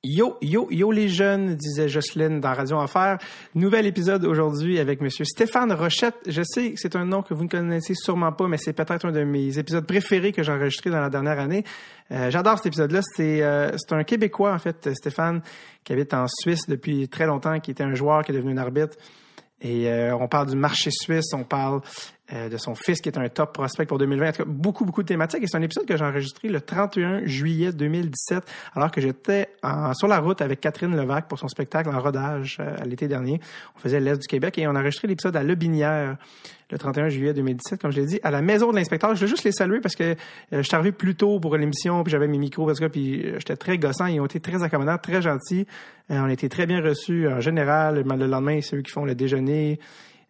Yo, yo, yo les jeunes, disait Jocelyne dans Radio Enfer. Nouvel épisode aujourd'hui avec Monsieur Stéphane Rochette. Je sais que c'est un nom que vous ne connaissez sûrement pas, mais c'est peut-être un de mes épisodes préférés que j'ai enregistré dans la dernière année. J'adore cet épisode-là. C'est un Québécois, en fait, Stéphane, qui habite en Suisse depuis très longtemps, qui était un joueur, qui est devenu un arbitre. Et on parle du marché suisse, on parle de son fils qui est un top prospect pour 2020. En tout cas, beaucoup de thématiques. Et c'est un épisode que j'ai enregistré le 31 juillet 2017, alors que j'étais sur la route avec Catherine Levac pour son spectacle en rodage l'été dernier. On faisait l'Est du Québec et on a enregistré l'épisode à Lebinière le 31 juillet 2017, comme je l'ai dit, à la maison de l'inspecteur. Je veux juste les saluer parce que je suis arrivé plus tôt pour l'émission, puis j'avais mes micros, parce que puis j'étais très gossant. Ils ont été très accommodants, très gentils. On a été très bien reçus en général. Le lendemain, c'est eux qui font le déjeuner.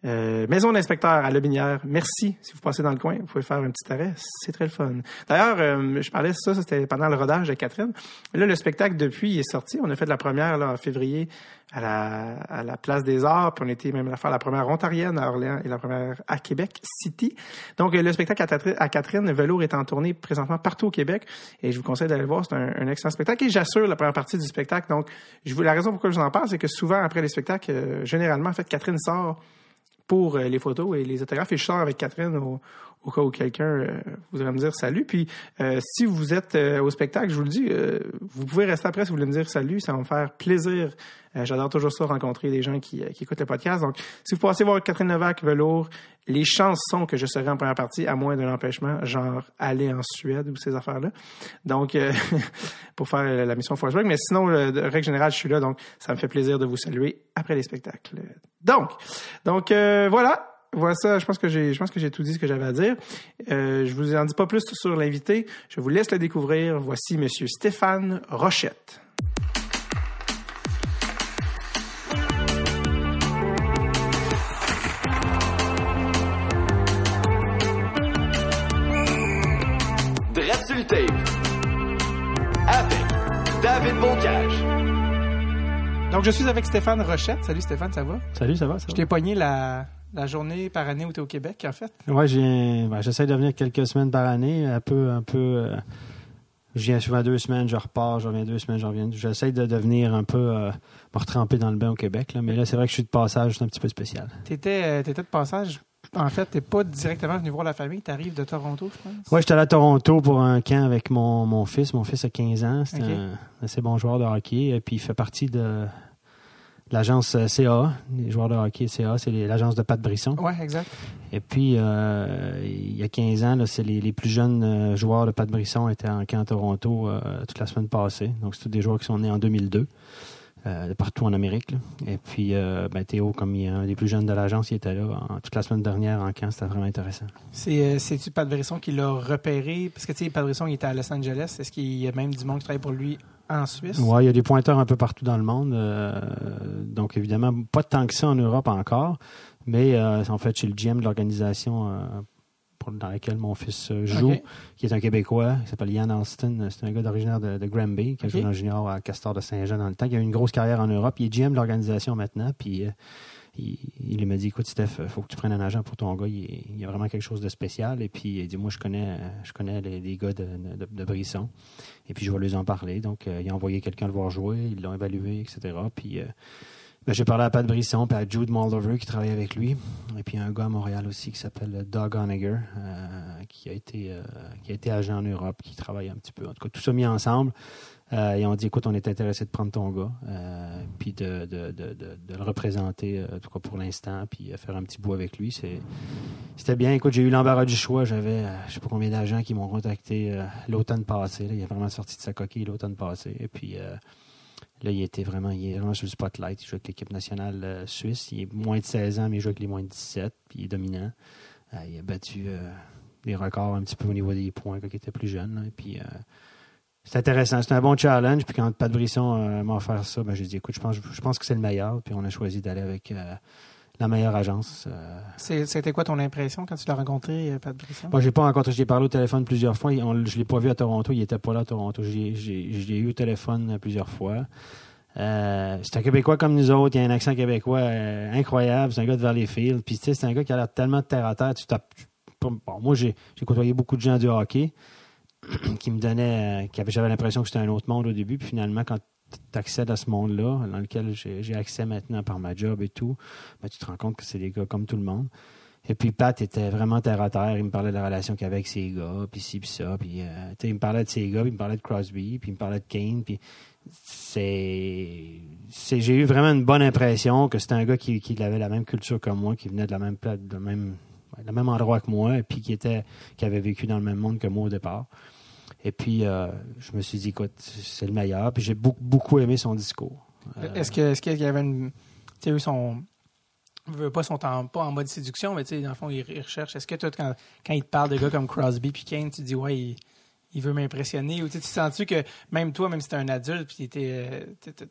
Maison d'inspecteur à Lebinière. Merci. Si vous passez dans le coin, vous pouvez faire un petit arrêt. C'est très le fun. D'ailleurs, je parlais de ça, c'était pendant le rodage de Catherine. Là, le spectacle, depuis, il est sorti. On a fait de la première là, en février à la Place des Arts, puis on était même à faire la première ontarienne à Orléans et la première à Québec City. Donc, le spectacle à Catherine, Velours est en tournée présentement partout au Québec et je vous conseille d'aller le voir. C'est un excellent spectacle et j'assure la première partie du spectacle. Donc, la raison pourquoi je vous en parle, c'est que souvent, après les spectacles, généralement, en fait, Catherine sort pour les photos et les autographes. Et je sors avec Catherine au cas où quelqu'un voudrait me dire salut. Puis, si vous êtes au spectacle, je vous le dis, vous pouvez rester après si vous voulez me dire salut. Ça va me faire plaisir. J'adore toujours ça, rencontrer des gens qui écoutent le podcast. Donc, si vous passez voir Catherine Levac, Velours, les chances sont que je serai en première partie, à moins d'un empêchement, genre aller en Suède ou ces affaires-là. Donc, pour faire la mission Force Break. Mais sinon, de règle générale, je suis là. Donc, ça me fait plaisir de vous saluer après les spectacles. Donc, voilà. Voilà ça, je pense que j'ai tout dit ce que j'avais à dire. Je vous en dis pas plus sur l'invité. Je vous laisse le découvrir. Voici Monsieur Stéphane Rochette. Drette sur le tape avec David Bocage. Donc, je suis avec Stéphane Rochette. Salut Stéphane, ça va? Salut, ça va? Je t'ai pogné la journée par année où tu es au Québec, en fait. Ouais, j'essaie de venir quelques semaines par année, un peu. Je viens souvent 2 semaines, je repars, je reviens 2 semaines, je reviens. J'essaie de venir un peu me retremper dans le bain au Québec, là, mais là, c'est vrai que je suis de passage, c'est un petit peu spécial. T'étais de passage. En fait, t'es pas directement venu voir la famille, t'arrives de Toronto, je pense. Ouais, j'étais allé à Toronto pour un camp avec mon fils. Mon fils a 15 ans, c'est un assez bon joueur de hockey, et puis il fait partie de l'agence CA, les joueurs de hockey CA, c'est l'agence de Pat Brisson. Oui, exact. Et puis, il y a 15 ans, là, c'est les plus jeunes joueurs de Pat Brisson étaient en camp à Toronto toute la semaine passée. Donc, c'est tous des joueurs qui sont nés en 2002, de partout en Amérique. Là. Et puis, Théo, comme il est un des plus jeunes de l'agence, il était là toute la semaine dernière en camp. C'était vraiment intéressant. C'est-tu Pat Brisson qui l'a repéré? Parce que, tu sais, Pat Brisson, il était à Los Angeles. Est-ce qu'il y a même du monde qui travaille pour lui en Suisse? Oui, il y a des pointeurs un peu partout dans le monde. Donc, évidemment, pas tant que ça en Europe encore. Mais en fait, chez le GM de l'organisation dans laquelle mon fils joue, qui est un Québécois, qui s'appelle Ian Alston. C'est un gars originaire de Granby, qui a joué en junior à Castor de Saint-Jean dans le temps, qui a eu une grosse carrière en Europe. Il est GM de l'organisation maintenant, puis il m'a dit, écoute, Steph, il faut que tu prennes un agent pour ton gars. Il y a vraiment quelque chose de spécial. Et puis, il dit, moi, je connais les gars de Brisson. Et puis, je vais leur en parler. Donc, il a envoyé quelqu'un le voir jouer. Ils l'ont évalué, etc. Puis, j'ai parlé à Pat Brisson puis à Jude Moldover qui travaille avec lui. Et puis, il y a un gars à Montréal aussi qui s'appelle Doug Honegger, qui a été agent en Europe, qui travaille un petit peu. En tout cas, tout ça mis ensemble. Ils ont dit, écoute, on est intéressé de prendre ton gars, puis de le représenter, en tout cas pour l'instant, puis faire un petit bout avec lui. C'était bien. Écoute, j'ai eu l'embarras du choix. J'avais, je sais pas combien d'agents qui m'ont contacté l'automne passé. Là. Il est vraiment sorti de sa coquille l'automne passé. Et puis, là, il est vraiment sur le spotlight. Il joue avec l'équipe nationale suisse. Il est moins de 16 ans, mais il joue avec les moins de 17, puis il est dominant. Il a battu des records un petit peu au niveau des points quand il était plus jeune. Là. Et puis, c'est intéressant. C'est un bon challenge. Puis quand Pat Brisson m'a offert ça, j'ai dit, écoute, je pense que c'est le meilleur. Puis on a choisi d'aller avec la meilleure agence. C'était quoi ton impression quand tu l'as rencontré, Pat Brisson? Moi, j'ai pas rencontré. J'ai parlé au téléphone plusieurs fois. Je l'ai pas vu à Toronto. Il était pas là à Toronto. Je l'ai eu au téléphone plusieurs fois. C'est un Québécois comme nous autres. Il a un accent québécois incroyable. C'est un gars de Valleyfield. Puis tu sais, c'est un gars qui a l'air tellement de terre à terre. Moi, j'ai côtoyé beaucoup de gens du hockey qui me donnaient... j'avais l'impression que c'était un autre monde au début. Puis finalement, quand tu accèdes à ce monde-là, dans lequel j'ai accès maintenant par ma job et tout, ben, tu te rends compte que c'est des gars comme tout le monde. Et puis Pat était vraiment terre à terre. Il me parlait de la relation qu'il avait avec ses gars, puis ci, puis ça. Puis, il me parlait de ses gars, puis il me parlait de Crosby, puis il me parlait de Kane. Puis j'ai eu vraiment une bonne impression que c'était un gars qui avait la même culture que moi, qui venait de la même le même endroit que moi, et puis qui avait vécu dans le même monde que moi au départ. Et puis, je me suis dit, écoute, c'est le meilleur. Puis j'ai beaucoup aimé son discours. Est-ce qu'il y avait une... Tu sais, son... Veut pas, sont pas en mode séduction, mais tu sais, dans le fond, ils recherchent. Est-ce que toi, quand il te parle de gars comme Crosby puis Kane, tu te dis, ouais, il veut m'impressionner? Ou tu sens-tu que même toi, même si t'es un adulte puis t'es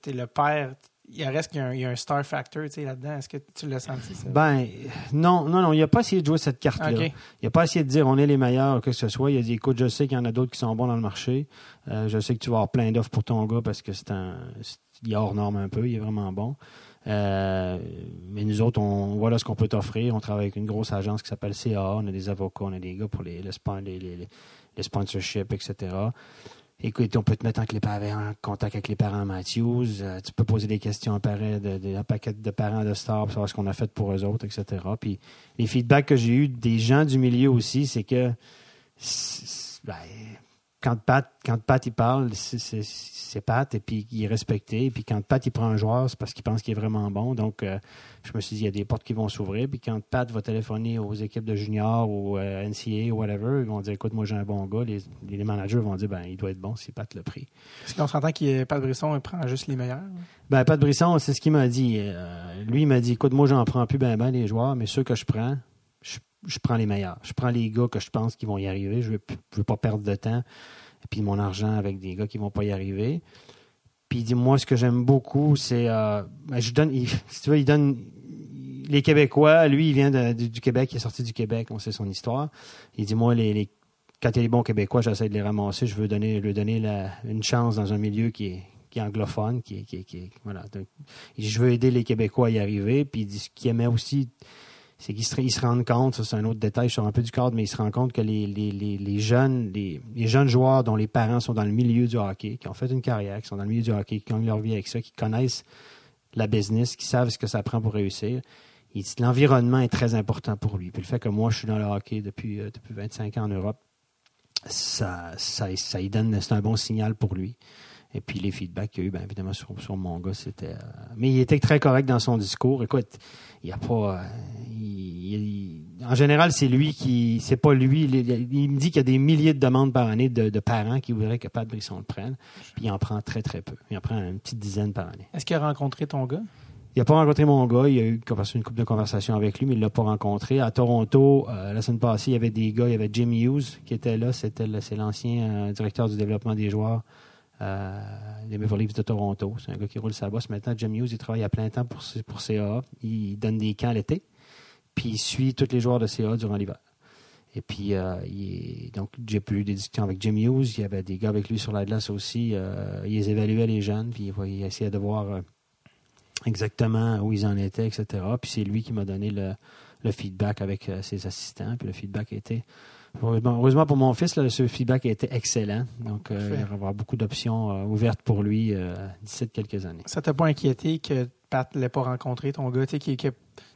le père, il reste qu'il y a un star factor, tu sais, là-dedans. Est-ce que tu l'as senti, ça? Ben, non. Il n'a pas essayé de jouer cette carte-là. Okay. Il n'a pas essayé de dire on est les meilleurs, que ce soit. Il a dit, écoute, je sais qu'il y en a d'autres qui sont bons dans le marché. Je sais que tu vas avoir plein d'offres pour ton gars parce que il est hors norme un peu. Il est vraiment bon. Mais nous autres, voilà ce qu'on peut t'offrir. On travaille avec une grosse agence qui s'appelle CAA. On a des avocats, on a des gars pour les sponsorships, etc. Écoute, on peut te mettre en contact avec les parents Matthews. Tu peux poser des questions à un paquet de parents de stars pour savoir ce qu'on a fait pour eux autres, etc. Puis les feedbacks que j'ai eus des gens du milieu aussi, c'est que quand Pat il parle, c'est Pat, et puis il est respecté. Et puis quand Pat il prend un joueur, c'est parce qu'il pense qu'il est vraiment bon. Donc, je me suis dit, il y a des portes qui vont s'ouvrir. Puis quand Pat va téléphoner aux équipes de juniors ou NCAA ou whatever, ils vont dire, écoute, moi j'ai un bon gars. Les managers vont dire, ben il doit être bon si Pat l'a pris. Est-ce qu'on s'entend que Pat Brisson il prend juste les meilleurs? Ben Pat Brisson, c'est ce qu'il m'a dit. Lui, il m'a dit, écoute, moi j'en prends plus ben les joueurs, mais ceux que je prends, je prends les meilleurs. Je prends les gars que je pense qu'ils vont y arriver. Je veux pas perdre de temps. Et puis mon argent avec des gars qui vont pas y arriver. Puis il dit, moi, ce que j'aime beaucoup, c'est... il donne... Les Québécois, lui, il vient du Québec, il est sorti du Québec, on sait son histoire. Il dit, moi, quand il y a les bons Québécois, j'essaie de les ramasser. Je veux lui donner une chance dans un milieu qui est anglophone. Voilà. Donc, je veux aider les Québécois à y arriver. Puis il dit, ce qu'il aimait aussi... c'est qu'ils se rendent compte, ça c'est un autre détail, je sors un peu du cadre, mais ils se rendent compte que les jeunes joueurs dont les parents sont dans le milieu du hockey, qui ont fait une carrière, qui sont dans le milieu du hockey, qui gagnent leur vie avec ça, qui connaissent la business, qui savent ce que ça prend pour réussir, l'environnement est très important pour lui. Puis le fait que moi je suis dans le hockey depuis 25 ans en Europe, ça y donne, c'est un bon signal pour lui. Et puis les feedbacks qu'il y a eu, bien évidemment, sur mon gars, c'était... Mais il était très correct dans son discours. Écoute, il n'y a pas... en général, c'est lui qui... C'est pas lui. Il me dit qu'il y a des milliers de demandes par année de parents qui voudraient que Pat Brisson le prenne. Puis il en prend très, très peu. Il en prend une petite dizaine par année. Est-ce qu'il a rencontré ton gars? Il n'a pas rencontré mon gars. Il a eu une couple de conversations avec lui, mais il ne l'a pas rencontré. À Toronto, la semaine passée, il y avait des gars. Il y avait Jim Hughes qui était là. C'est l'ancien directeur du développement des joueurs des Maple Leafs de Toronto. C'est un gars qui roule sa bosse. Maintenant, Jim Hughes, il travaille à plein temps pour CAA. Il donne des camps l'été. Puis il suit tous les joueurs de CAA durant l'hiver. Et puis, donc, j'ai eu des discussions avec Jim Hughes. Il y avait des gars avec lui sur la glace aussi. Il les évaluait, les jeunes. Puis il essayait de voir exactement où ils en étaient, etc. Puis c'est lui qui m'a donné le feedback avec ses assistants. Puis le feedback a été... Heureusement pour mon fils, ce feedback a été excellent. Donc, il va y avoir beaucoup d'options ouvertes pour lui d'ici quelques années. Ça t'a pas inquiété que Pat ne l'ait pas rencontré, ton gars? Qu'il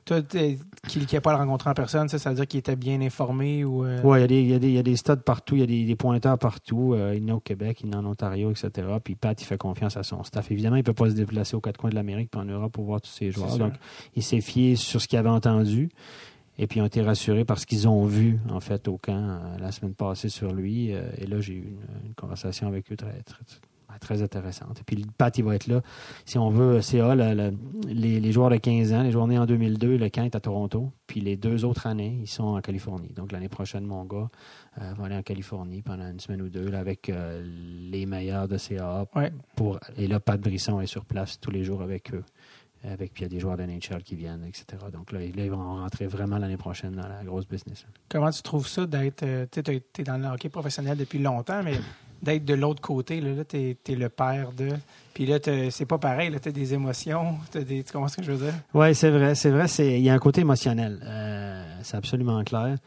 n'ait pas le rencontré en personne, ça veut dire qu'il était bien informé? Oui, il y a des studs partout, il y a des pointeurs partout. Il y en a au Québec, il y en a en Ontario, etc. Puis Pat, il fait confiance à son staff. Évidemment, il ne peut pas se déplacer aux quatre coins de l'Amérique et en Europe pour voir tous ses joueurs. Donc, il s'est fié sur ce qu'il avait entendu. Et puis, ils ont été rassurés par ce qu'ils ont vu, en fait, au camp la semaine passée sur lui. Et là, j'ai eu une conversation avec eux très, très, très intéressante. Et puis, Pat, il va être là. Si on veut, CA, les joueurs de 15 ans, les joueurs nés en 2002, le camp est à Toronto. Puis, les 2 autres années, ils sont en Californie. Donc, l'année prochaine, mon gars va aller en Californie pendant une semaine ou deux là, avec les meilleurs de CA. Ouais. Et là, Pat Brisson est sur place tous les jours avec eux. Puis il y a des joueurs de NHL qui viennent, etc. Donc là, ils vont rentrer vraiment l'année prochaine dans la grosse business. Comment tu trouves ça d'être... tu es dans le hockey professionnel depuis longtemps, mais d'être de l'autre côté, là tu es le père de... Puis là, c'est pas pareil, tu as des émotions, tu comprends ce que je veux dire? Oui, c'est vrai. Il y a un côté émotionnel. C'est absolument clair.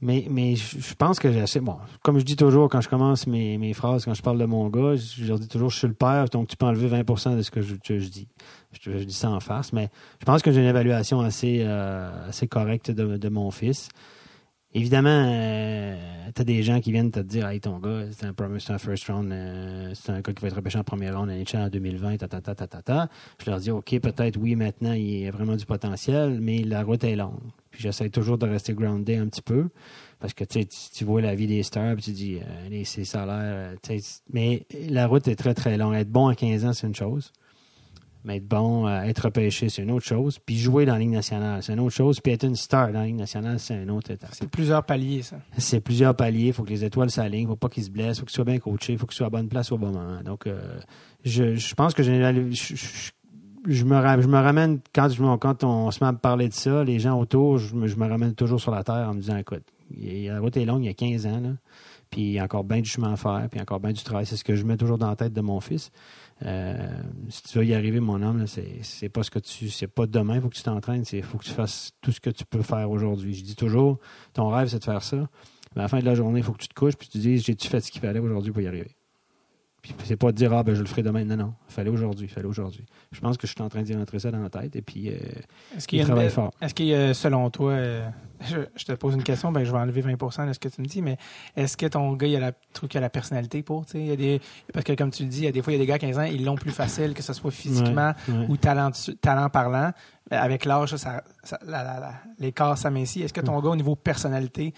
Mais je pense que j'ai assez... Bon, comme je dis toujours quand je commence mes phrases, quand je parle de mon gars, je leur dis toujours, je suis le père, donc tu peux enlever 20% de ce que je dis. Je dis ça en face, mais je pense que j'ai une évaluation assez correcte de mon fils. Évidemment, t'as des gens qui viennent te dire, hey, ton gars, c'est un first round, c'est un gars qui va être repêché en première ronde NHL en 2020, Je leur dis, OK, peut-être, oui, maintenant, il y a vraiment du potentiel, mais la route est longue. Puis j'essaie toujours de rester groundé un petit peu, parce que tu vois la vie des stars, puis tu dis, c'est salaires, mais la route est très, très longue. Être bon à 15 ans, c'est une chose. Mais être bon, être repêché, c'est une autre chose. Puis jouer dans la Ligue nationale, c'est une autre chose. Puis être une star dans la Ligue nationale, c'est une autre étape. C'est plusieurs paliers, ça. C'est plusieurs paliers. Il faut que les étoiles s'alignent. Il ne faut pas qu'ils se blessent. Il faut qu'ils soient bien coachés. Il faut qu'ils soient à bonne place au bon moment. Donc, je pense que je me ramène, quand on se met à me parler de ça, les gens autour, je me ramène toujours sur la terre en me disant, écoute, la route est longue, il y a 15 ans, là, puis il y a encore bien du chemin à faire, puis encore bien du travail. C'est ce que je mets toujours dans la tête de mon fils. Si tu veux y arriver, mon homme, là, c'est pas c'est pas demain, il faut que tu t'entraînes, il faut que tu fasses tout ce que tu peux faire aujourd'hui. Je dis toujours, ton rêve, c'est de faire ça, mais à la fin de la journée, il faut que tu te couches, puis tu te dises, j'ai-tu fait ce qu'il fallait aujourd'hui pour y arriver? Puis c'est pas de dire, je le ferai demain. Non, il fallait aujourd'hui. Je pense que je suis en train d'y rentrer ça dans la tête, et puis il travaille fort. Est-ce qu'il y a, selon toi, je te pose une question, je vais enlever 20% de ce que tu me dis, mais est-ce que ton gars, trouve qu'il a la personnalité pour, parce que comme tu le dis, il y a des fois, il y a des gars à 15 ans, ils l'ont plus facile, que ce soit physiquement ou talent parlant. Avec l'âge, l'écart s'amincit. Est-ce que ton gars, au niveau personnalité...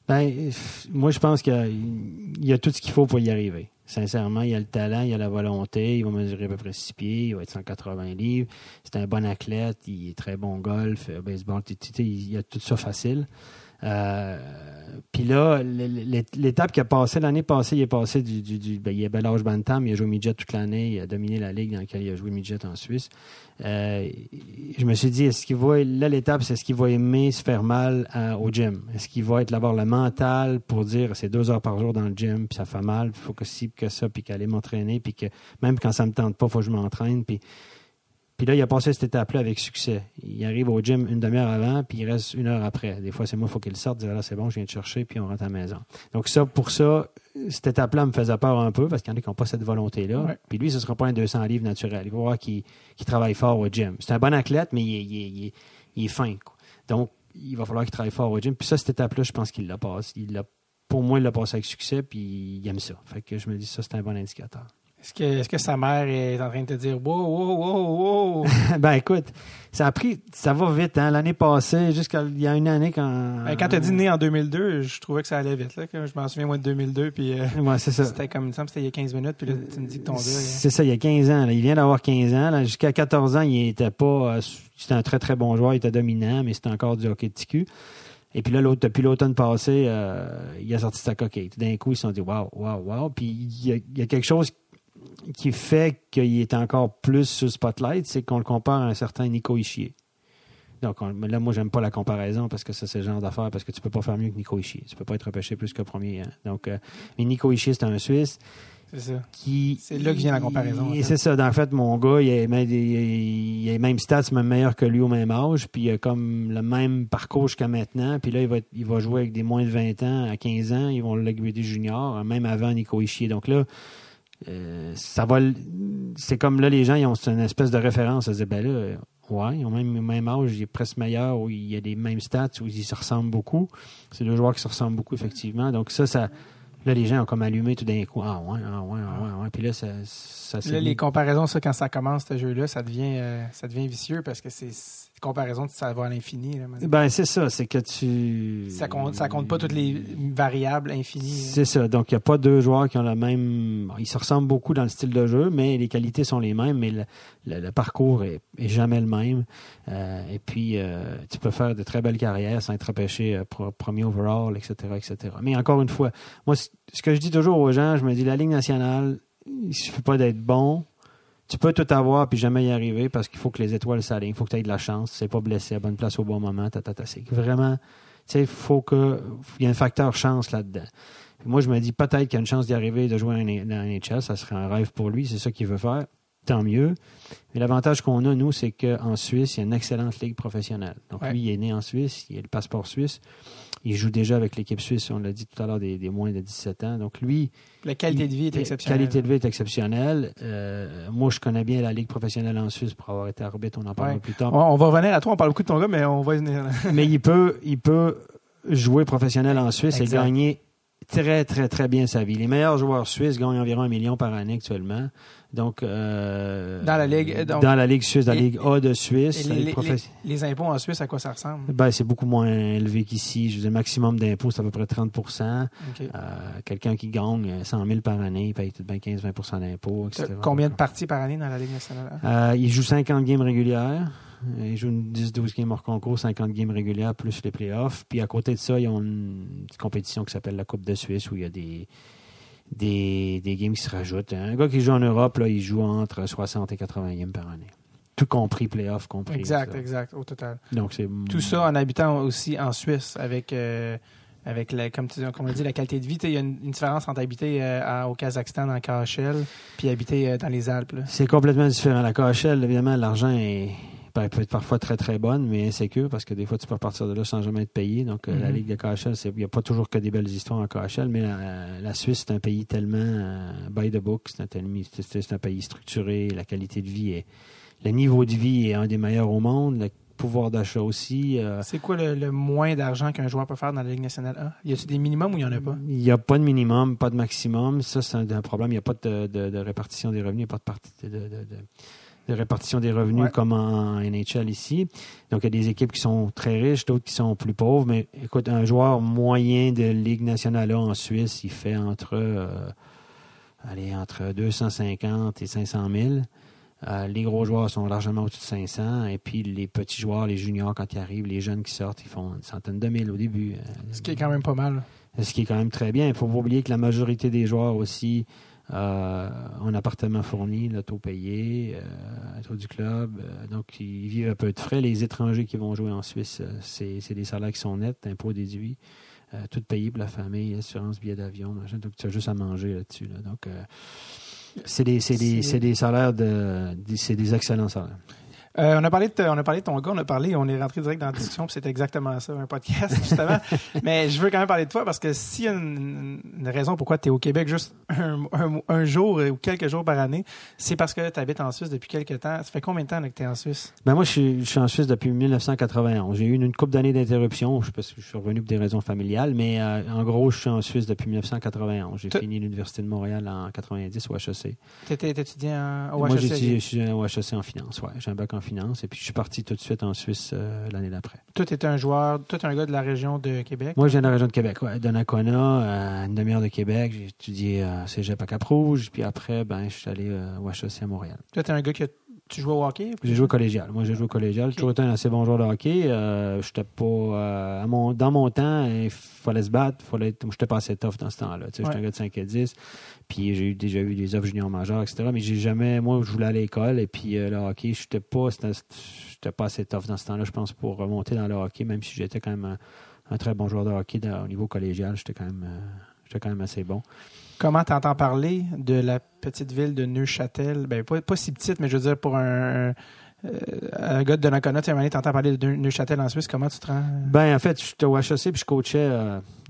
Moi, je pense qu'il y a tout ce qu'il faut pour y arriver. Sincèrement, il y a le talent, il y a la volonté. Il va mesurer à peu près 6 pieds, il va être 180 livres. C'est un bon athlète, il est très bon golf, baseball, il y a tout ça facile. Puis là, l'étape qu'il a passée, l'année passée, il est passé il a bel âge bantam, il a joué midget toute l'année, il a dominé la ligue dans laquelle il a joué midget en Suisse. Je me suis dit, l'étape, c'est est-ce qu'il va aimer se faire mal au gym? Est-ce qu'il va avoir le mental pour dire, c'est 2 heures par jour dans le gym, puis ça fait mal, il faut que ci, que ça, puis qu'aller m'entraîner, puis que même quand ça me tente pas, il faut que je m'entraîne, puis là, il a passé cette étape-là avec succès. Il arrive au gym une demi-heure avant, puis il reste 1 heure après. Des fois, c'est moi, il faut qu'il sorte, dire là, c'est bon, je viens te chercher, puis on rentre à la maison. Donc pour ça, cette étape-là me faisait peur un peu, parce qu'il y en a qui n'ont pas cette volonté-là. Ouais. Puis lui, ce ne sera pas un 200 livres naturel. Il va voir qu'il travaille fort au gym. C'est un bon athlète, mais il est fin, quoi. Donc, il va falloir qu'il travaille fort au gym. Puis ça, cette étape-là, je pense qu'il la passe. Pour moi, il l'a passé avec succès, puis il aime ça. Fait que je me dis, ça, c'est un bon indicateur. Est-ce que sa mère est en train de te dire « wow, wow ». Écoute, ça va vite, hein. L'année passée, jusqu'il y a une année quand tu as dit né en 2002, je trouvais que ça allait vite, là. Je m'en souviens, moi, de 2002, puis c'est ça. C'était comme, il me semble, c'était il y a 15 minutes, puis là, tu me dis que ton gars... C'est ça, il y a 15 ans. Là. Il vient d'avoir 15 ans. Là. Jusqu'à 14 ans, il était pas... c'était un très, très bon joueur, il était dominant, mais c'était encore du hockey de TQ. Et puis là, depuis l'automne passé, il a sorti sa coquille. Tout d'un coup, ils se sont dit « wow ». Puis il y a quelque chose qui fait qu'il est encore plus sur le spotlight, c'est qu'on le compare à un certain Nico Hischier. Donc là, moi, j'aime pas la comparaison parce que ça, c'est le genre d'affaire, parce que tu peux pas faire mieux que Nico Hischier. Tu peux pas être repêché plus que premier. Hein. Donc, mais Nico Hischier, c'est un Suisse. C'est ça. C'est là que vient la comparaison. Et c'est ça. En fait, mon gars, il a les mêmes stats, même meilleur que lui au même âge, puis il a comme le même parcours jusqu'à maintenant. Puis là, il va jouer avec des moins de 20 ans à 15 ans. Ils vont l'upgrader junior, même avant Nico Hischier. Donc là, c'est comme là, les gens, ils ont une espèce de référence. Ils se disent, ils ont même le même âge, il est presque meilleur, où il y a les mêmes stats, où ils se ressemblent beaucoup. C'est 2 joueurs qui se ressemblent beaucoup, effectivement. Donc là, les gens ont comme allumé tout d'un coup. Ah ouais. Puis là, ça là, les comparaisons, ça, quand ça commence, ce jeu-là, ça devient vicieux parce que c'est comparaison, ça va à l'infini. Là, c'est ça, c'est que tu... Ça compte pas toutes les variables infinies. C'est ça, donc il n'y a pas 2 joueurs qui ont le même... Bon, ils se ressemblent beaucoup dans le style de jeu, mais les qualités sont les mêmes, mais le parcours est jamais le même. Et puis, tu peux faire de très belles carrières sans être repêché premier overall, etc., etc. Mais encore une fois, moi, ce que je dis toujours aux gens, je me dis, la Ligue nationale, il suffit pas d'être bon. Tu peux tout avoir puis jamais y arriver parce qu'il faut que les étoiles s'alignent. Il faut que tu aies de la chance. Tu ne sais pas blessé à bonne place au bon moment. C'est vraiment, il faut qu'il y ait un facteur chance là-dedans. Puis moi, je me dis peut-être qu'il y a une chance d'y arriver, de jouer dans la NHL. Ça serait un rêve pour lui. C'est ça qu'il veut faire. tant mieux. Mais l'avantage qu'on a, nous, c'est qu'en Suisse, il y a une excellente ligue professionnelle. Donc, lui, il est né en Suisse, il a le passeport suisse. Il joue déjà avec l'équipe suisse, on l'a dit tout à l'heure, des moins de 17 ans. Donc, lui... La qualité de vie est exceptionnelle. La qualité de vie est exceptionnelle. Moi, je connais bien la ligue professionnelle en Suisse pour avoir été arbitre. On en parlera plus tard. On va revenir à toi. On parle beaucoup de ton gars, mais on va y venir. Mais il peut jouer professionnel en Suisse et gagner très, très, très bien sa vie. Les meilleurs joueurs suisses gagnent environ 1 million par année actuellement. Donc, dans la ligue, dans la ligue suisse, dans la ligue A de Suisse. Les impôts en Suisse, à quoi ça ressemble? Ben, c'est beaucoup moins élevé qu'ici. Je veux dire, le maximum d'impôts, c'est à peu près 30 %. Okay. Quelqu'un qui gagne 100 000 par année, il paye tout de 15-20 % d'impôts, etc. Combien de parties par année dans la Ligue nationale? Il joue 50 games régulières. Ils jouent 10-12 games hors concours, 50 games régulières, plus les playoffs. Puis à côté de ça, ils ont une compétition qui s'appelle la Coupe de Suisse, où il y a des games qui se rajoutent. Un gars qui joue en Europe, là, il joue entre 60 et 80 games par année. Tout compris, playoffs compris. Exact, au total. Donc, c'est... Tout ça en habitant aussi en Suisse, avec comme on a dit, la qualité de vie. Il y a une différence entre habiter au Kazakhstan, en KHL, puis habiter dans les Alpes. Là. C'est complètement différent. La KHL, évidemment, l'argent peut être parfois très, très bonne, mais insécure, parce que des fois, tu peux repartir de là sans jamais être payé. Donc, la Ligue de KHL, il n'y a pas toujours que des belles histoires en KHL, mais la Suisse, c'est un pays tellement by the book, c'est un pays structuré, la qualité de vie le niveau de vie est un des meilleurs au monde, le pouvoir d'achat aussi. C'est quoi le moins d'argent qu'un joueur peut faire dans la Ligue nationale A? Y a-t-il des minimums ou il n'y en a pas? Il n'y a pas de minimum, pas de maximum. Ça, c'est un problème. Il n'y a pas de répartition des revenus, il n'y a pas de répartition des revenus comme en NHL ici. Donc, il y a des équipes qui sont très riches, d'autres qui sont plus pauvres. Mais écoute, un joueur moyen de Ligue nationale A en Suisse, il fait entre 250 et 500 000. Les gros joueurs sont largement au-dessus de 500. Et puis, les petits joueurs, les juniors, quand ils arrivent, les jeunes qui sortent, ils font une centaine de mille au début. Ce qui est quand même pas mal. Ce qui est quand même très bien. Il ne faut pas oublier que la majorité des joueurs aussi ont appartement fourni, l'auto payé, l'auto du club. Donc, ils vivent un peu de frais. Les étrangers qui vont jouer en Suisse, c'est des salaires qui sont nets, impôts déduits, tout payé pour la famille, assurance, billet d'avion, machin. Donc, tu as juste à manger là-dessus. Là. Donc, c'est des salaires c'est des excellents salaires. On a parlé de ton gars, on est rentré direct dans la discussion, puis c'est exactement ça, un podcast, justement. Mais je veux quand même parler de toi, parce que s'il y a une raison pourquoi tu es au Québec juste un jour ou quelques jours par année, c'est parce que tu habites en Suisse depuis quelques temps. Ça fait combien de temps que tu es en Suisse? Ben moi, je suis en Suisse depuis 1991. J'ai eu une couple d'années d'interruption, parce que je suis revenu pour des raisons familiales, mais en gros, je suis en Suisse depuis 1991. J'ai fini l'Université de Montréal en 90 au HEC. Tu étais étudiant au HEC? Moi, je suis au HEC en finance, ouais. J'ai un bac en finance, et puis je suis parti tout de suite en Suisse l'année d'après. Toi, tu étais un gars de la région de Québec? Moi, je viens de la région de Québec, ouais, de Donnacona, une demi-heure de Québec. J'ai étudié Cégep à Cap-Rouge, puis après, je suis allé au HEC à Montréal. Toi, tu es un gars tu jouais au hockey? J'ai joué au collégial. Moi, j'ai joué au collégial. J'ai toujours été un assez bon joueur de hockey. J'étais pas... dans mon temps, il fallait se battre. J'étais pas assez tough dans ce temps-là. J'étais un gars de 5 et 10. Puis j'ai déjà eu des offres juniors majeurs, etc. Mais j'ai jamais... Moi, je voulais aller à l'école. Et puis le hockey, j'étais pas assez tough dans ce temps-là, je pense, pour remonter dans le hockey. Même si j'étais quand même un très bon joueur de hockey au niveau collégial, j'étais quand même assez bon. Comment tu entends parler de la petite ville de Neuchâtel? Ben, pas si petite, mais je veux dire, pour un gars de Donnacona, tu entends parler de Neuchâtel en Suisse, comment tu te rends? Ben, en fait, j'étais au HEC, puis je coachais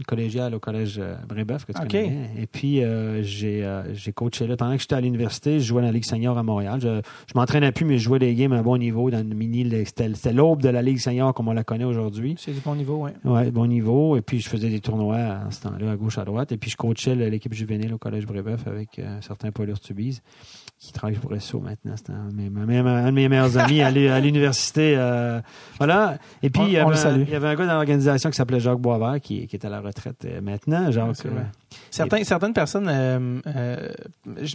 collégial au collège Brébeuf, que tu connais. Et puis, j'ai coaché là. Pendant que j'étais à l'université, je jouais dans la Ligue senior à Montréal. Je m'entraînais plus, mais je jouais des games à un bon niveau dans le mini. C'était l'aube de la Ligue senior comme on la connaît aujourd'hui. C'est du bon niveau, oui. Oui, bon niveau. Et puis, je faisais des tournois à ce temps-là, à gauche, à droite. Et puis, je coachais l'équipe juvénile au collège Brébeuf avec certains Paul Urtubise, qui travaille pour SO maintenant. C'était un de mes meilleurs amis à l'université. Voilà. Et puis, il y avait un gars dans l'organisation qui s'appelait Jacques Boisvert, qui est à la retraite maintenant. Jacques, certaines personnes,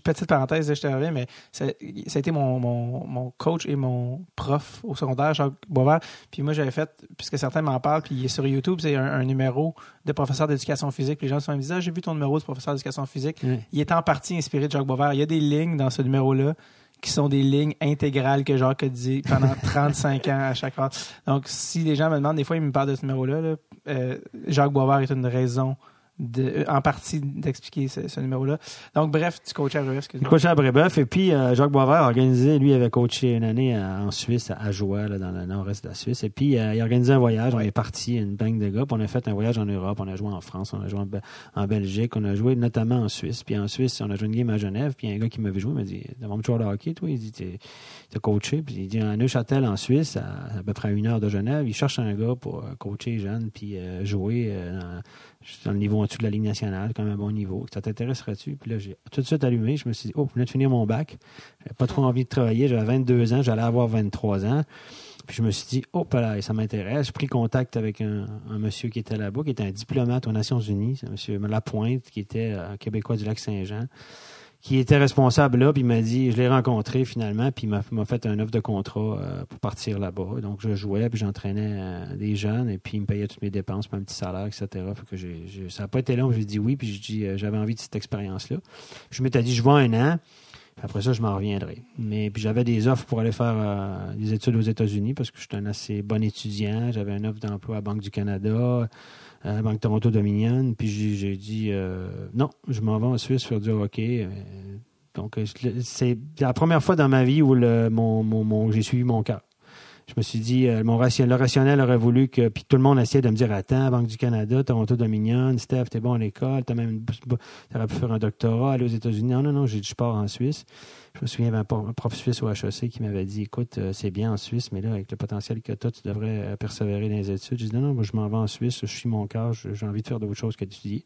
petite parenthèse, je te reviens, mais ça a été mon coach et mon prof au secondaire, Jacques Boisvert. Puis moi, j'avais fait, puisque certains m'en parlent, puis il est sur YouTube, c'est un numéro de professeur d'éducation physique. Puis les gens me disent, j'ai vu ton numéro de professeur d'éducation physique. Oui. Il est en partie inspiré de Jacques Boisvert. Il y a des lignes dans ce numéro-là qui sont des lignes intégrales que Jacques a dit pendant 35 ans à chaque fois. Donc, si les gens me demandent, des fois, ils me parlent de ce numéro-là, Jacques Boisvert est une raison en partie d'expliquer ce numéro-là. Donc, bref, tu coachais à Brébeuf. Je coachais à Brébeuf et puis Jacques Boisvert a organisé, lui, avait coaché une année en Suisse, à Joie, là, dans le nord-est de la Suisse. Et puis, il a organisé un voyage. On est parti, une bande de gars, puis on a fait un voyage en Europe. On a joué en France, on a joué en Belgique, on a joué notamment en Suisse. Puis en Suisse, on a joué une game à Genève. Puis un gars qui m'avait joué m'a dit, t'as mon joueur de hockey, toi? Il dit, t'as coaché. Puis il dit, à Neuchâtel, en Suisse, à peu près 1 heure de Genève, il cherche un gars pour coacher les jeunes, puis jouer dans le niveau au-dessus de la Ligue nationale, quand même un bon niveau. Ça t'intéresserait-tu? Puis là, j'ai tout de suite allumé. Je me suis dit, je venais de finir mon bac. J'avais pas trop envie de travailler. J'avais 22 ans. J'allais avoir 23 ans. Puis je me suis dit, là, ça m'intéresse. J'ai pris contact avec un monsieur qui était là-bas, qui était un diplomate aux Nations Unies. C'est un monsieur Lapointe, qui était un Québécois du Lac-Saint-Jean, qui était responsable là, puis il m'a dit, je l'ai rencontré finalement, puis il m'a fait un offre de contrat pour partir là-bas. Donc, je jouais, puis j'entraînais des jeunes, et puis il me payait toutes mes dépenses, puis un petit salaire, etc. Fait que ça n'a pas été long, j'ai dit oui, puis j'ai dit, j'avais envie de cette expérience-là. Je m'étais dit, je vais 1 an, puis après ça, je m'en reviendrai. Mais puis j'avais des offres pour aller faire des études aux États-Unis, parce que j'étais un assez bon étudiant. J'avais une offre d'emploi à Banque du Canada, à Banque Toronto-Dominion, puis j'ai dit non, je m'en vais en Suisse faire du hockey. Donc, c'est la première fois dans ma vie où j'ai suivi mon cœur. Je me suis dit, le rationnel aurait voulu que, puis tout le monde essayait de me dire, attends, Banque du Canada, Toronto-Dominion, Steph, t'es bon à l'école, t'aurais pu faire un doctorat, aller aux États-Unis. Non, j'ai dit, je pars en Suisse. Je me souviens, il y avait un prof suisse au HEC qui m'avait dit, écoute, c'est bien en Suisse, mais là, avec le potentiel que tu as, tu devrais persévérer dans les études. J'ai dit, non, moi, je m'en vais en Suisse, je suis mon cœur, j'ai envie de faire d'autres choses que d'étudier.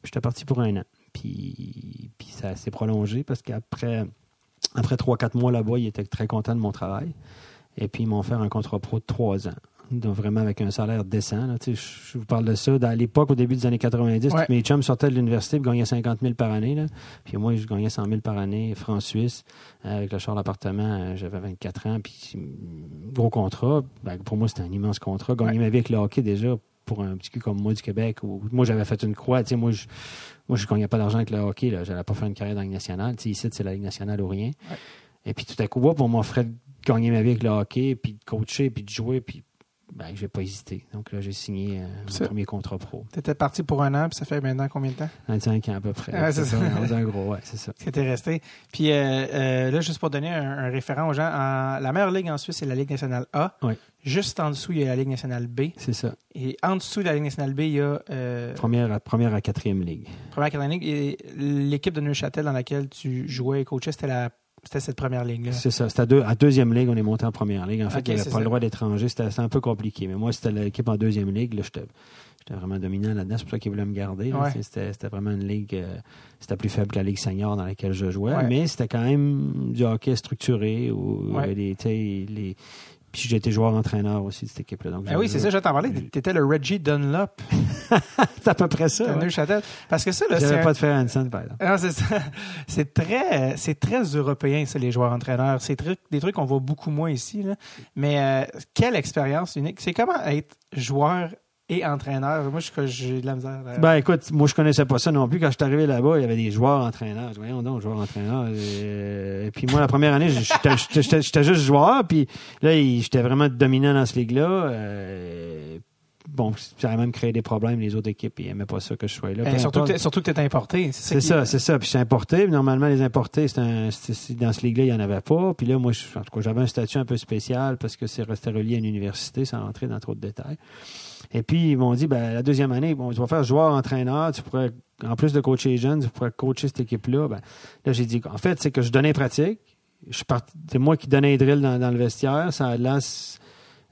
Puis j'étais parti pour 1 an. Puis ça s'est prolongé parce qu'après 3-4 mois là-bas, ils étaient très contents de mon travail. Et puis, ils m'ont fait un contrat pro de 3 ans. Donc, vraiment avec un salaire décent. Là. Je vous parle de ça. À l'époque, au début des années 90, tous mes chums sortaient de l'université et gagnaient 50 000 par année. Là. Puis moi, je gagnais 100 000 par année, francs-suisses. Avec le char d'appartement, j'avais 24 ans. Puis, gros contrat. Pour moi, c'était un immense contrat. Gagner ma vie avec le hockey, déjà, pour un petit cul comme moi du Québec. Moi, j'avais fait une croix. Moi, je gagnais pas d'argent avec le hockey. Je n'allais pas faire une carrière dans la Ligue nationale. Ici, c'est la Ligue nationale ou rien. Ouais. Et puis, tout à coup, on m'offrait de gagner ma vie avec le hockey, puis de coacher, puis de jouer, puis je n'ai pas hésité. Donc là, j'ai signé mon premier contrat pro. Tu étais parti pour 1 an, puis ça fait maintenant combien de temps? 25 ans à peu près. C'est ça. Un gros, c'est ça. C'était resté. Puis là, juste pour donner un référent aux gens, la meilleure ligue en Suisse, c'est la Ligue nationale A. Oui. Juste en dessous, il y a la Ligue nationale B. C'est ça. Et en dessous de la Ligue nationale B, il y a... Première à 4e ligue. Première à 4e ligue. Et l'équipe de Neuchâtel dans laquelle tu jouais et coachais, c'était cette première ligue-là. C'est ça. C'était à 2e ligue, on est monté en première ligue. En fait, il n'y avait pas le droit d'étranger. C'était un peu compliqué. Mais moi, c'était l'équipe en 2e ligue. Là, j'étais vraiment dominant là-dedans. C'est pour ça qu'ils voulaient me garder. Ouais. C'était vraiment une ligue... c'était plus faible que la ligue senior dans laquelle je jouais. Ouais. Mais c'était quand même du hockey structuré. Puis j'ai été joueur-entraîneur aussi de cette équipe-là. Donc, oui, c'est ça, je t'en parlais. Tu étais le Reggie Dunlop. C'est à peu près ça. Neuchâtel. Parce que ça, là, j'avais pas de faire Hansen, par exemple. Non, c'est ça. C'est très européen, ça, les joueurs-entraîneurs. C'est des trucs qu'on voit beaucoup moins ici. Là. Mais quelle expérience unique. C'est comment être joueur et entraîneur. Moi, j'ai de la misère. Écoute, moi, je connaissais pas ça non plus. Quand je suis arrivé là-bas, il y avait des joueurs-entraîneurs. Je dis, voyons donc, joueurs-entraîneurs. Et puis moi, la première année, j'étais juste joueur. Puis là, j'étais vraiment dominant dans cette ligue-là. Ça a même créé des problèmes. Les autres équipes, ils n'aimaient pas ça que je sois là. Surtout que tu étais importé. C'est ça. Puis je suis importé. Puis normalement, les importés, dans cette ligue-là, il n'y en avait pas. Puis là, moi, en tout cas, j'avais un statut un peu spécial parce que c'est resté relié à une université sans rentrer dans trop de détails. Et puis, ils m'ont dit, la 2e année, tu vas faire joueur-entraîneur, tu pourrais, en plus de coacher les jeunes, tu pourrais coacher cette équipe-là. Là, j'ai dit, en fait, c'est que je donnais pratique. C'est moi qui donnais les drills dans le vestiaire. Ça, là,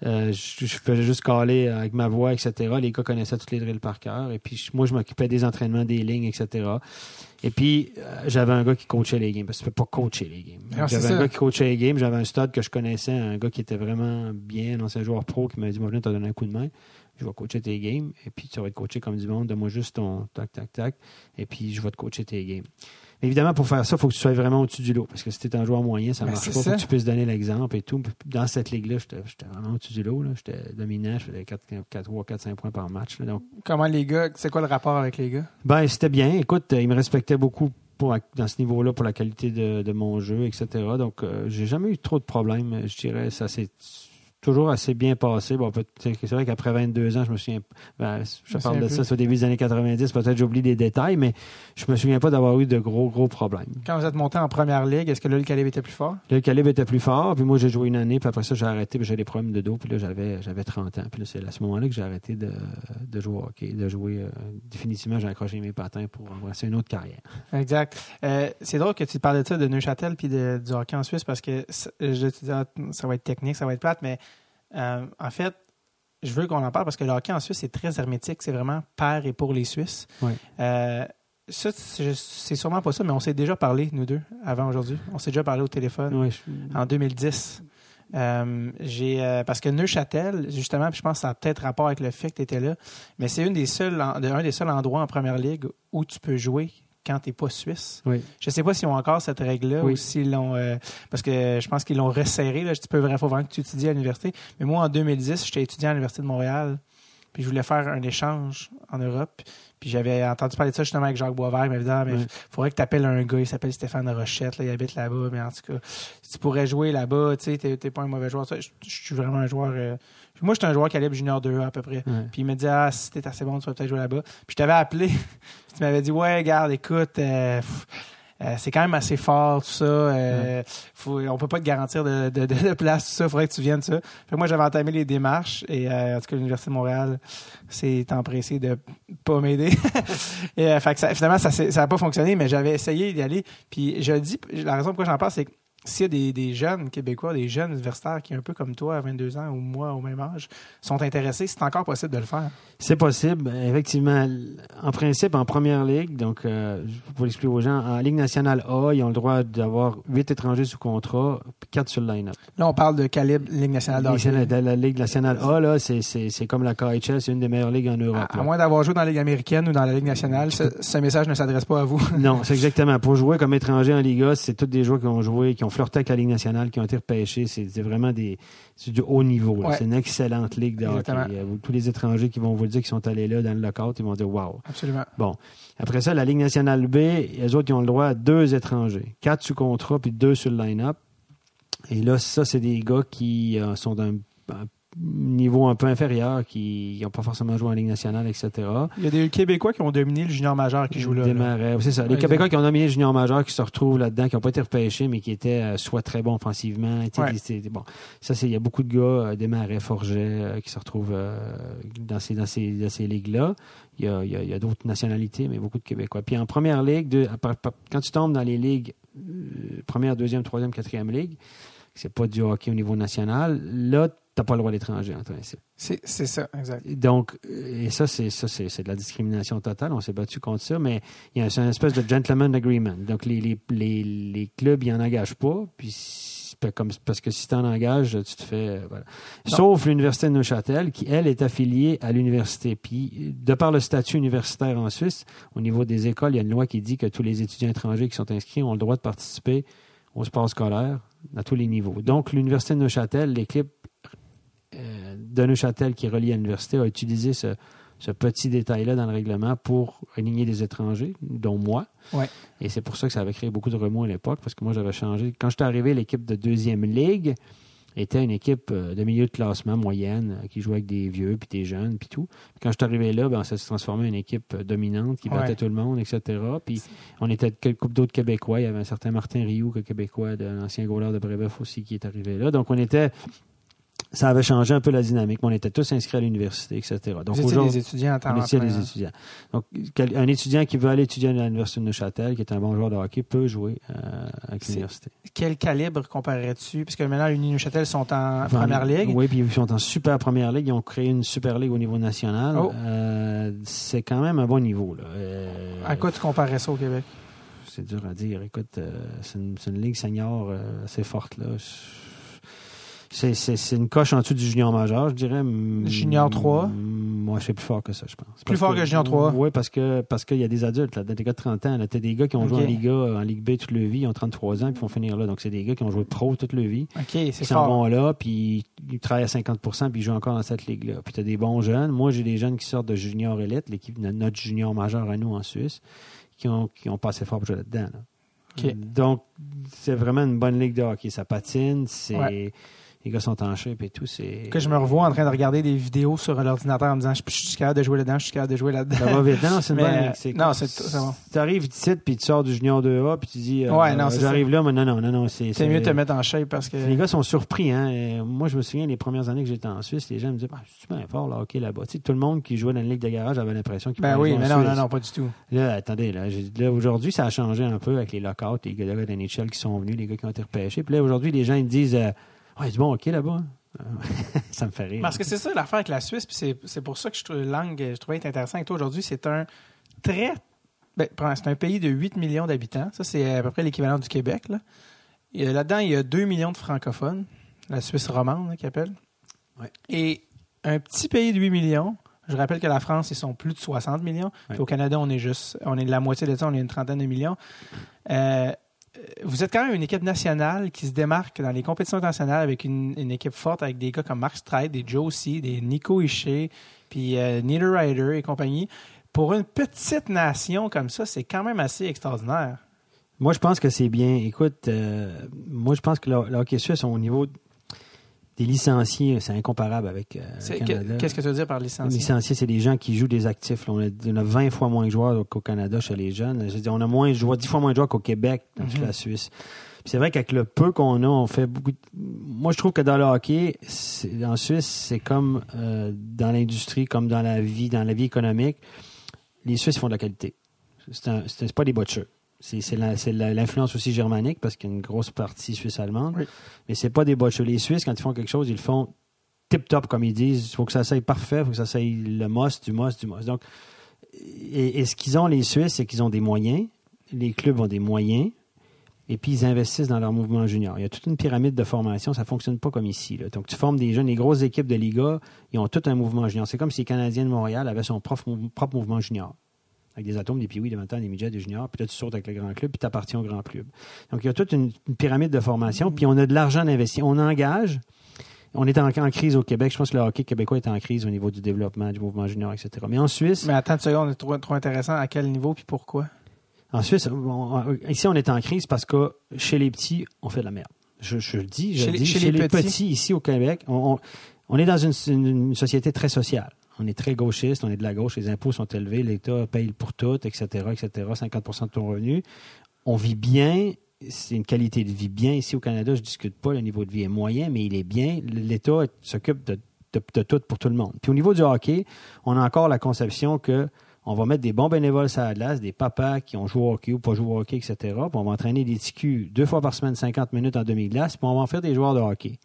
je faisais juste caler avec ma voix, etc. Les gars connaissaient tous les drills par cœur. Et puis, moi, je m'occupais des entraînements, des lignes, etc. Et puis, j'avais un gars qui coachait les games, parce que tu ne peux pas coacher les games. J'avais un gars qui coachait les games, j'avais un stud que je connaissais, un gars qui était vraiment bien, un ancien joueur pro, qui m'a dit, moi, viens te donner un coup de main. Je vais coacher tes games, et puis tu vas être coaché comme du monde. Donne-moi juste ton tac, tac, tac, et puis je vais te coacher tes games. Mais évidemment, pour faire ça, il faut que tu sois vraiment au-dessus du lot, parce que si tu es un joueur moyen, ça ne marche pas. Il faut que tu puisses donner l'exemple et tout. Dans cette ligue-là, j'étais vraiment au-dessus du lot. Là. J'étais dominant, je faisais 4-5 points par match. Là, donc, comment les gars, c'est quoi le rapport avec les gars? C'était bien. Écoute, ils me respectaient beaucoup dans ce niveau-là pour la qualité de mon jeu, etc. Donc, j'ai jamais eu trop de problèmes. Je dirais, ça c'est toujours assez bien passé. Bon, c'est vrai qu'après 22 ans, je me souviens... je parle de ça, c'est au début des années 90, peut-être j'oublie des détails, mais je me souviens pas d'avoir eu de gros problèmes. Quand vous êtes monté en première ligue, est-ce que là, le calibre était plus fort? Là, le calibre était plus fort, puis moi, j'ai joué une année, puis après ça, j'ai arrêté, puis j'ai des problèmes de dos, puis là, j'avais 30 ans. Puis là, c'est à ce moment-là que j'ai arrêté de jouer au hockey, de jouer... définitivement, j'ai accroché mes patins pour embrasser une autre carrière. Exact. C'est drôle que tu parlais de ça, de Neuchâtel, puis du hockey en Suisse, parce que ça va être technique, ça va être plate, mais en fait, je veux qu'on en parle parce que le hockey en Suisse, c'est très hermétique. C'est vraiment par et pour les Suisses. Oui. Ça, c'est sûrement pas ça, mais on s'est déjà parlé, nous deux, avant aujourd'hui. On s'est déjà parlé au téléphone en 2010. Parce que Neuchâtel, justement, je pense que ça a peut-être rapport avec le fait que tu étais là, mais c'est un des seuls endroits en première ligue où tu peux jouer quand tu n'es pas suisse. Oui. Je ne sais pas s'ils ont encore cette règle-là ou s'ils l'ont... parce que je pense qu'ils l'ont resserré. Là. Faut vraiment que tu étudies à l'université. Mais moi, en 2010, j'étais étudiant à l'Université de Montréal. Puis je voulais faire un échange en Europe. Puis j'avais entendu parler de ça justement avec Jacques Boisvert. Il m'avait dit, il faudrait que tu appelles un gars. Il s'appelle Stéphane Rochette. Là, il habite là-bas. Mais en tout cas, si tu pourrais jouer là-bas, tu sais, t'es pas un mauvais joueur. Je suis vraiment un joueur... Moi, j'étais un joueur calibre junior 2A à peu près. Ouais. Puis il me dit, si t'es assez bon, tu vas peut-être jouer là-bas. Puis je t'avais appelé. Tu m'avais dit, ouais, regarde, écoute, c'est quand même assez fort, tout ça. On peut pas te garantir de place, tout ça. Il faudrait que tu viennes, ça. Fait que moi, j'avais entamé les démarches. Et en tout cas, l'Université de Montréal s'est empressée de pas m'aider. Et fait que finalement, ça n'a pas fonctionné, mais j'avais essayé d'y aller. Puis je dis, la raison pourquoi j'en parle, c'est que s'il y a des jeunes Québécois, des jeunes universitaires qui, un peu comme toi, à 22 ans ou moi au même âge, sont intéressés, c'est encore possible de le faire. C'est possible, effectivement. En principe, en première ligue, donc pour expliquer aux gens, en Ligue nationale A, ils ont le droit d'avoir 8 étrangers sous contrat, 4 sur le line-up. Là, on parle de calibre Ligue nationale A. La Ligue nationale A, là, c'est comme la KHL, c'est une des meilleures ligues en Europe. À moins d'avoir joué dans la Ligue américaine ou dans la Ligue nationale, ce message ne s'adresse pas à vous. Non, c'est exactement. Pour jouer comme étranger en Liga, c'est tous des joueurs qui ont joué, qui ont flirté avec la Ligue nationale, qui ont été repêchés. C'est vraiment du haut niveau. Ouais. C'est une excellente ligue de hockey. Tous les étrangers qui vont vous dire qu'ils sont allés là dans le lockout, ils vont dire « wow ». Absolument. Bon. Après ça, la Ligue nationale B, les autres, ils ont le droit à 2 étrangers. 4 sous contrat, puis 2 sur le line-up. Et là, ça, c'est des gars qui sont d'un niveau un peu inférieur, qui n'ont pas forcément joué en Ligue nationale, etc. Il y a des Québécois qui ont dominé le junior majeur qui jouent là. C'est ça. Les Québécois qui ont dominé le junior majeur, qui se retrouvent là-dedans, qui n'ont pas été repêchés, mais qui étaient soit très bons offensivement. Bon. Ça, il y a beaucoup de gars, Desmarais, Forget, qui se retrouvent dans ces ligues-là. Il y a d'autres nationalités, mais beaucoup de Québécois. Puis en première ligue, quand tu tombes dans les ligues, première, deuxième, troisième, quatrième ligue, c'est pas du hockey au niveau national, là, tu n'as pas le droit d'étranger, en principe. C'est ça, exact. Donc, et ça, c'est de la discrimination totale. On s'est battu contre ça, mais c'est une espèce de gentleman agreement. Donc, les clubs, ils n'en engagent pas. Puis, parce que si tu en engages, tu te fais... Voilà. Sauf l'Université de Neuchâtel, qui, elle, est affiliée à l'université. Puis, de par le statut universitaire en Suisse, au niveau des écoles, il y a une loi qui dit que tous les étudiants étrangers qui sont inscrits ont le droit de participer au sport scolaire à tous les niveaux. Donc, l'Université de Neuchâtel, l'équipe de Neuchâtel qui est relié à l'université a utilisé ce petit détail-là dans le règlement pour aligner des étrangers, dont moi. Ouais. Et c'est pour ça que ça avait créé beaucoup de remous à l'époque, parce que moi, j'avais changé. Quand j'étais arrivé, l'équipe de deuxième ligue était une équipe de milieu de classement moyenne qui jouait avec des vieux, puis des jeunes, puis tout. Puis quand je suis arrivé là, ça s'est transformé en une équipe dominante qui battait tout le monde, etc. Puis on était une couple d'autres Québécois. Il y avait un certain Martin Rioux, Québécois, de l'ancien goaler de Brébeuf aussi, qui est arrivé là. Donc ça avait changé un peu la dynamique. On était tous inscrits à l'université, etc. Donc, vous étiez des étudiants à temps plein. Des étudiants. Donc, un étudiant qui veut aller étudier à l'Université de Neuchâtel, qui est un bon joueur de hockey, peut jouer avec l'université. Quel calibre comparerais-tu? Parce que maintenant, l'Uni Neuchâtel sont en première ligue. Oui, puis ils sont en super première ligue. Ils ont créé une super ligue au niveau national. C'est quand même un bon niveau, là. À quoi tu comparais ça au Québec? C'est dur à dire. Écoute, c'est une ligue senior assez forte, là. C'est une coche en dessous du junior majeur, je dirais. Junior 3? Moi, c'est plus fort que ça, je pense. Plus fort que junior 3? Oui, parce qu'il y a des adultes, là, des gars de 30 ans. Tu as des gars qui ont joué en Ligue B toute leur vie, ils ont 33 ans, puis vont finir là. Donc, c'est des gars qui ont joué pro toute leur vie. OK, c'est fort. Ils s'en vont là, puis ils travaillent à 50%, puis ils jouent encore dans cette ligue-là. Puis tu as des bons jeunes. Moi, j'ai des jeunes qui sortent de junior élite, l'équipe de notre junior majeur à nous en Suisse, qui ont passé fort pour jouer là-dedans. Là. Okay. Donc, c'est vraiment une bonne ligue de hockey. Ça patine, Les gars sont en shape et tout. C'est... Que je me revois en train de regarder des vidéos sur l'ordinateur en me disant je suis capable de jouer là-dedans, je suis capable de jouer là-dedans. Ça va vite. Non, c'est une bonne. Non, c'est bon. Tu arrives ici, puis tu sors du junior 2A, puis tu dis j'arrive là, mais non. C'est mieux de te mettre en shape parce que. Les gars sont surpris. Hein? Moi, je me souviens, les premières années que j'étais en Suisse, les gens me disaient c'est bien fort, là, hockey là-bas. Tu sais, tout le monde qui jouait dans la ligue de garage avait l'impression qu'il pouvait jouer en Suisse. Non, pas du tout. Là, attendez, là, aujourd'hui, ça a changé un peu avec les lockouts, les gars de la NHL qui sont venus, les gars qui ont été repêchés. Puis là, aujourd'hui, les gens ils disent c'est bon hockey là-bas. Ça me fait rire. Parce que c'est ça l'affaire avec la Suisse, puis c'est pour ça que je trouvais intéressant avec toi aujourd'hui. C'est un c'est un pays de 8 millions d'habitants. Ça, c'est à peu près l'équivalent du Québec. Là. Là-dedans, il y a 2 millions de francophones, la Suisse romande, là, qu'ils appellent. Ouais. Et un petit pays de 8 millions, je rappelle que la France, ils sont plus de 60 millions. Ouais. Puis au Canada, on est de la moitié de ça, on est une trentaine de millions. Vous êtes quand même une équipe nationale qui se démarque dans les compétitions internationales avec une équipe forte, avec des gars comme Mark Streit, des Joe C, des Nico Hischier, puis Niederreiter et compagnie. Pour une petite nation comme ça, c'est quand même assez extraordinaire. Moi, je pense que c'est bien. Écoute, moi, je pense que le hockey suisse, au niveau des licenciés, c'est incomparable avec le Canada. Qu'est-ce que tu veux dire par licenciés? Les licenciés, c'est des gens qui jouent des actifs. Là. On a 20 fois moins de joueurs qu'au Canada chez les jeunes. Je veux dire, on a 10 fois moins de joueurs qu'au Québec dans toute la Suisse. Puis c'est vrai qu'avec le peu qu'on a, on fait beaucoup. Moi, je trouve que dans le hockey, en Suisse, c'est comme dans l'industrie, comme dans la vie économique. Les Suisses font de la qualité. C'est pas des botchers. C'est l'influence aussi germanique parce qu'il y a une grosse partie suisse-allemande. Oui. Mais c'est pas des botchers. Les Suisses, quand ils font quelque chose, ils le font tip-top, comme ils disent. Il faut que ça soit parfait, il faut que ça soit le must. Donc, et ce qu'ils ont, les Suisses, c'est qu'ils ont des moyens. Les clubs ont des moyens. Et puis, ils investissent dans leur mouvement junior. Il y a toute une pyramide de formation. Ça ne fonctionne pas comme ici. Là. Donc, tu formes des jeunes. Les grosses équipes de Liga, ils ont tout un mouvement junior. C'est comme si les Canadiens de Montréal avaient son propre mouvement junior. Avec des atomes, des piouis, des montagnes, des midgets, des juniors. Puis là, tu sautes avec le grand club, puis tu appartiens au grand club. Donc, il y a toute une pyramide de formation. Puis, on a de l'argent investi. On engage. On est en crise au Québec. Je pense que le hockey québécois est en crise au niveau du développement, du mouvement junior, etc. Mais en Suisse... Mais attends une seconde, c'est trop intéressant. À quel niveau, puis pourquoi? En Suisse, ici, on est en crise parce que chez les petits, on fait de la merde. Je le dis. Chez les petits, ici au Québec, on est dans une société très sociale. On est très gauchiste, on est de la gauche, les impôts sont élevés, l'État paye pour tout, etc., 50% de ton revenu. On vit bien, c'est une qualité de vie bien. Ici au Canada, je ne discute pas, le niveau de vie est moyen, mais il est bien. L'État s'occupe de tout pour tout le monde. Puis au niveau du hockey, on a encore la conception que on va mettre des bons bénévoles sur la glace, des papas qui ont joué au hockey ou pas joué au hockey, etc. Puis on va entraîner des TQ 2 fois par semaine, 50 minutes en demi-glace, puis on va en faire des joueurs de hockey.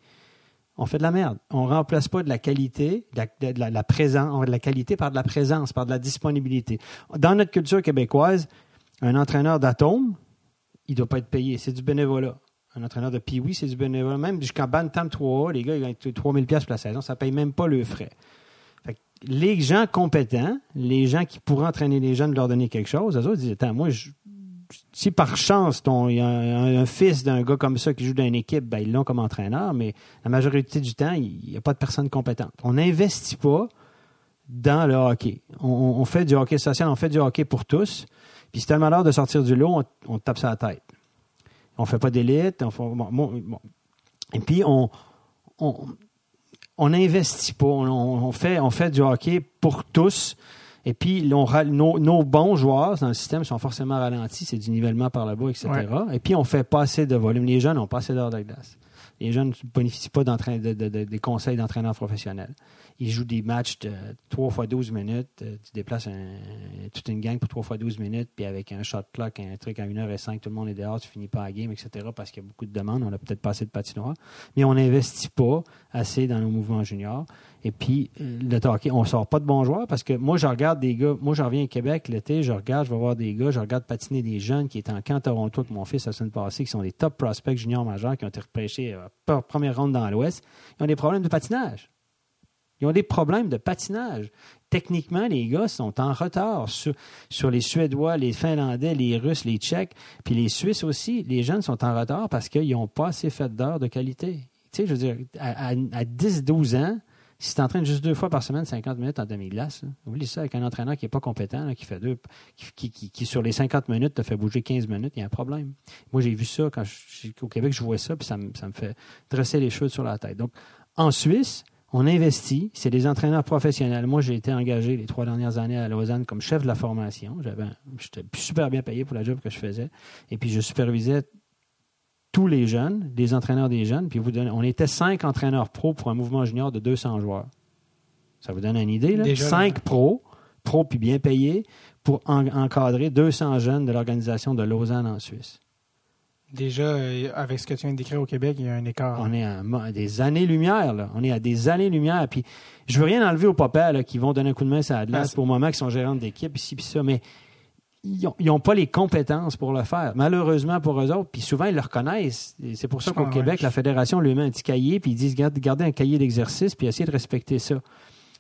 On fait de la merde. On ne remplace pas de la qualité, de la présence, on fait de la qualité par de la présence, par de la disponibilité. Dans notre culture québécoise, un entraîneur d'atome, il ne doit pas être payé. C'est du bénévolat. Un entraîneur de Pee-Wee, c'est du bénévolat. Même jusqu'en Bantam 3A, les gars, ils gagnent 3 000 $ pour la saison. Ça ne paye même pas le frais. Fait que les gens compétents, les gens qui pourraient entraîner les jeunes, leur donner quelque chose, eux autres disent, attends, moi, si par chance, il y a un fils d'un gars comme ça qui joue dans une équipe, ben, ils l'ont comme entraîneur, mais la majorité du temps, il n'y a pas de personne compétente. On n'investit pas dans le hockey. On fait du hockey social, on fait du hockey pour tous. Puis si tu as le malheur de sortir du lot, on te tape sur la tête. On ne fait pas d'élite. Et puis, on n'investit pas. On fait du hockey pour tous. Et puis, nos bons joueurs dans le système sont forcément ralentis. C'est du nivellement par là-bas, etc. Ouais. Et puis, on ne fait pas assez de volume. Les jeunes n'ont pas assez d'heures de glace. Les jeunes ne bénéficient pas des conseils d'entraîneurs professionnels. Ils jouent des matchs de 3 fois 12 minutes. Tu déplaces toute une gang pour 3 fois 12 minutes, puis avec un shot clock, un truc à 1h05, tout le monde est dehors, tu finis pas la game, etc. parce qu'il y a beaucoup de demandes. On n'a peut-être pas assez de patinoires. Mais on n'investit pas assez dans nos mouvements juniors. Et puis, le hockey, on ne sort pas de bons joueurs parce que moi, je regarde des gars. Moi, je reviens au Québec l'été, je vais voir des gars, je regarde patiner des jeunes qui étaient en camp Toronto avec mon fils la semaine passée, qui sont des top prospects juniors majeurs, qui ont été repêchés première ronde dans l'Ouest. Ils ont des problèmes de patinage. Ils ont des problèmes de patinage. Techniquement, les gars sont en retard sur les Suédois, les Finlandais, les Russes, les Tchèques, puis les Suisses aussi. Les jeunes sont en retard parce qu'ils n'ont pas assez fait d'heures de qualité. Tu sais, je veux dire, à 10-12 ans, Si tu entraînes juste 2 fois par semaine, 50 minutes en demi-glace, là, oublie ça avec un entraîneur qui n'est pas compétent, là, qui sur les 50 minutes te fait bouger 15 minutes, il y a un problème. Moi, j'ai vu ça quand au Québec, je vois ça, puis ça me fait dresser les cheveux sur la tête. Donc, en Suisse, on investit, c'est des entraîneurs professionnels. Moi, j'ai été engagé les 3 dernières années à Lausanne comme chef de la formation. J'étais super bien payé pour la job que je faisais. Et puis, je supervisais tous les jeunes, des entraîneurs des jeunes, puis on était 5 entraîneurs pro pour un mouvement junior de 200 joueurs. Ça vous donne une idée, là? 5 pros puis bien payés, pour encadrer 200 jeunes de l'organisation de Lausanne en Suisse. Déjà, avec ce que tu viens de décrire au Québec, il y a un écart. On est à des années-lumière, là. On est à des années-lumière. Puis, je veux rien enlever aux papas, là, qui vont donner un coup de main sur la glace pour le moment, qui sont gérants d'équipe, ici, puis ça, mais ils n'ont pas les compétences pour le faire, malheureusement pour eux autres. Puis souvent, ils le reconnaissent. Et c'est pour ça qu'au Québec, la Fédération lui met un petit cahier, puis ils disent gardez un cahier d'exercice, puis essayez de respecter ça.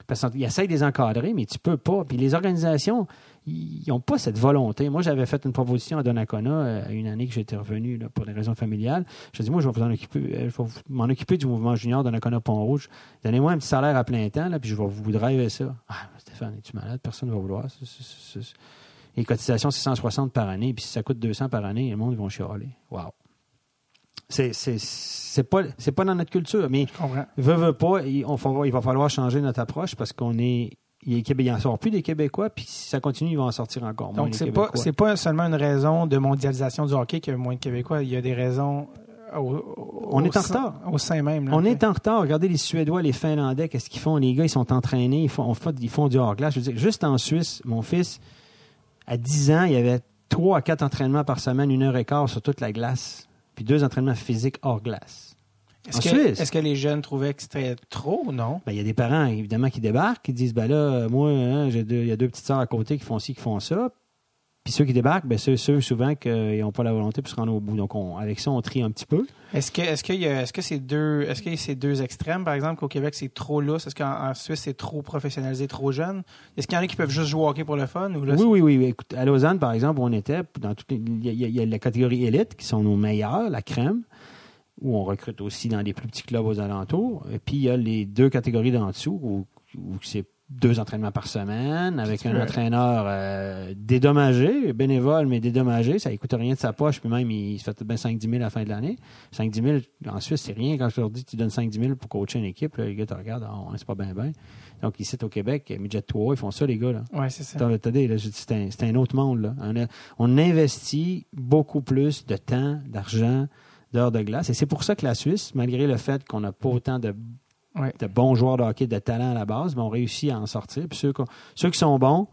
Parce qu'ils essayent de les encadrer, mais tu peux pas. Puis les organisations, ils n'ont pas cette volonté. Moi, j'avais fait une proposition à Donnacona une année que j'étais revenu là, pour des raisons familiales. Je dis, moi, je vais m'en occuper du mouvement junior Donnacona-Pont-Rouge. Donnez-moi un petit salaire à plein temps, là, puis je vais vous driver ça. Ah, Stéphane, es-tu malade? Personne ne va vouloir. Les cotisations, c'est 160 par année, puis si ça coûte 200 par année, le monde, ils vont chialer. Wow! C'est pas dans notre culture, mais veut pas, il va falloir changer notre approche parce il n'en sort plus des Québécois, puis si ça continue, ils vont en sortir encore moins. Donc, c'est pas seulement une raison de mondialisation du hockey qu'il y a moins de Québécois, il y a des raisons on est en retard. Au sein même. Là, on est en retard. Regardez les Suédois, les Finlandais, qu'est-ce qu'ils font? Les gars, ils sont entraînés, ils font du hors-glace. Je veux dire, juste en Suisse, mon fils, à 10 ans, il y avait 3 à 4 entraînements par semaine, 1h15 sur toute la glace, puis 2 entraînements physiques hors glace. Est-ce que les jeunes trouvaient que c'était trop ou non? Ben, il y a des parents, évidemment, qui débarquent, qui disent, ben là, moi, il y a 2 petites sœurs à côté qui font ci, qui font ça. Puis ceux qui débarquent, ben ceux souvent qui n'ont pas la volonté pour se rendre au bout. Donc, avec ça, on trie un petit peu. Est-ce qu'il y a ces deux extrêmes, par exemple, qu'au Québec, c'est trop lousse? Est-ce qu'en Suisse, c'est trop professionnalisé, trop jeune? Est-ce qu'il y en a qui peuvent juste jouer au hockey pour le fun? Ou là, oui. Écoute, à Lausanne, par exemple, on était dans il y a la catégorie élite, qui sont nos meilleurs, la crème, où on recrute aussi dans des plus petits clubs aux alentours. Et puis, il y a les 2 catégories d'en dessous, où c'est 2 entraînements par semaine, avec un entraîneur dédommagé, bénévole, mais dédommagé. Ça ne coûte rien de sa poche, puis même, il se fait bien 5-10 000 à la fin de l'année. 5-10 000, en Suisse, c'est rien. Quand je leur dis que tu donnes 5-10 000 pour coacher une équipe, là, les gars te regardent, c'est pas bien. Donc, ici, au Québec, Midget 3, ils font ça, les gars. Là. Oui, c'est ça. C'est un autre monde. Là. On investit beaucoup plus de temps, d'argent, d'heures de glace. Et c'est pour ça que la Suisse, malgré le fait qu'on n'a pas autant de bons joueurs de hockey, de talent à la base, mais on réussit à en sortir. Puis ceux qui sont bons,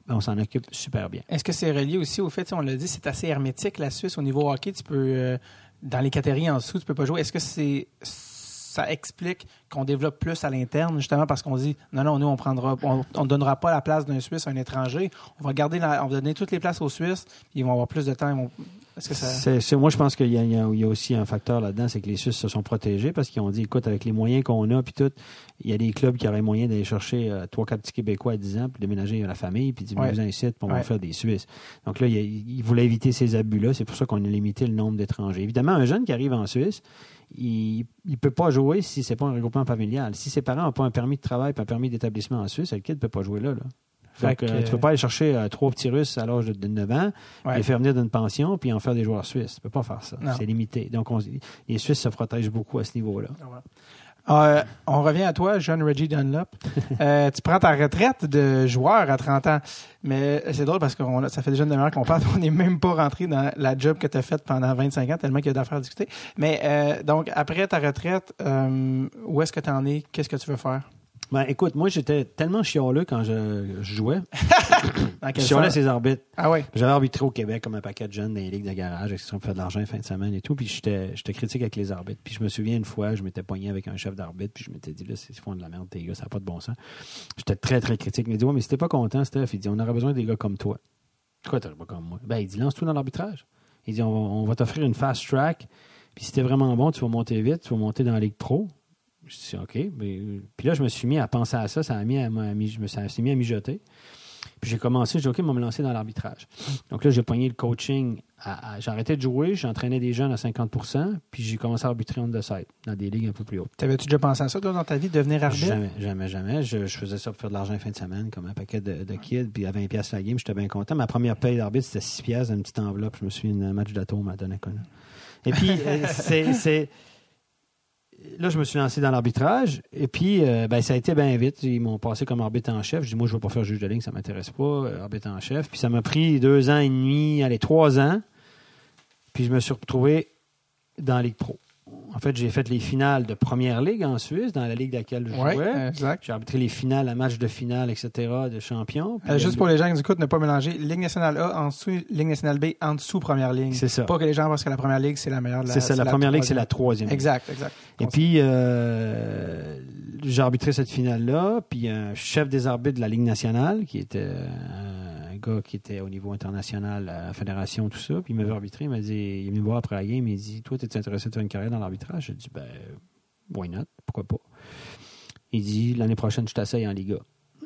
on s'en occupe super bien. Est-ce que c'est relié aussi au fait, on l'a dit, c'est assez hermétique, la Suisse, au niveau hockey, tu peux, dans les catégories en dessous, tu peux pas jouer. Est-ce que ça explique qu'on développe plus à l'interne, justement parce qu'on dit, non, nous, on donnera pas la place d'un Suisse à un étranger. On va donner toutes les places aux Suisses, ils vont avoir plus de temps. Est-ce que ça... Moi, je pense qu'il y a aussi un facteur là-dedans, c'est que les Suisses se sont protégés parce qu'ils ont dit, écoute, avec les moyens qu'on a, puis tout, il y a des clubs qui auraient moyen d'aller chercher 3-4 petits Québécois à 10 ans, puis déménager la famille, puis dire, vous ici, puis on va faire des Suisses. Donc là, ils voulaient éviter ces abus-là. C'est pour ça qu'on a limité le nombre d'étrangers. Évidemment, un jeune qui arrive en Suisse, il ne peut pas jouer si ce n'est pas un regroupement familial. Si ses parents n'ont pas un permis de travail et un permis d'établissement en Suisse, le kid ne peut pas jouer là. Donc, tu ne peux pas aller chercher 3 petits Russes à l'âge de 9 ans, les faire venir d'une pension puis en faire des joueurs suisses. Tu ne peux pas faire ça. Non. C'est limité. Donc, les Suisses se protègent beaucoup à ce niveau-là. On revient à toi, jeune Reggie Dunlop. Tu prends ta retraite de joueur à 30 ans. Mais c'est drôle parce que ça fait déjà une demi-heure qu'on parle. On n'est même pas rentré dans la job que tu as faite pendant 25 ans, tellement qu'il y a d'affaires à discuter. Mais donc, après ta retraite, où est-ce que tu en es? Qu'est-ce que tu veux faire? Ben, écoute, moi, j'étais tellement chialeux quand je jouais. Je chialais ces arbitres. Ah oui? J'avais arbitré au Québec comme un paquet de jeunes dans les ligues de garage, qui sont fait de l'argent fin de semaine et tout. Puis j'étais critique avec les arbitres. Puis je me souviens une fois, je m'étais pogné avec un chef d'arbitre. Puis je m'étais dit, là, ils font de la merde, tes gars, ça n'a pas de bon sens. J'étais très, très critique. Il m'a dit, ouais, mais si t'es pas content, Steph, il dit, on aurait besoin des gars comme toi. Pourquoi t'aurais pas comme moi? Ben, il dit, lance-toi dans l'arbitrage. Il dit, on va t'offrir une fast track. Puis si t'es vraiment bon, tu vas monter vite, tu vas monter dans la Ligue Pro. Je dis, OK. Puis là, je me suis mis à penser à ça. Ça m'a mis à mijoter. Puis j'ai commencé, j'ai dit, OK, on va me lancer dans l'arbitrage. Donc là, j'ai pogné le coaching. J'ai arrêté de jouer, j'entraînais des jeunes à 50%, puis j'ai commencé à arbitrer on the side, dans des ligues un peu plus hautes. T'avais-tu déjà pensé à ça, toi, dans ta vie, de devenir arbitre? Jamais. Je faisais ça pour faire de l'argent fin de semaine, comme un paquet de kids, puis à 20$ la game, j'étais bien content. Ma première paye d'arbitre, c'était 6$ dans une petite enveloppe. Je me souviens d'un match d'atome à Donnacona. Et puis, là, je me suis lancé dans l'arbitrage, et puis ça a été bien vite. Ils m'ont passé comme arbitre en chef. Je dis, moi, je ne vais pas faire juge de ligne, ça ne m'intéresse pas, arbitre en chef. Puis ça m'a pris 2 ans et demi, 3 ans. Puis je me suis retrouvé dans la Ligue Pro. En fait, j'ai fait les finales de première ligue en Suisse, dans la ligue dans laquelle je jouais. Ouais, exact. J'ai arbitré les finales, un match de finale, etc., de champion. Juste pour les gens qui écoutent, ne pas mélanger Ligue nationale A en dessous, Ligue nationale B en dessous première ligue. C'est ça. Pas que les gens pensent que la première ligue, c'est la meilleure. C'est ça, la première ligue, c'est la 3e. Exact. Et puis, j'ai arbitré cette finale-là, puis un chef des arbitres de la Ligue nationale, qui était un gars qui était au niveau international à la fédération, tout ça, puis il m'avait arbitré, il m'a dit, il est venu me voir après la game, il dit, toi, t'es intéressé de faire une carrière dans l'arbitrage? J'ai dit, why not? Pourquoi pas? Il dit, l'année prochaine, je t'essaye en Liga.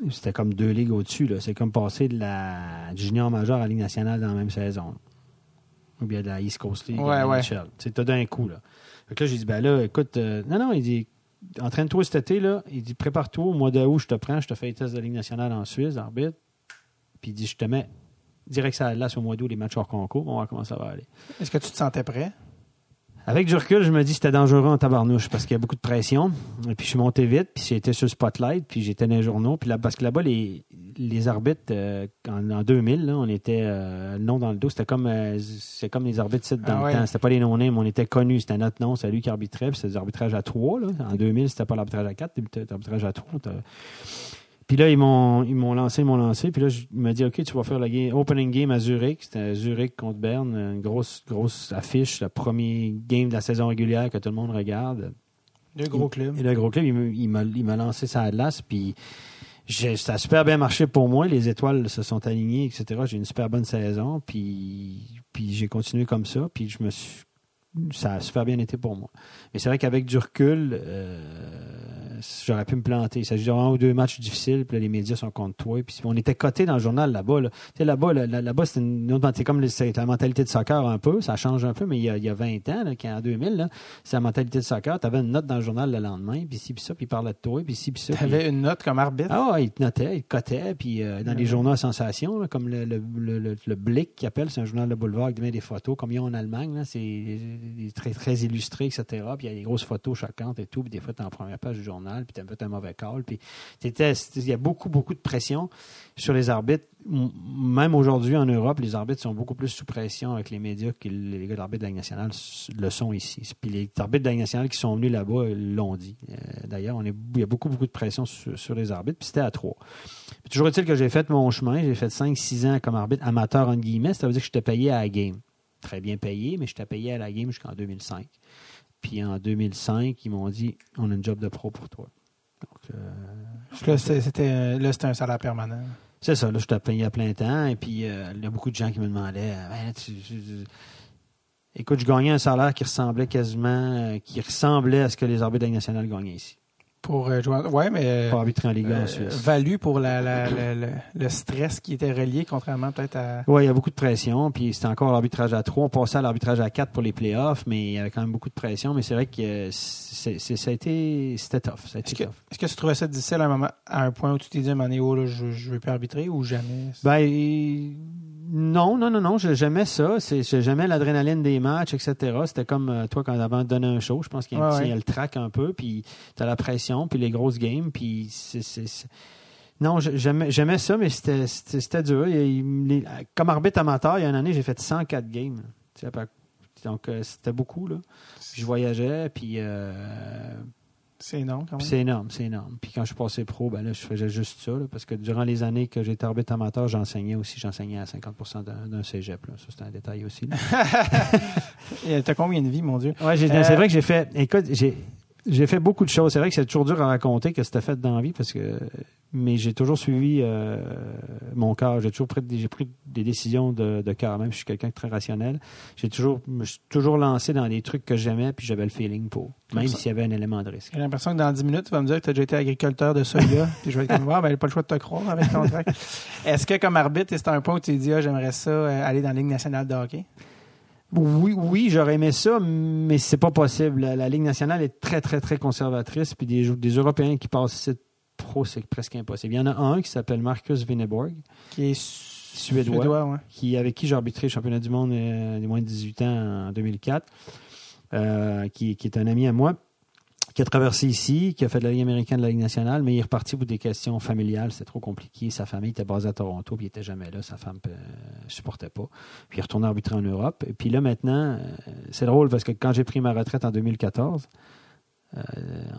C'était comme 2 ligues au-dessus, là. C'est comme passer de la junior majeure à la Ligue nationale dans la même saison. Ou bien de la East Coast League à la NHL. T'as d'un coup, là. Donc là, j'ai dit, écoute, non, il dit, entraîne-toi cet été, là. Il dit, prépare-toi, au mois d'août, je te prends, je te fais les tests de la Ligue nationale en Suisse, arbitre. Puis il dit, je te mets direct ça là au mois d'août, les matchs hors concours, on va voir comment ça va aller. Est-ce que tu te sentais prêt? Avec du recul, je me dis que c'était dangereux en tabarnouche parce qu'il y a beaucoup de pression. Et puis je suis monté vite, puis j'étais sur le spotlight, puis j'étais dans les journaux. Puis là, parce que là-bas, les arbitres, en 2000, là, on était le nom dans le dos. C'était comme les arbitres dans le temps. C'était pas les non-names, on était connus. C'était notre nom, c'est lui qui arbitrait. Puis c'était des arbitrages à 3. Là. En 2000, c'était pas l'arbitrage à 4, c'était l'arbitrage à 3. Puis là, ils m'ont lancé. Puis là, il m'a dit, OK, tu vas faire le opening game à Zurich. C'était Zurich contre Berne. Une grosse affiche. Le premier game de la saison régulière que tout le monde regarde. Le gros club. Et le gros club, il m'a lancé ça à glace. Puis ça a super bien marché pour moi. Les étoiles se sont alignées, etc. J'ai une super bonne saison. Puis j'ai continué comme ça. Puis ça a super bien été pour moi. Mais c'est vrai qu'avec du recul, j'aurais pu me planter. Il s'agit de 1 ou 2 matchs difficiles, puis là, les médias sont contre toi. Puis on était cotés dans le journal là-bas. Là. Tu sais, là-bas, c'est une autre, c'est comme c'est la mentalité de soccer un peu. Ça change un peu, mais il y a 20 ans, là, en 2000, là, c'est la mentalité de soccer. Tu avais une note dans le journal le lendemain, puis ci, puis ça, puis il parlait de toi, puis ci, puis ça. Tu avais une note comme arbitre? Ah ouais, il te notait, il te cotait, puis dans les journaux à sensation, là, comme le Blick qui appelle, c'est un journal de boulevard avec des photos, comme ils ont en Allemagne, là, c'est très, très illustré, etc. Puis il y a des grosses photos choquantes et tout, puis des fois, tu es en première page du journal, puis tu as fait un mauvais call, puis il y a beaucoup, beaucoup de pression sur les arbitres. Même aujourd'hui, en Europe, les arbitres sont beaucoup plus sous pression avec les médias que les gars d'arbitres de la Ligue nationale le sont ici. Puis les arbitres de la Ligue nationale qui sont venus là-bas l'ont dit. D'ailleurs, il y a beaucoup, beaucoup de pression sur les arbitres, puis c'était à 3. Puis toujours est-il que j'ai fait mon chemin, j'ai fait 5-6 ans comme arbitre amateur, entre guillemets, ça veut dire que j'étais payé à la game. Très bien payé, mais j'étais payé à la game jusqu'en 2005. Puis en 2005, ils m'ont dit, on a une job de pro pour toi. Donc, là, c'était un salaire permanent. C'est ça, là, j'étais payé à plein temps. Et puis, il y a beaucoup de gens qui me demandaient, écoute, je gagnais un salaire qui ressemblait à ce que les arbitres de la Ligue nationale gagnaient ici. Pour jouer, ouais, mais pour arbitrer en Ligue en Suisse. Valu pour le stress qui était relié, contrairement peut-être à... Oui, il y a beaucoup de pression, puis c'était encore l'arbitrage à 3. On passait à l'arbitrage à 4 pour les playoffs, mais il y avait quand même beaucoup de pression. Mais c'est vrai que c'était tough. Est-ce que tu trouvais ça difficile à un point où tu t'es dit, à un moment donné, oh, là, je veux plus arbitrer, ou jamais? Non. J'aimais ça. J'aimais l'adrénaline des matchs, etc. C'était comme toi, quand avant de donner un show, je pense qu'il y a le track un peu, puis tu as la pression, puis les grosses games, puis Non, j'aimais ça, mais c'était dur. Comme arbitre amateur, il y a une année, j'ai fait 104 games. Donc, c'était beaucoup, là. Puis je voyageais, puis... c'est énorme, quand même. C'est énorme. Puis quand je suis passé pro, là, je faisais juste ça, là, parce que durant les années que j'étais arbitre amateur, j'enseignais à 50% d'un cégep. Là. Ça, c'est un détail aussi. T'as combien de vies, mon Dieu? Ouais, c'est vrai que j'ai fait beaucoup de choses. C'est vrai que c'est toujours dur à raconter que c'était fait dans la vie, parce que mais j'ai toujours suivi mon cœur. J'ai pris des décisions de cœur. Même si je suis quelqu'un de très rationnel, me suis toujours lancé dans des trucs que j'aimais, puis j'avais le feeling pour, même s'il y avait un élément de risque. J'ai l'impression que dans 10 minutes, tu vas me dire que tu as déjà été agriculteur de soya, puis je vais être comme, ben, pas le choix de te croire avec ton track. Est-ce que, comme arbitre, c'est un point où tu te dis, j'aimerais ça aller dans la Ligue nationale de hockey? Oui, j'aurais aimé ça, mais c'est pas possible. La Ligue nationale est très, très, très conservatrice, puis des Européens qui passent ici pro, c'est presque impossible. Il y en a un qui s'appelle Marcus Winneborg, qui est suédois ouais. Avec qui j'ai arbitré le championnat du monde des moins de 18 ans en 2004, qui est un ami à moi, qui a traversé ici, qui a fait de la Ligue américaine de la Ligue nationale, mais il est reparti pour des questions familiales. C'était trop compliqué. Sa famille était basée à Toronto, puis il n'était jamais là. Sa femme ne supportait pas. Puis il est retourné arbitrer en Europe. Et puis là, maintenant, c'est drôle parce que quand j'ai pris ma retraite en 2014,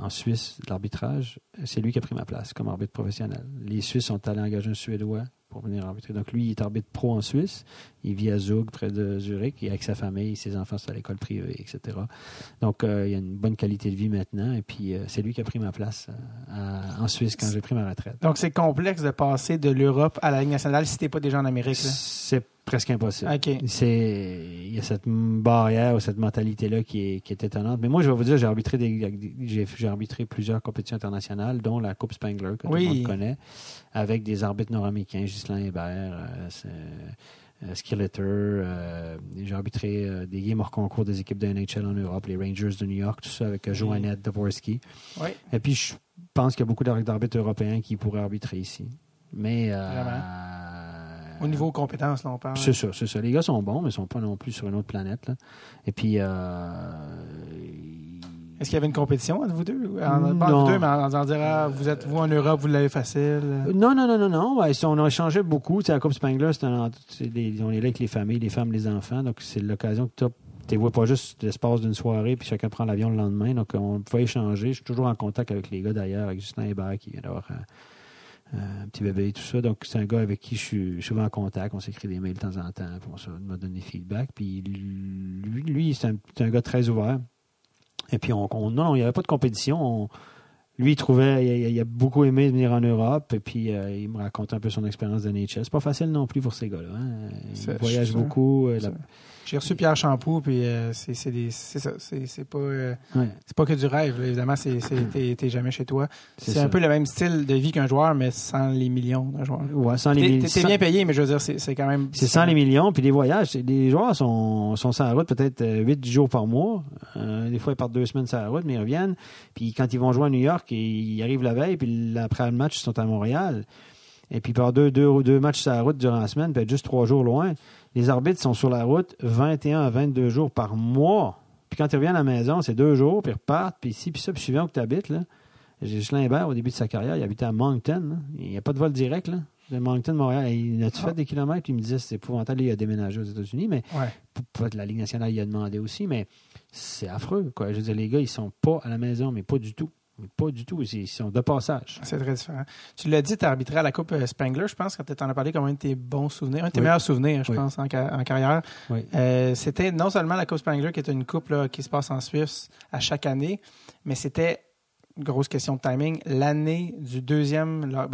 en Suisse, de l'arbitrage, c'est lui qui a pris ma place comme arbitre professionnel. Les Suisses sont allés engager un Suédois pour venir arbitrer. Donc lui, il est arbitre pro en Suisse. Il vit à Zug, près de Zurich, et avec sa famille, ses enfants sont à l'école privée, etc. Donc, il y a une bonne qualité de vie maintenant. Et puis, c'est lui qui a pris ma place en Suisse quand j'ai pris ma retraite. Donc, c'est complexe de passer de l'Europe à la Ligue nationale si tu n'es pas déjà en Amérique. Là. C'est presque impossible. Okay. Il y a cette barrière ou cette mentalité-là qui est étonnante. Mais moi, je vais vous dire, j'ai arbitré plusieurs compétitions internationales, dont la Coupe Spengler, que tout le monde connaît, avec des arbitres nord-américains, Ghislain Hébert, Skilleter. J'ai arbitré des games hors concours des équipes de NHL en Europe, les Rangers de New York, tout ça avec Joannette Dvorsky. Oui. Et puis, je pense qu'il y a beaucoup d'arbitres européens qui pourraient arbitrer ici. Mais... au niveau compétences, là, on parle. C'est ça. Les gars sont bons, mais ils ne sont pas non plus sur une autre planète. Là. Et puis... Est-ce qu'il y avait une compétition entre vous deux? Pas vous deux, mais en disant, vous en Europe, vous l'avez facile. Non. Ouais, on a échangé beaucoup. T'sais, la Coupe Spengler, on est là avec les familles, les femmes, les enfants. Donc, c'est l'occasion que tu ne vois pas juste l'espace d'une soirée, puis chacun prend l'avion le lendemain. Donc, on pouvait échanger. Je suis toujours en contact avec les gars d'ailleurs, avec Justin Hébert qui vient d'avoir un petit bébé et tout ça. Donc, c'est un gars avec qui je suis souvent en contact. On s'écrit des mails de temps en temps pour me donner des feedbacks. Puis, lui c'est un gars très ouvert. Et puis, non, il n'y avait pas de compétition. Lui, il a beaucoup aimé venir en Europe. Et puis, il me raconte un peu son expérience de NHL. C'est pas facile non plus pour ces gars-là. Hein? Il voyage beaucoup. J'ai reçu Pierre Champoux, puis c'est ça. C'est pas que du rêve. Là. Évidemment, t'es jamais chez toi. C'est un peu le même style de vie qu'un joueur, mais sans les millions d'un joueur. Ouais, sans les millions. T'es bien payé, mais je veux dire, c'est quand même... C'est sans les millions, puis les voyages. Les joueurs sont sur la route peut-être 8-10 jours par mois. Des fois, ils partent 2 semaines sur la route, mais ils reviennent. Puis quand ils vont jouer à New York, ils arrivent la veille, puis après le match, ils sont à Montréal. Et puis par deux matchs sur la route durant la semaine, puis être juste 3 jours loin. Les arbitres sont sur la route 21 à 22 jours par mois. Puis quand ils reviennent à la maison, c'est 2 jours, puis ils repartent, puis ici, puis ça, puis suivant où tu habites, là. Ghislain Hébert, au début de sa carrière, il habitait à Moncton. Là. Il n'y a pas de vol direct, là. De Moncton, Montréal. Il a-tu fait des kilomètres? Puis il me disait c'est épouvantable. Il a déménagé aux États-Unis, mais pour la Ligue nationale, il a demandé aussi, mais c'est affreux, quoi. Je veux dire, les gars, ils sont pas à la maison, mais pas du tout. Pas du tout. Ils sont de passage. C'est très différent. Tu l'as dit, tu as arbitré à la Coupe Spengler, je pense, quand tu en as parlé comme un de tes bons souvenirs, un de tes meilleurs souvenirs, je pense, en carrière. Oui. C'était non seulement la Coupe Spengler, qui est une coupe là, qui se passe en Suisse à chaque année, mais c'était, grosse question de timing, l'année du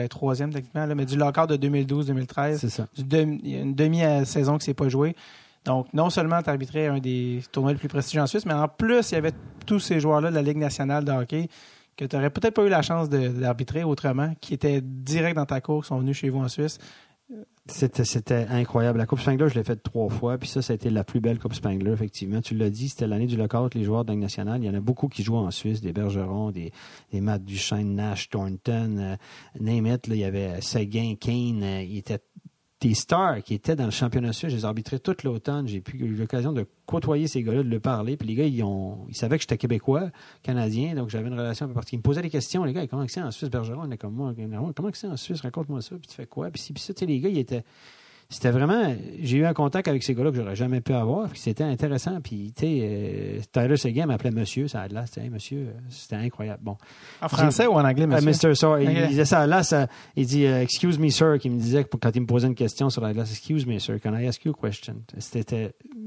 troisième techniquement, là, mais du lockout de 2012-2013. C'est ça. Il y a une demi-saison qui ne s'est pas jouée. Donc, non seulement tu as arbitré un des tournois les plus prestigieux en Suisse, mais en plus, il y avait tous ces joueurs-là de la Ligue nationale de hockey que tu n'aurais peut-être pas eu la chance d'arbitrer autrement, qui étaient direct dans ta cour, qui sont venus chez vous en Suisse. C'était incroyable. La Coupe Spengler, je l'ai faite 3 fois, puis ça a été la plus belle Coupe Spengler, effectivement. Tu l'as dit, c'était l'année du lockout, les joueurs de la Ligue nationale. Il y en a beaucoup qui jouent en Suisse, des Bergeron, des Matt Duchesne, Nash, Thornton, name it. Là, il y avait Seguin, Kane, il était des stars qui étaient dans le championnat suisse. Je les ai arbitrés toute l'automne. J'ai eu l'occasion de côtoyer ces gars-là, de leur parler. Puis les gars, ils savaient que j'étais québécois, canadien, donc j'avais une relation un peu particulière. Ils me posaient des questions. Les gars, comment c'est en Suisse, Bergeron? On est comme moi. Comment c'est en Suisse? Raconte-moi ça. Puis tu fais quoi? Puis ça, tu sais, les gars, c'était vraiment... J'ai eu un contact avec ces gars-là que j'aurais jamais pu avoir. Puis c'était intéressant. Puis, tu sais, Tyler Seguin m'appelait monsieur. Ça là, c'était monsieur. C'était incroyable. Bon. En français ou en anglais, monsieur? Mr. Sir. Okay. Il disait ça là. Il dit excuse me, sir, qui me disait quand il me posait une question sur la glace. Excuse me, sir, can I ask you a question?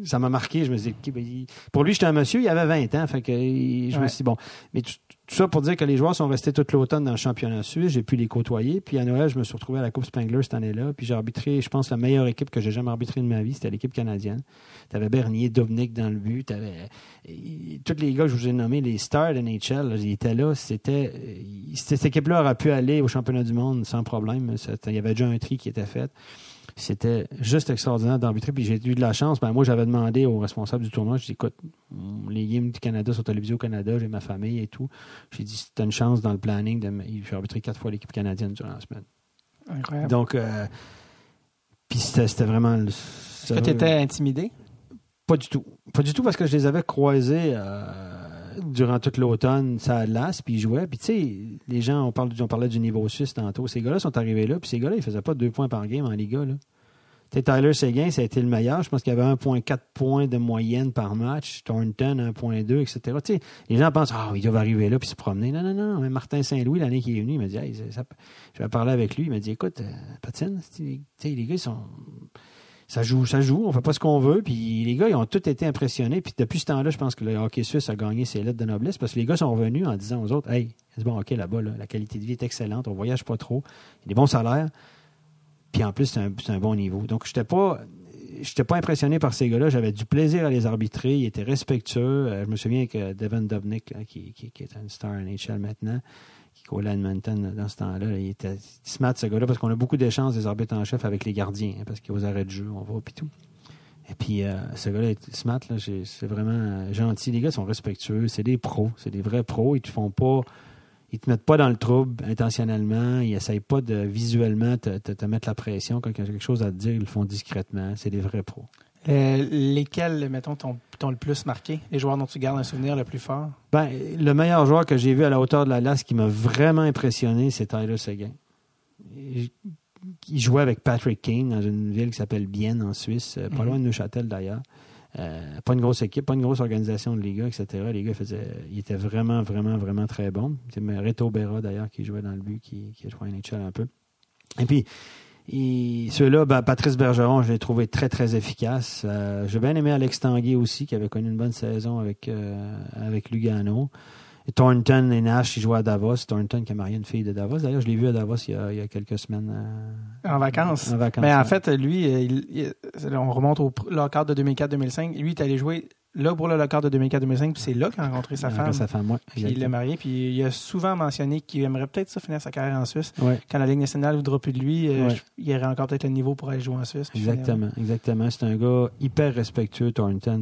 Ça m'a marqué. Je me suis dit, pour lui, j'étais un monsieur. Il avait 20 ans. Fait que je me suis dit, bon. Mais tout tout ça pour dire que les joueurs sont restés tout l'automne dans le championnat suisse. J'ai pu les côtoyer. Puis à Noël, je me suis retrouvé à la Coupe Spengler cette année-là. Puis j'ai arbitré, je pense, la meilleure équipe que j'ai jamais arbitrée de ma vie. C'était l'équipe canadienne. Tu avais Bernier, Dubnyk dans le but. Tu avais tous les gars que je vous ai nommés, les stars de NHL, là, ils étaient là. Cette équipe-là aurait pu aller au championnat du monde sans problème. Il y avait déjà un tri qui était fait. C'était juste extraordinaire d'arbitrer. Puis j'ai eu de la chance. Moi, j'avais demandé au responsable du tournoi, je dis, écoute, les games du Canada sont télévisés au Canada, j'ai ma famille et tout. J'ai dit, si tu as une chance dans le planning, j'ai arbitré 4 fois l'équipe canadienne durant la semaine. Incroyable. Donc, puis c'était vraiment... Est-ce que tu étais intimidé? Pas du tout. Pas du tout parce que je les avais croisés durant toute l'automne, ça glace, puis ils jouaient. Puis tu sais, les gens, on parlait du niveau suisse tantôt. Ces gars-là sont arrivés là, puis ces gars-là, ils faisaient pas 2 points par game en Liga, là. Tu sais, Tyler Seguin, ça a été le meilleur. Je pense qu'il y avait 1,4 points de moyenne par match. Thornton, 1,2, etc. Tu sais, les gens pensent, ils doivent arriver là puis se promener. Non. Mais Martin Saint-Louis, l'année qu'il est venu, il m'a dit, je vais parler avec lui. Il m'a dit, écoute, Patine, tu sais, les gars, ils sont... Ça joue, on fait pas ce qu'on veut, puis les gars, ils ont tous été impressionnés, puis depuis ce temps-là, je pense que le hockey suisse a gagné ses lettres de noblesse, parce que les gars sont revenus en disant aux autres, hey, c'est bon hockey là-bas, là, la qualité de vie est excellente, on voyage pas trop, il y a des bons salaires, puis en plus, c'est un bon niveau. Donc, j'étais pas impressionné par ces gars-là, j'avais du plaisir à les arbitrer, ils étaient respectueux, je me souviens que Devin Dubnyk, là, qui est une star NHL maintenant, qui collait à Edmonton dans ce temps-là. Il était smart, ce gars-là, parce qu'on a beaucoup d'échanges des arbitres en chef avec les gardiens, parce qu'aux arrêts de jeu, on va, puis tout. Et puis, ce gars-là est smart, là, c'est vraiment gentil. Les gars sont respectueux, c'est des pros, c'est des vrais pros. Ils te mettent pas dans le trouble intentionnellement, ils essayent pas de visuellement te mettre la pression. Quand il y a quelque chose à te dire, ils le font discrètement. C'est des vrais pros. Lesquels, mettons, t'ont le plus marqué? Les joueurs dont tu gardes un souvenir le plus fort? Le meilleur joueur que j'ai vu à la hauteur de la glace qui m'a vraiment impressionné, c'est Tyler Seguin. Il jouait avec Patrick Kane dans une ville qui s'appelle Bienne en Suisse, pas loin de Neuchâtel d'ailleurs. Pas une grosse équipe, pas une grosse organisation de Liga, etc. Les gars ils étaient vraiment, vraiment, vraiment très bons. C'est Reto Berra d'ailleurs qui jouait dans le but, qui a joué à NHL un peu. Et puis, ceux-là, Patrice Bergeron, je l'ai trouvé très, très efficace. J'ai bien aimé Alex Tanguay aussi, qui avait connu une bonne saison avec Lugano. Et Thornton et Nash, ils jouaient à Davos. Thornton qui a marié une fille de Davos. D'ailleurs, je l'ai vu à Davos il y a quelques semaines. En vacances. Mais en fait, lui, on remonte au lockout de 2004-2005. Lui, il est allé jouer là pour le lockout de 2004-2005, puis c'est là qu'il a rencontré sa femme. Puis il l'a marié, puis il a souvent mentionné qu'il aimerait peut-être ça finir sa carrière en Suisse. Ouais. Quand la Ligue nationale ne voudra plus de lui, il aurait encore peut-être le niveau pour aller jouer en Suisse. Exactement. C'est un gars hyper respectueux, Thornton.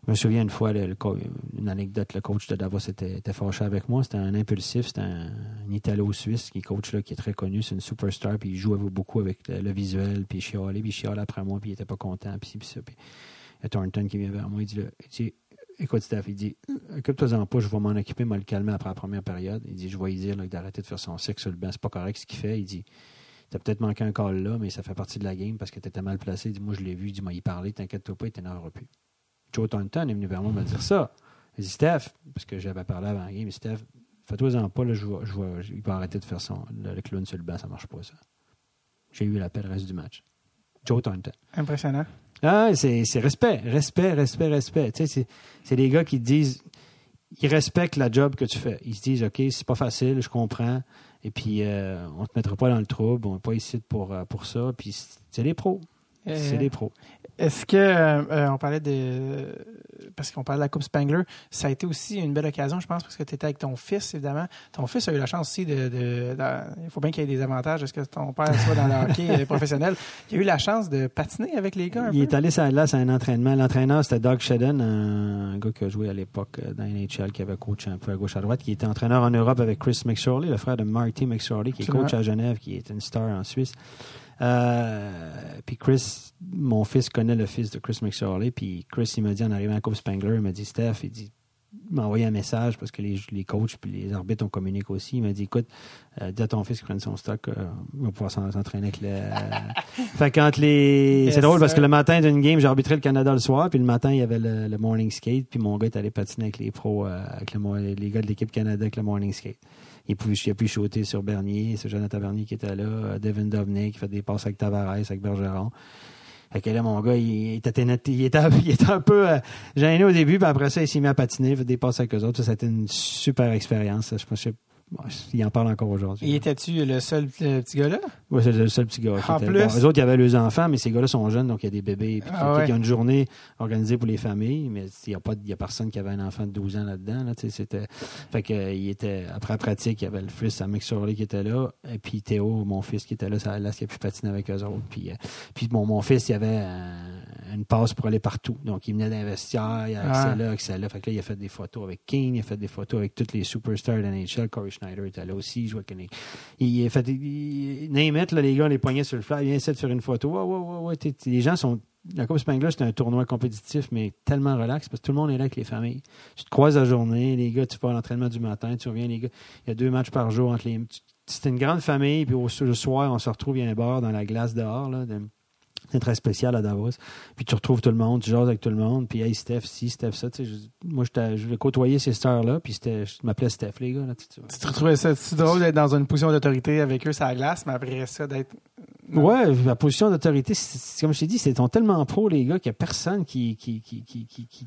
Je me souviens une fois, une anecdote, le coach de Davos était fâché avec moi. C'était un impulsif, c'était un Italo-Suisse qui est coach là, qui est très connu, c'est une superstar, puis il jouait beaucoup avec le visuel, puis il chialait après moi, puis il était pas content, puis ça. Puis il y a Thornton qui vient vers moi, il dit écoute Steph, il dit, occupe-toi-en pas, je vais m'en occuper, moi le calmer après la première période. Il dit, je vais lui dire d'arrêter de faire son sexe sur le banc, c'est pas correct ce qu'il fait. Il dit, t'as peut-être manqué un call là, mais ça fait partie de la game parce que t'étais mal placé. Il dit, moi je l'ai vu, il dit, moi il parlait, t'inquiète-toi pas, il t'énervera plus. Joe Thornton est venu vers moi me dire ça. Il dit, Steph, parce que j'avais parlé avant la game, il dit, Steph, fais-toi-en pas, là, il va arrêter de faire le clown sur le banc, ça marche pas, ça. J'ai eu l'appel le reste du match. Joe Thornton. Impressionnant. Ah, c'est respect. Tu sais, c'est des gars qui disent, ils respectent la job que tu fais. Ils se disent, OK, c'est pas facile, je comprends, et puis on te mettra pas dans le trouble, on n'est pas ici pour ça, puis c'est des pros. C'est des pros. Est-ce que on parlait parce qu'on parlait de la Coupe Spengler, ça a été aussi une belle occasion, je pense, parce que tu étais avec ton fils, évidemment. Ton fils a eu la chance aussi il faut bien qu'il y ait des avantages. Est-ce que ton père soit dans le hockey professionnel? Il a eu la chance de patiner avec les gars Il est allé sur la glace à un entraînement. L'entraîneur, c'était Doug Shedden, un gars qui a joué à l'époque dans NHL, qui avait coach un peu à gauche à droite, qui était entraîneur en Europe avec Chris McSorley, le frère de Marty McSorley, qui est coach à Genève, qui est une star en Suisse. Puis Chris, mon fils connaît le fils de Chris McSorley, puis Chris, il m'a dit en arrivant à la Coupe Spengler, il m'a dit, Steph, il m'a envoyé un message parce que les coachs puis les arbitres on communique aussi. Il m'a dit, écoute, dis à ton fils qu'il prenne son stock, il va pouvoir s'entraîner avec Fait quand c'est drôle parce que le matin d'une game, j'ai arbitré le Canada le soir, puis le matin, il y avait le morning skate, puis mon gars est allé patiner avec les pros, avec les gars de l'équipe Canada avec le morning skate. Il a pu shooter sur Bernier, c'est Jonathan Bernier qui était là, Devin Dubnyk qui fait des passes avec Tavares, avec Bergeron. Fait que là, mon gars, il était un peu gêné au début, puis après ça, il s'est mis à patiner, fait des passes avec eux autres. Ça a été une super expérience. Je pense que il en parle encore aujourd'hui. Et étais-tu le seul petit gars-là? Oui, c'est le seul petit gars. En plus? Bon, eux autres, il y avait leurs enfants, mais ces gars-là sont jeunes, donc il y a des bébés. Puis il y a une journée organisée pour les familles, mais il y a personne qui avait un enfant de 12 ans là-dedans. Là, fait que, il était, après la pratique, il y avait le fils à McSorley qui était là, et puis Théo, mon fils, qui était là, ça a pu patiner avec eux autres. Puis mon fils, il avait une passe pour aller partout. Donc, il venait d'investir, il a accès là. Fait que là, il a fait des photos avec King, il a fait des photos avec tous les superstars de NHL. Corey Schneider était là aussi. Il jouait avec il a fait name it, là, les gars, les poignets sur le fly. Viens essayer de faire une photo. Ouais. Les gens sont. La Coupe Spengler, c'est un tournoi compétitif, mais tellement relax parce que tout le monde est là avec les familles. Tu te croises la journée, les gars, tu vas à l'entraînement du matin, tu reviens, les gars. Il y a 2 matchs par jour entre les. C'est une grande famille, puis le soir, on se retrouve, il y a un bar dans la glace dehors, là. C'est très spécial à Davos. Puis tu retrouves tout le monde, tu jases avec tout le monde. Puis hey, Steph, Steph, ça. Moi, je voulais côtoyer ces stars-là. Puis je m'appelais Steph, les gars. Là, tu te retrouvais ça drôle d'être dans une position d'autorité avec eux sur la glace, mais après ça, d'être. Ouais, la position d'autorité, comme je t'ai dit, sont tellement pros, les gars, qu'il n'y a personne qui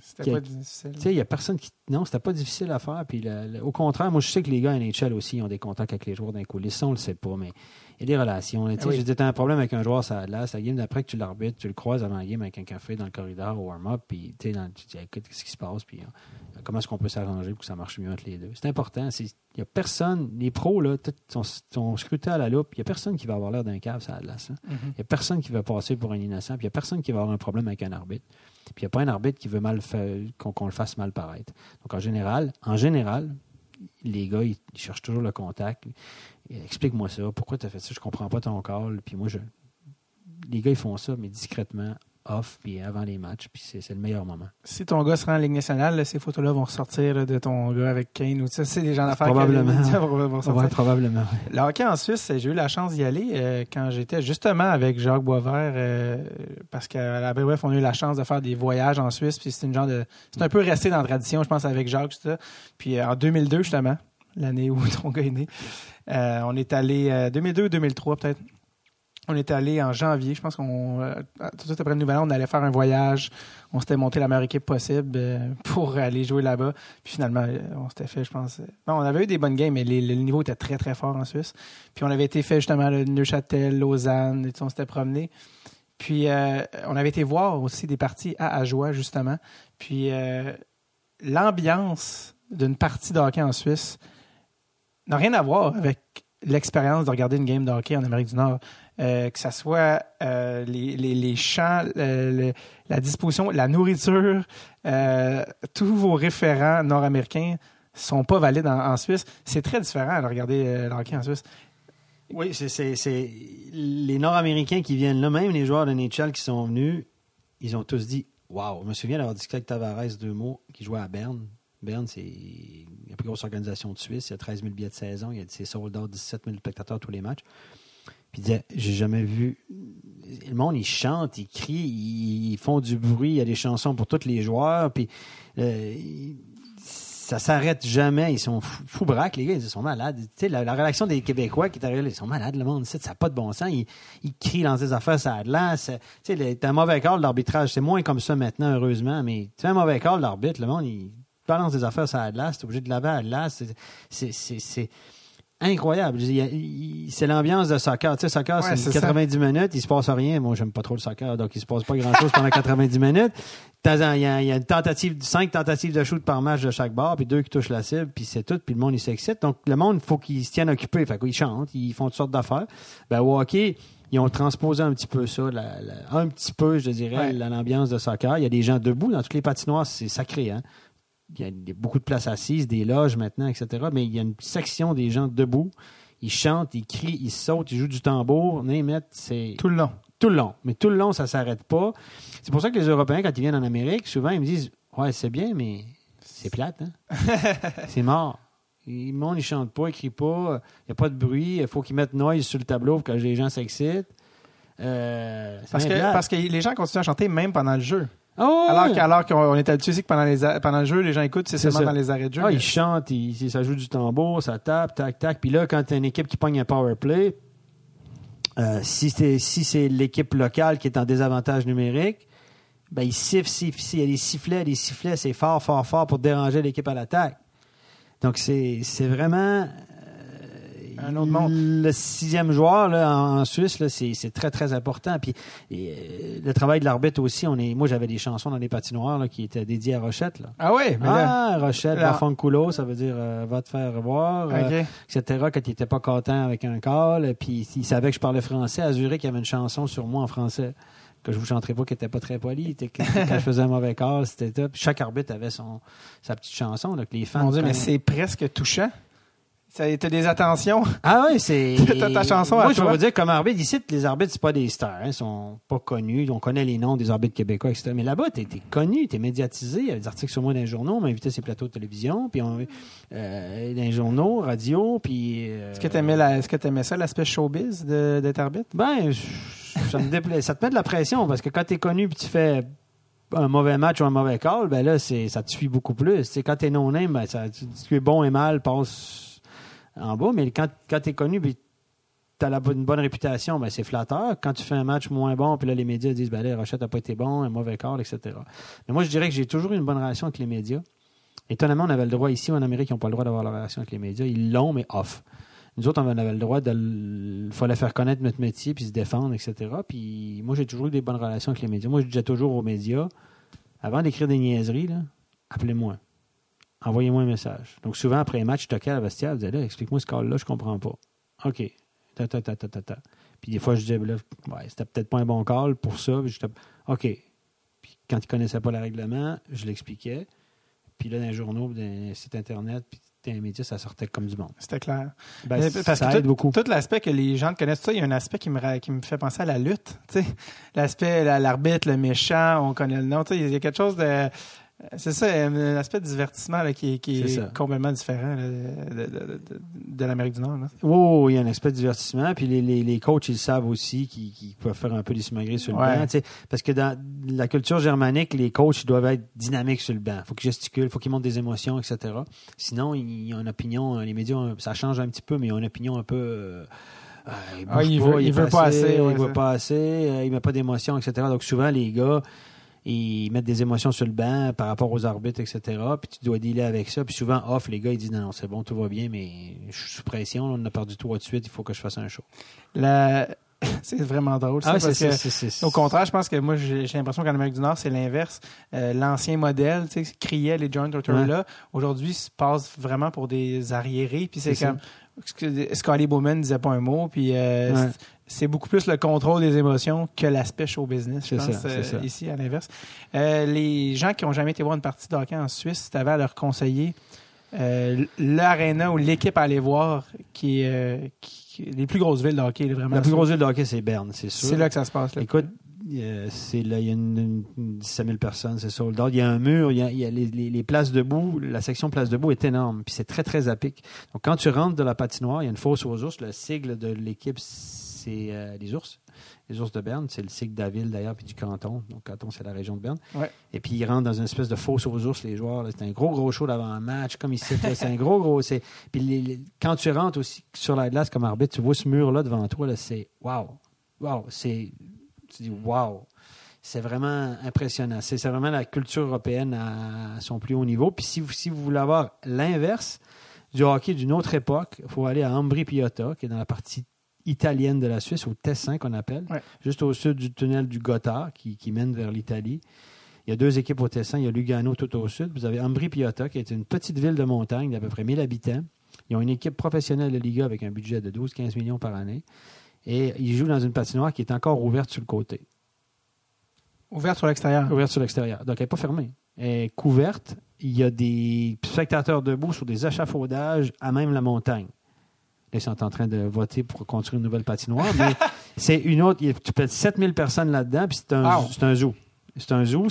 C'était pas difficile. Tu sais, il n'y a personne qui. Non, c'était pas difficile à faire. Puis au contraire, moi, je sais que les gars à NHL aussi ont des contacts avec les joueurs d'un coulisses. Ça, on le sait pas, mais. Il y a des relations. Tu sais, je dis, t'as un problème avec un joueur, ça a de la game d'après que tu l'arbitres, tu le croises avant la game avec un café dans le corridor au warm-up, puis tu dis, écoute, qu'est-ce qui se passe, puis comment est-ce qu'on peut s'arranger pour que ça marche mieux entre les deux. C'est important. Il n'y a personne, les pros, là, sont scrutés à la loupe, il n'y a personne qui va avoir l'air d'un cave, ça a de la ça. Il n'y a personne qui va passer pour un innocent, puis il n'y a personne qui va avoir un problème avec un arbitre. Puis il n'y a pas un arbitre qui veut qu'on le fasse mal paraître. Donc en général, les gars, ils cherchent toujours le contact. Explique-moi ça. Pourquoi tu as fait ça? Je comprends pas ton call. Puis moi, les gars, ils font ça, mais discrètement, off, puis avant les matchs. Puis c'est le meilleur moment. Si ton gars se rend en Ligue nationale, là, ces photos-là vont ressortir là, de ton gars avec Kane ou ça. C'est des gens d'affaires probablement. Vont sortir. Ouais, probablement. Le hockey en Suisse, j'ai eu la chance d'y aller quand j'étais justement avec Jacques Boisvert, parce qu'à la BWF, on a eu la chance de faire des voyages en Suisse. Puis c'est un peu resté dans la tradition, je pense, avec Jacques, tout ça. Puis en 2002, justement, l'année où ton gars est né, on est allé 2002 ou 2003 peut-être. On est allé en janvier. Je pense qu'on tout de suite après le Nouvel An, on allait faire un voyage. On s'était monté la meilleure équipe possible pour aller jouer là-bas. Puis finalement, on s'était fait, je pense. Bon, on avait eu des bonnes games, mais le niveau était très très fort en Suisse. Puis on avait été fait justement à Neuchâtel, Lausanne, et on s'était promené. Puis on avait été voir aussi des parties à Ajoie justement. Puis l'ambiance d'une partie de hockey en Suisse n'a rien à voir avec l'expérience de regarder une game de hockey en Amérique du Nord. Que ce soit les chants, la disposition, la nourriture, tous vos référents nord-américains sont pas valides en Suisse. C'est très différent de regarder le hockey en Suisse. Oui, c'est les Nord-Américains qui viennent là, même les joueurs de NHL qui sont venus, ils ont tous dit « Wow! » Je me souviens d'avoir discuté avec Tavares 2 mots qui jouait à Berne. Berne, c'est la plus grosse organisation de Suisse. Il y a 13 000 billets de saison. Il y a ses sold out, 17 000 spectateurs tous les matchs. Puis il disait, j'ai jamais vu. Le monde, ils chantent, ils crient, ils font du bruit. Il y a des chansons pour tous les joueurs. Puis ça s'arrête jamais. Ils sont fous braques, les gars. Ils sont malades. Tu sais, la réaction des Québécois qui est arrivée, ils sont malades, le monde. Ça n'a pas de bon sens. Ils crient dans des affaires, ça a de l'air. Tu sais, t'as un mauvais call d'arbitrage. C'est moins comme ça maintenant, heureusement. Mais tu as un mauvais call d'arbitre, le monde, il balance des affaires, ça a de l'air. C'est obligé de laver à de l'air. C'est incroyable. C'est l'ambiance de soccer. Tu sais, soccer, c'est 90 minutes, il se passe rien. Moi, j'aime pas trop le soccer, donc il se passe pas grand-chose pendant 90 minutes. Il y a une 5 tentatives de shoot par match de chaque barre, puis 2 qui touchent la cible, puis c'est tout, puis le monde, il s'excite. Donc, le monde, il faut qu'ils se tiennent occupés. Fait qu'ils chantent, ils font toutes sortes d'affaires. Ben, au hockey, ils ont transposé un petit peu ça, un petit peu, je dirais, l'ambiance de soccer. Il y a des gens debout dans toutes les patinoires, c'est sacré, hein. Il y a beaucoup de places assises, des loges maintenant, etc. Mais il y a une section des gens debout. Ils chantent, ils crient, ils sautent, ils jouent du tambour. C'est tout le long. Tout le long. Mais tout le long, ça ne s'arrête pas. C'est pour ça que les Européens, quand ils viennent en Amérique, souvent, ils me disent « Ouais, c'est bien, mais c'est plate, hein? C'est mort. » Le monde, ils ne chantent pas, ils ne crient pas. Il n'y a pas de bruit. Il faut qu'ils mettent noise sur le tableau pour que les gens s'excitent. Parce que les gens continuent à chanter même pendant le jeu. Oh, alors qu'on est habitué aussi que pendant le jeu, les gens écoutent, c'est seulement dans les arrêts de jeu. Ils chantent, ça joue du tambour, ça tape, tac, tac. Puis là, quand tu as une équipe qui pogne un power play, Si c'est l'équipe locale qui est en désavantage numérique, ben il siffle. Il y a des sifflets, c'est fort pour déranger l'équipe à l'attaque. Donc, c'est vraiment... un autre monde. Le 6e joueur là, en Suisse, là, c'est très, très important. Puis le travail de l'arbitre aussi, moi, j'avais des chansons dans les patinoires là, qui étaient dédiées à Rochette. Là. Ah oui? Rochette, la Fanculo, ça veut dire va te faire voir, etc. Quand il n'était pas content avec un call, puis il savait que je parlais français. À Zurich, il y avait une chanson sur moi en français que je vous chanterai pas, qui était pas très poli. Quand je faisais un mauvais call, c'était ça. Puis chaque arbitre avait sa petite chanson. Là, que les fans... Mon Dieu, mais c'est presque touchant. T'as des attentions. Ah oui, c'est... T'as ta chanson à toi. Moi, je vais vous dire, comme arbitre, ici, les arbitres, c'est pas des stars. Ils sont pas connus. On connaît les noms des arbitres québécois, etc. Mais là-bas, t'es connu, t'es médiatisé. Il y avait des articles sur moi dans les journaux. On m'a invité à ces plateaux de télévision. Puis dans les journaux, radio. Puis... Est-ce que t'aimais ça, l'aspect showbiz d'être arbitre? Ben, ça me déplaît. Ça te met de la pression parce que quand t'es connu puis tu fais un mauvais match ou un mauvais call, ben là, ça te suit beaucoup plus. T'sais, quand t'es non-name, ben, tu es bon et mal, passe en bas, mais quand tu es connu et tu as une bonne réputation, ben c'est flatteur. Quand tu fais un match moins bon, puis là, les médias disent ben là, Rochette n'a pas été bon, un mauvais call, etc. Mais moi, je dirais que j'ai toujours eu une bonne relation avec les médias. Étonnamment, on avait le droit ici, en Amérique, ils n'ont pas le droit d'avoir la relation avec les médias. Ils l'ont, mais off. Nous autres, on avait le droit il fallait faire connaître notre métier, puis se défendre, etc. Puis moi, j'ai toujours eu des bonnes relations avec les médias. Moi, je disais toujours aux médias, avant d'écrire des niaiseries, là, appelez-moi. Envoyez-moi un message. Donc, souvent, après un match, je toquais à la vestiaire, je disais, là, explique-moi ce call-là, je comprends pas. OK. Puis des fois, je disais, là, ouais, c'était peut-être pas un bon call pour ça. Puis OK. Puis quand ils connaissaient pas le règlement, je l'expliquais. Puis là, dans les journaux, dans les sites Internet, puis dans les médias, ça sortait comme du monde. C'était clair. Ben, parce ça que aide beaucoup. Tout l'aspect que les gens connaissent, ça, il y a un aspect qui me fait penser à la lutte. T'sais. L'aspect, l'arbitre, le méchant, on connaît le nom. Il y a quelque chose de... C'est ça, un aspect de divertissement là, qui est complètement différent là, de l'Amérique du Nord. Là. Oh, il y a un aspect de divertissement. Puis les coachs, ils savent aussi qu'ils peuvent faire un peu des simagrées sur le banc. Parce que dans la culture germanique, les coachs ils doivent être dynamiques sur le banc. Il faut qu'ils gesticulent, il faut qu'ils montrent des émotions, etc. Sinon, ils ont une opinion, les médias, ça change un petit peu, mais ils ont une opinion un peu... il veut pas assez. Il met pas d'émotion, etc. Donc souvent, les gars... Ils mettent des émotions sur le banc par rapport aux arbitres, etc. Puis tu dois dealer avec ça. Puis souvent, off, les gars, ils disent non, c'est bon, tout va bien, mais je suis sous pression. Là, on a perdu 3 de suite, il faut que je fasse un show. C'est vraiment drôle. Ça, parce que, au contraire, je pense que moi, j'ai l'impression qu'en Amérique du Nord, c'est l'inverse. L'ancien modèle, tu sais, criait les John Tortorella. Aujourd'hui, se passe vraiment pour des arriérés. Puis c'est comme... Scotty Bowman disait pas un mot. Puis c'est beaucoup plus le contrôle des émotions que l'aspect show business, je pense, ici, à l'inverse. Les gens qui n'ont jamais été voir une partie de hockey en Suisse, si tu avais à leur conseiller l'aréna ou l'équipe à aller voir qui les plus grosses villes de hockey, vraiment. La plus grosse ville de hockey, c'est Berne, c'est sûr. C'est là que ça se passe. Là. Écoute, il y a une 17 000 personnes, c'est sold out. Il y a un mur, il y a les places debout, la section place debout est énorme, puis c'est très, très à pic. Donc, quand tu rentres de la patinoire, il y a une fosse aux ours. Le sigle de l'équipe, c'est les ours. Les ours de Berne, c'est le sigle de la ville d'ailleurs, puis du canton. Donc, canton, c'est la région de Berne. Ouais. Et puis, ils rentrent dans une espèce de fosse aux ours, les joueurs. C'est un gros show d'avant un match, comme ici. C'est un gros. Puis, quand tu rentres aussi sur la glace comme arbitre, tu vois ce mur-là devant toi, là, c'est wow. Tu dis wow. C'est vraiment impressionnant. C'est vraiment la culture européenne à son plus haut niveau. Puis, si vous voulez avoir l'inverse du hockey d'une autre époque, il faut aller à Ambri-Piotta, qui est dans la partie italienne de la Suisse, au Tessin qu'on appelle, juste au sud du tunnel du Gotthard qui mène vers l'Italie. Il y a 2 équipes au Tessin. Il y a Lugano tout au sud. Vous avez Ambri-Piotta, qui est une petite ville de montagne d'à peu près 1000 habitants. Ils ont une équipe professionnelle de Liga avec un budget de 12-15 millions par année. Et ils jouent dans une patinoire qui est encore ouverte sur le côté. Ouverte sur l'extérieur. Ouverte sur l'extérieur. Donc, elle n'est pas fermée. Elle est couverte. Il y a des spectateurs debout sur des échafaudages à même la montagne. Là, ils sont en train de voter pour construire une nouvelle patinoire, mais c'est une autre. Tu peux être 7000 personnes là-dedans, puis c'est un zoo. C'est un zoo.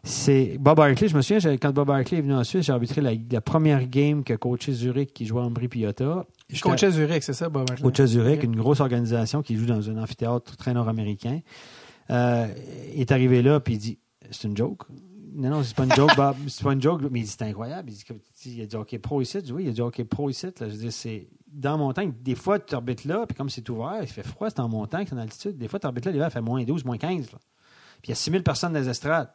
C'est Bob Hartley. Je me souviens, quand Bob Hartley est venu en Suisse, j'ai arbitré la première game que coachait Zurich, qui jouait à Ambri-Piotta. Coachait Zurich, c'est ça, Bob Hartley? Coachait Zurich, une grosse organisation qui joue dans un amphithéâtre très nord-américain. Il est arrivé là, puis il dit, c'est une joke. Non, c'est pas une joke, Bob. C'est pas une joke, mais c'est incroyable. Il y a du hockey pro ici. Oui, il y a du hockey pro ici. Là. Je veux dire, c'est dans la montagne. Des fois, tu orbites là, puis comme c'est ouvert, il fait froid, c'est en montagne, c'est en altitude. Des fois, tu orbites là, l'hiver, il fait moins 12, moins 15. Là. Puis il y a 6000 personnes dans les estrades.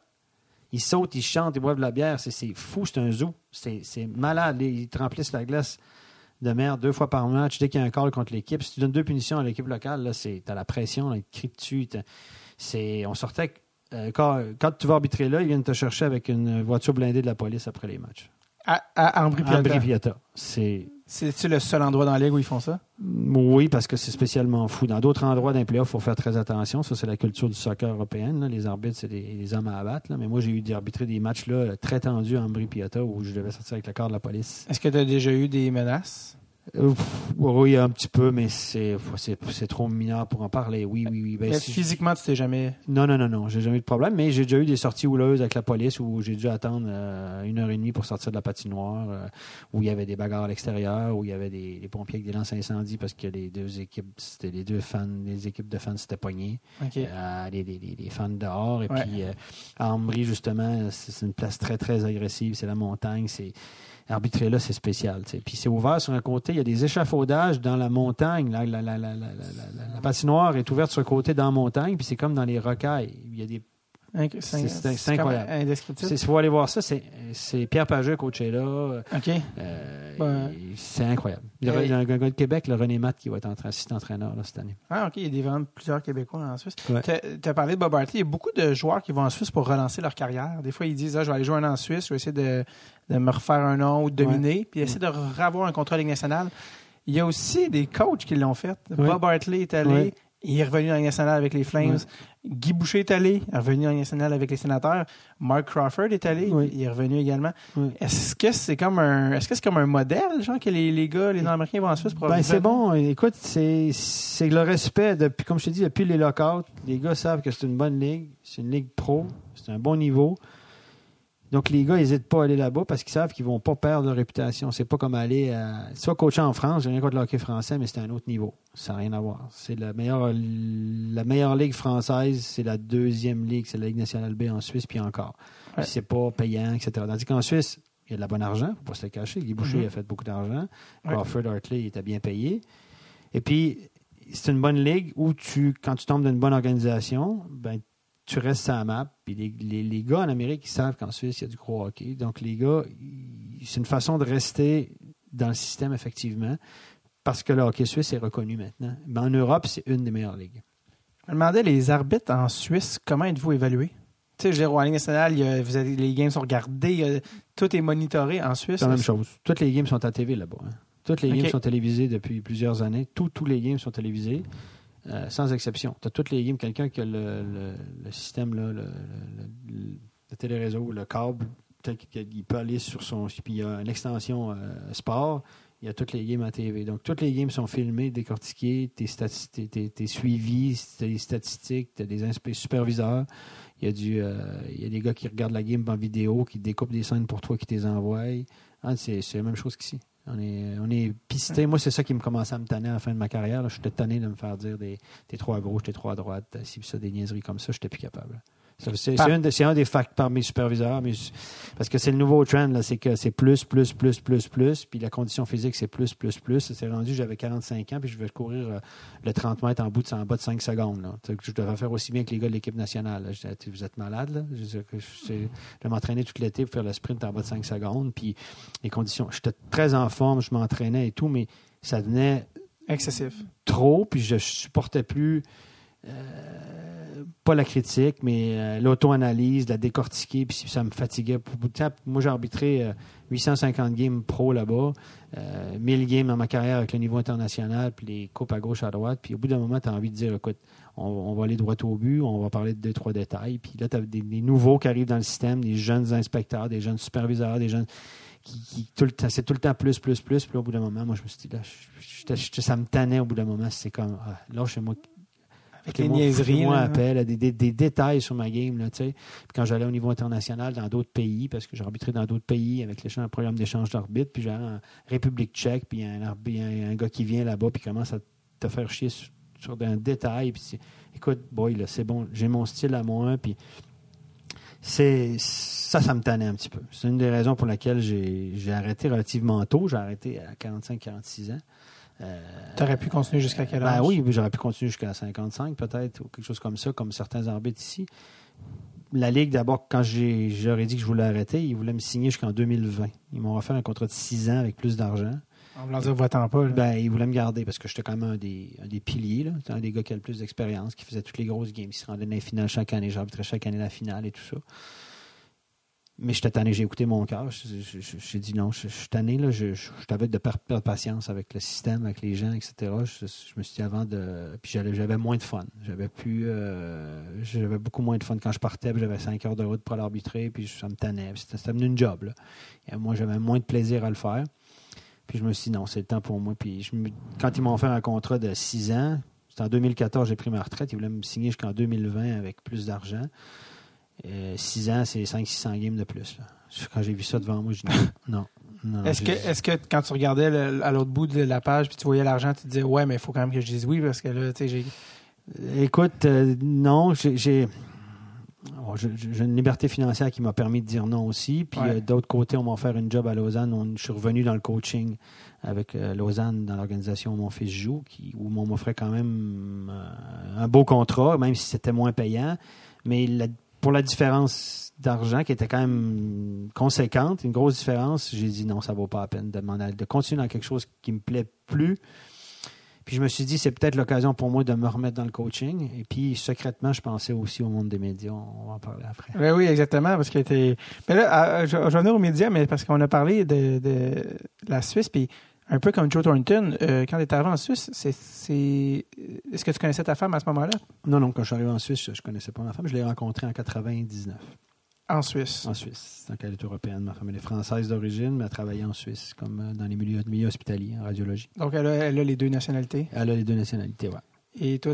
Ils sautent, ils chantent, ils boivent de la bière. C'est fou, c'est un zoo. C'est malade. Ils te remplissent la glace de merde 2 fois par match. Dès qu'il y a un call contre l'équipe, si tu donnes 2 punitions à l'équipe locale, là, t'as la pression, là, ils te crient dessus. On sortait... Quand tu vas arbitrer là, ils viennent te chercher avec une voiture blindée de la police après les matchs. À Ambri-Piotta. C'est-tu le seul endroit dans la Ligue où ils font ça? Oui, parce que c'est spécialement fou. Dans d'autres endroits d'un playoff, il faut faire très attention. Ça, c'est la culture du soccer européenne. Là. Les arbitres, c'est des hommes à abattre. Là. Mais moi, j'ai eu d'arbitrer des matchs là, très tendus à Ambri-Piotta où je devais sortir avec le corps de la police. Est-ce que tu as déjà eu des menaces? Oui, un petit peu, mais c'est trop mineur pour en parler. Oui. Ben, physiquement, tu t'es jamais... Non, j'ai jamais eu de problème, mais j'ai déjà eu des sorties houleuses avec la police où j'ai dû attendre 1h30 pour sortir de la patinoire, où il y avait des bagarres à l'extérieur, où il y avait des pompiers avec des lances incendies parce que les deux équipes, c'était les équipes de fans s'étaient pognées. Okay. Les fans dehors. Et puis, à Ambry, justement, c'est une place très, très agressive. C'est la montagne, arbitrer là, c'est spécial. T'sais. Puis c'est ouvert sur un côté. Il y a des échafaudages dans la montagne. La patinoire est ouverte sur un côté dans la montagne. Puis c'est comme dans les rocailles. Il y a des... C'est incroyable. Il faut aller voir ça. C'est Pierre Pageux, coach est là. OK. C'est incroyable. Il y a un gars de Québec, le René Matt, qui va être assistant-entraîneur là, cette année. Ah, OK. Il y a vraiment plusieurs Québécois en Suisse. Ouais. Tu as parlé de Bob Hartley. Il y a beaucoup de joueurs qui vont en Suisse pour relancer leur carrière. Des fois, ils disent je vais aller jouer un an en Suisse, je vais essayer de me refaire un nom ou de dominer, puis essayer de revoir un contrat de Ligue nationale. Il y a aussi des coachs qui l'ont fait. Ouais. Bob Hartley est allé. Ouais. Il est revenu dans la Ligue nationale avec les Flames. Ouais. Guy Boucher est allé. Il est revenu dans la Ligue nationale avec les Sénateurs. Mark Crawford est allé. Ouais. Il est revenu également. Ouais. Est-ce que c'est comme un modèle, genre, que les gars, les Nord-Américains vont en Suisse pour c'est bon. Écoute, c'est le respect. Comme je te dis, depuis les lockouts, les gars savent que c'est une bonne ligue. C'est une ligue pro. C'est un bon niveau. Donc, les gars n'hésitent pas à aller là-bas parce qu'ils savent qu'ils ne vont pas perdre leur réputation. C'est pas comme aller soit coacher en France, j'ai rien contre le hockey français, mais c'est un autre niveau. Ça n'a rien à voir. C'est la meilleure ligue française, c'est la deuxième ligue, c'est la Ligue nationale B en Suisse, puis encore. Ouais. C'est pas payant, etc. Tandis qu'en Suisse, il y a de la bonne argent, il ne faut pas se le cacher. Guy Boucher a fait beaucoup d'argent. Crawford, Hartley, il était bien payé. Et puis, c'est une bonne ligue où quand tu tombes dans une bonne organisation, ben tu restes sur la map. Puis les gars en Amérique, ils savent qu'en Suisse, il y a du gros hockey. Donc, les gars, c'est une façon de rester dans le système, effectivement, parce que le hockey suisse est reconnu maintenant. Mais en Europe, c'est une des meilleures ligues. Je me demandais, les arbitres en Suisse, comment êtes-vous évalués? Tu sais, je veux dire, en Ligue nationale, les games sont regardés, tout est monitoré en Suisse. C'est la même chose. Toutes les games sont à TV là-bas. Hein. Toutes les games sont télévisées depuis plusieurs années. Tous les games sont télévisés. Sans exception. Tu as toutes les games, quelqu'un qui a le système, là, le téléréseau, le câble, peut-être qu'il peut aller sur son... Puis il y a une extension sport, il y a toutes les games à TV. Donc, toutes les games sont filmées, décortiquées, t'es suivi, t'as des statistiques, t'as des superviseurs. Il y a des gars qui regardent la game en vidéo, qui découpent des scènes pour toi, qui te les envoient. C'est la même chose qu'ici. On est pisté. Moi, c'est ça qui me commençait à me tanner à la fin de ma carrière. Je suis tanné de me faire dire t'es trop à gauche, t'es trop à droite, des niaiseries comme ça, j'étais plus capable. C'est un des facteurs par mes superviseurs, parce que c'est le nouveau trend, là, c'est que c'est plus, puis la condition physique, c'est plus. C'est rendu, j'avais 45 ans, puis je vais courir le 30 mètres en bas de 5 secondes. Là. Je devrais faire aussi bien que les gars de l'équipe nationale. Là. Je disais, vous êtes malade, là? Je vais m'entraîner tout l'été pour faire le sprint en bas de 5 secondes, puis les conditions. J'étais très en forme, je m'entraînais et tout, mais ça devenait excessif. Trop, puis je supportais plus... pas la critique, mais l'auto-analyse, la décortiquer, puis ça me fatiguait. Moi, j'ai arbitré 850 games pro là-bas, 1000 games dans ma carrière avec le niveau international, puis les coupes à gauche, à droite. Puis au bout d'un moment, tu as envie de dire, écoute, on va aller droit au but, on va parler de 2-3 détails. Puis là, tu as des nouveaux qui arrivent dans le système, des jeunes inspecteurs, des jeunes superviseurs, des jeunes qui tout le temps, c'est tout le temps plus. Puis là, au bout d'un moment, moi, je me suis dit, là, ça me tannait au bout d'un moment. C'est comme, là, chez moi, avec les niaiseries. Moi, appel, des détails sur ma game. Là, puis quand j'allais au niveau international dans d'autres pays, parce que j'ai arbitré dans d'autres pays avec un programme d'échange d'arbitre, puis j'allais en République tchèque, puis il y a un gars qui vient là-bas, puis commence à te faire chier sur un détail. Puis écoute, boy, là, c'est bon, j'ai mon style à moi, puis Ça me tannait un petit peu. C'est une des raisons pour laquelle j'ai arrêté relativement tôt. J'ai arrêté à 45-46 ans. Tu aurais pu continuer jusqu'à quel âge? Ben oui, j'aurais pu continuer jusqu'à 55 peut-être, ou quelque chose comme ça, comme certains arbitres ici. La Ligue, d'abord, quand j'aurais dit que je voulais arrêter, ils voulaient me signer jusqu'en 2020. Ils m'ont offert un contrat de 6 ans avec plus d'argent. En voulant dire, va-t'en pas. Là. Ben, ils voulaient me garder parce que j'étais quand même un des piliers. Là. Un des gars qui a le plus d'expérience, qui faisait toutes les grosses games, qui se rendait dans les finales chaque année. J'arbitrais chaque année la finale et tout ça. Mais j'étais tanné, j'ai écouté mon cœur. J'ai dit non, je suis tanné. Là, je t'avais de perdre patience avec le système, avec les gens, etc. Je me suis dit avant de. Puis j'avais moins de fun. J'avais beaucoup moins de fun quand je partais. Puis j'avais 5 heures de route pour l'arbitrer. Puis ça me tannait. C'était devenu une job. Là. Et moi, j'avais moins de plaisir à le faire. Puis je me suis dit non, c'est le temps pour moi. Puis quand ils m'ont offert un contrat de 6 ans, c'était en 2014, j'ai pris ma retraite. Ils voulaient me signer jusqu'en 2020 avec plus d'argent. 6 ans, c'est 500-600 games de plus. Là. Quand j'ai vu ça devant moi, je dis non. Est-ce que quand tu regardais à l'autre bout de la page puis tu voyais l'argent, tu te disais ouais, mais il faut quand même que je dise oui parce que là, tu sais, j'ai. Écoute, non, j'ai une liberté financière qui m'a permis de dire non aussi. Puis d'autre côté, on m'a offert une job à Lausanne. Je suis revenu dans le coaching avec Lausanne dans l'organisation où mon fils joue, où on m'offrait quand même un beau contrat, même si c'était moins payant. Mais pour la différence d'argent qui était quand même conséquente, une grosse différence, j'ai dit non, ça ne vaut pas la peine de continuer dans quelque chose qui me plaît plus. Puis je me suis dit, c'est peut-être l'occasion pour moi de me remettre dans le coaching. Et puis, secrètement, je pensais aussi au monde des médias. On va en parler après. Oui, exactement. Parce que mais là, je vais venir aux médias, mais parce qu'on a parlé de la Suisse, puis un peu comme Joe Thornton, quand tu étais arrivé en Suisse, est-ce que tu connaissais ta femme à ce moment-là? Non, quand je suis arrivé en Suisse, je ne connaissais pas ma femme. Je l'ai rencontrée en 99. En Suisse? En Suisse. Donc, elle est européenne. Ma femme, elle est française d'origine, mais elle travaillait en Suisse, comme dans les milieux hospitaliers, en radiologie. Donc, elle a les 2 nationalités? Elle a les 2 nationalités, oui. Et toi,